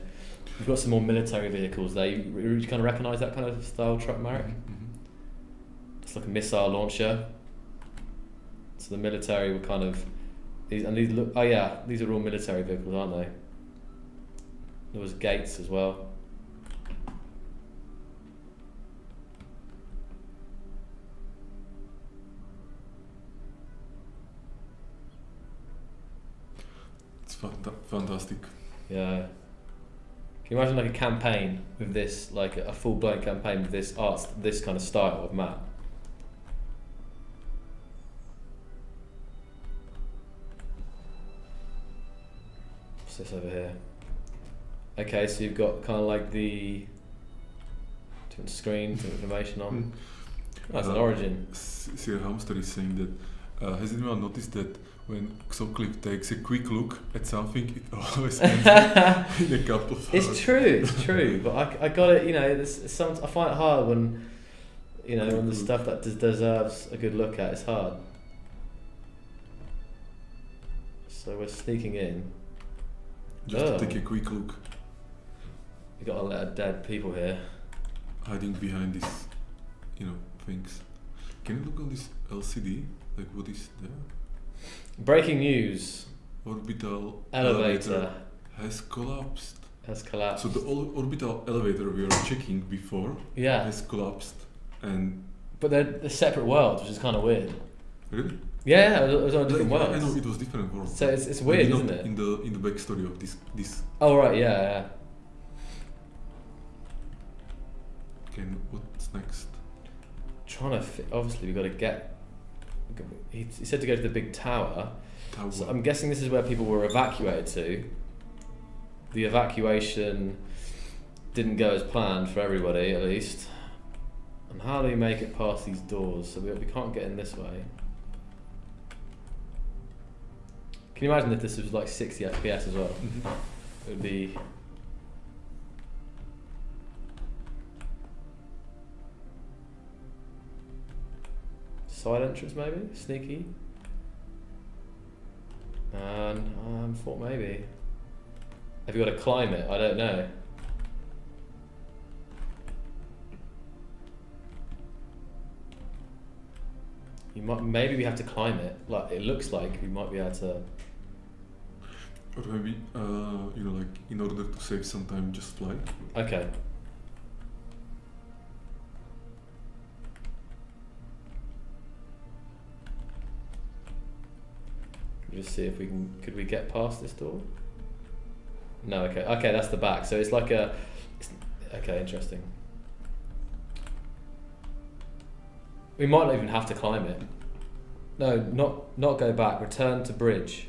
We've got some more military vehicles there. You kind of recognise that kind of style truck, Marek? It's like a missile launcher. So the military were kind of these look. Oh yeah, these are all military vehicles, aren't they? There was gates as well. It's fantastic. Yeah. Can you imagine like a campaign with this, like a full-blown campaign with this art, this kind of style of map? What's this over here? Okay, so you've got kind of like the different screens and information on. That's an origin. Sir Hamster is saying that, has anyone noticed that when Xoclip takes a quick look at something, it always ends in a couple of hours? It's true, but I got it, you know, I find it hard when, you know, when the stuff that deserves a good look at is hard. So we're sneaking in. Just to take a quick look. You got a lot of dead people here. Hiding behind these, you know, things. Can you look on this LCD? Like what is there? Breaking news. Orbital elevator has collapsed. So the orbital elevator we were checking before has collapsed, but they're separate worlds, which is kind of weird. Really? Yeah, it was on different worlds. I know it was different worlds. So it's weird, isn't it? In the backstory of this. Oh right, yeah. Okay, what's next? Obviously we got to get. He said to go to the big tower. So I'm guessing this is where people were evacuated to. The evacuation didn't go as planned for everybody, at least. And how do you make it past these doors? So we can't get in this way. Can you imagine if this was like 60 FPS as well? It would be... Side entrance maybe? Sneaky? And thought maybe. Have you got to climb it? I don't know. Maybe we have to climb it. Like it looks like we might be able to. Or maybe you know, like in order to save some time, just fly. Okay. Just see if we can. Could we get past this door? No. Okay. Okay, that's the back. So it's like a. Okay, interesting. We might not even have to climb it. No, not go back. Return to bridge.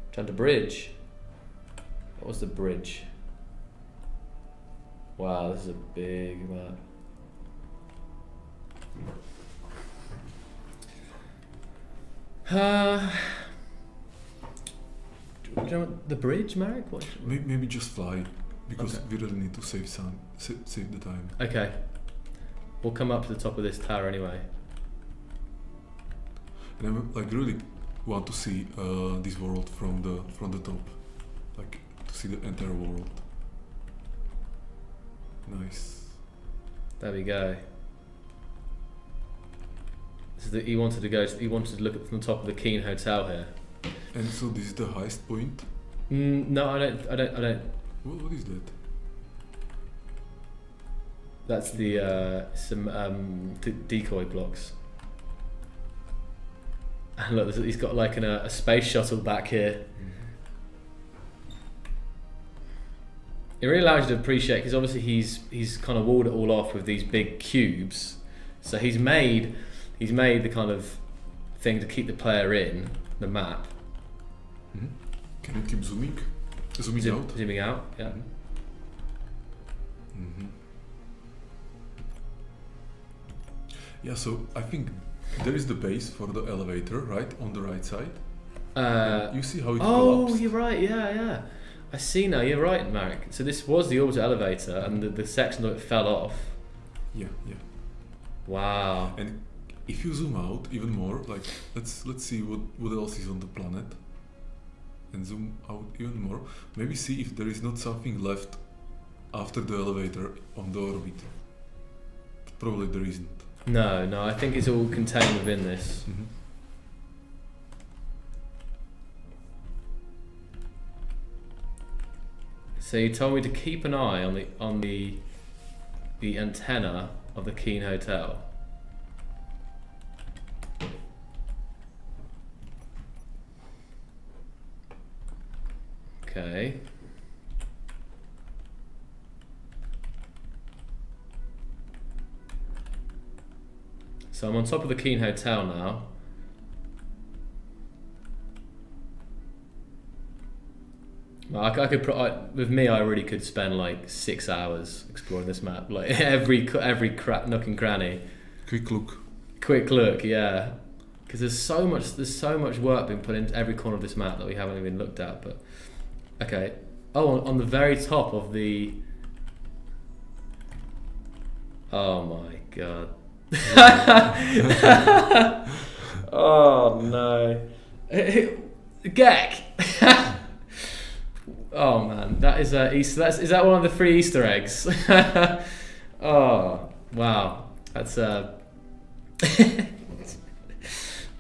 Return to bridge. What was the bridge? Wow, this is a big map. Do you know what, the bridge, Marek? What? Maybe just fly, because we really need to save the time. Okay. We'll come up to the top of this tower anyway. And I like really want to see this world from the top, like to see the entire world. Nice. There we go. So he wanted to look at the top of the Keen Hotel here. And so this is the highest point? No, I don't. What is that? That's the some decoy blocks. And look, he's got like a space shuttle back here. It really allows you to appreciate, because obviously he's kind of walled it all off with these big cubes. So he's made the kind of thing to keep the player in the map. Can you keep zooming out? Zooming out, yeah. Yeah, so I think there is the base for the elevator, right, on the right side. You see how it oh, collapsed? you're right. Yeah. I see now. You're right, Marek. So this was the orbital elevator, and the section of it fell off. Yeah. Wow. And if you zoom out even more, like let's see what else is on the planet, and zoom out even more. Maybe see if there is not something left after the elevator on the orbit. Probably there isn't. No. I think it's all contained within this. Mm-hmm. So you told me to keep an eye on the antenna of the Keen Hotel. Okay. So I'm on top of the Keen Hotel now. Well, I could with me. I really could spend like 6 hours exploring this map, like every nook and cranny. Quick look, yeah. Because there's so much work being put into every corner of this map that we haven't even looked at. But okay. Oh, on the very top of the. Oh my god. Oh no. Gek. Oh man, that is Easter. Is that one of the 3 Easter eggs? Oh wow, that's I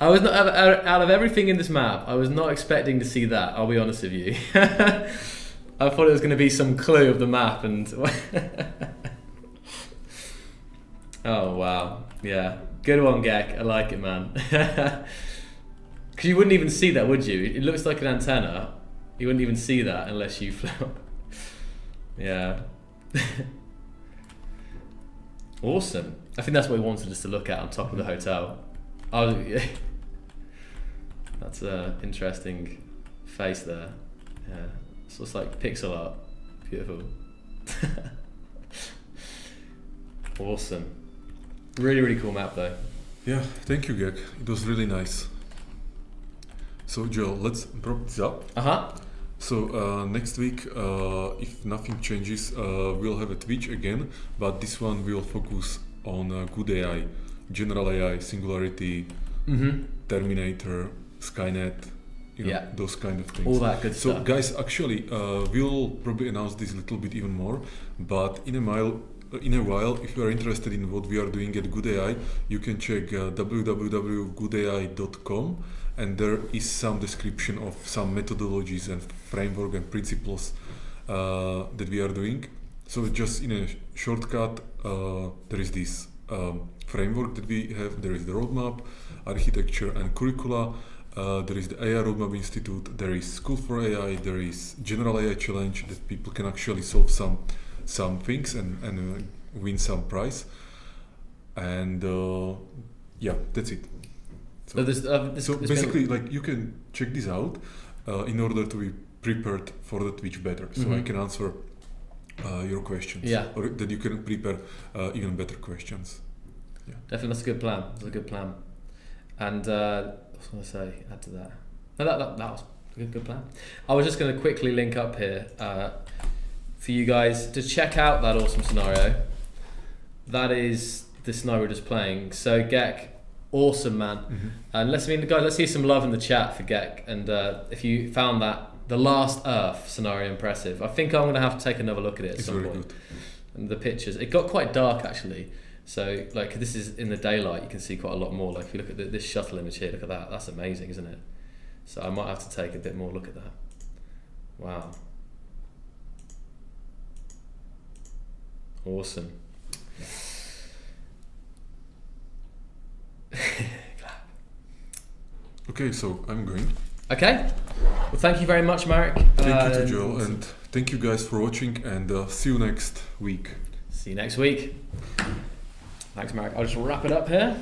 was not out of everything in this map. I was not expecting to see that. I'll be honest with you. I thought it was going to be some clue of the map, and oh wow, yeah, good one, Gek. I like it, man. Because you wouldn't even see that, would you? It looks like an antenna. You wouldn't even see that unless you flew. Yeah. Awesome. I think that's what we wanted us to look at on top of the hotel. Oh, yeah. That's an interesting face there. Yeah. So it's like pixel art. Beautiful. Awesome. Really, really cool map though. Yeah, thank you, Gek. It was really nice. So Joel, let's prop this up. So next week, if nothing changes, we'll have a Twitch again, but this one will focus on good AI, general AI, Singularity, Terminator, Skynet, those kind of things. All that good stuff. So guys, actually, we'll probably announce this a little bit even more, but in a while, if you are interested in what we are doing at Good AI, you can check www.goodai.com. And there is some description of some methodologies and framework and principles that we are doing. So just in a shortcut, there is this framework that we have. There is the roadmap, architecture and curricula. There is the AI Roadmap Institute. There is School for AI. There is General AI Challenge that people can actually solve some things and win some prize. And yeah, that's it. So basically, like you can check this out in order to be prepared for the Twitch better. So I can answer your questions. Yeah. Or that you can prepare even better questions. Yeah. Definitely, that's a good plan. That's a good plan. And I was going to say, add to that. No, that was a good plan. I was just going to quickly link up here for you guys to check out that awesome scenario. That is the scenario we're just playing. So Gek. Awesome, man. And let's see some love in the chat for Gek. And if you found that the Last Earth scenario impressive, I think I'm gonna have to take another look at it at some point. Good. And the pictures, it got quite dark actually. So like this is in the daylight, you can see quite a lot more. Like if you look at this shuttle image here, look at that. That's amazing, isn't it? So I might have to take a bit more look at that. Wow. Awesome. Okay, so I'm going. Okay. Well, thank you very much, Marek. Thank you to Joel, and thank you guys for watching, and see you next week. See you next week. Thanks, Marek. I'll just wrap it up here.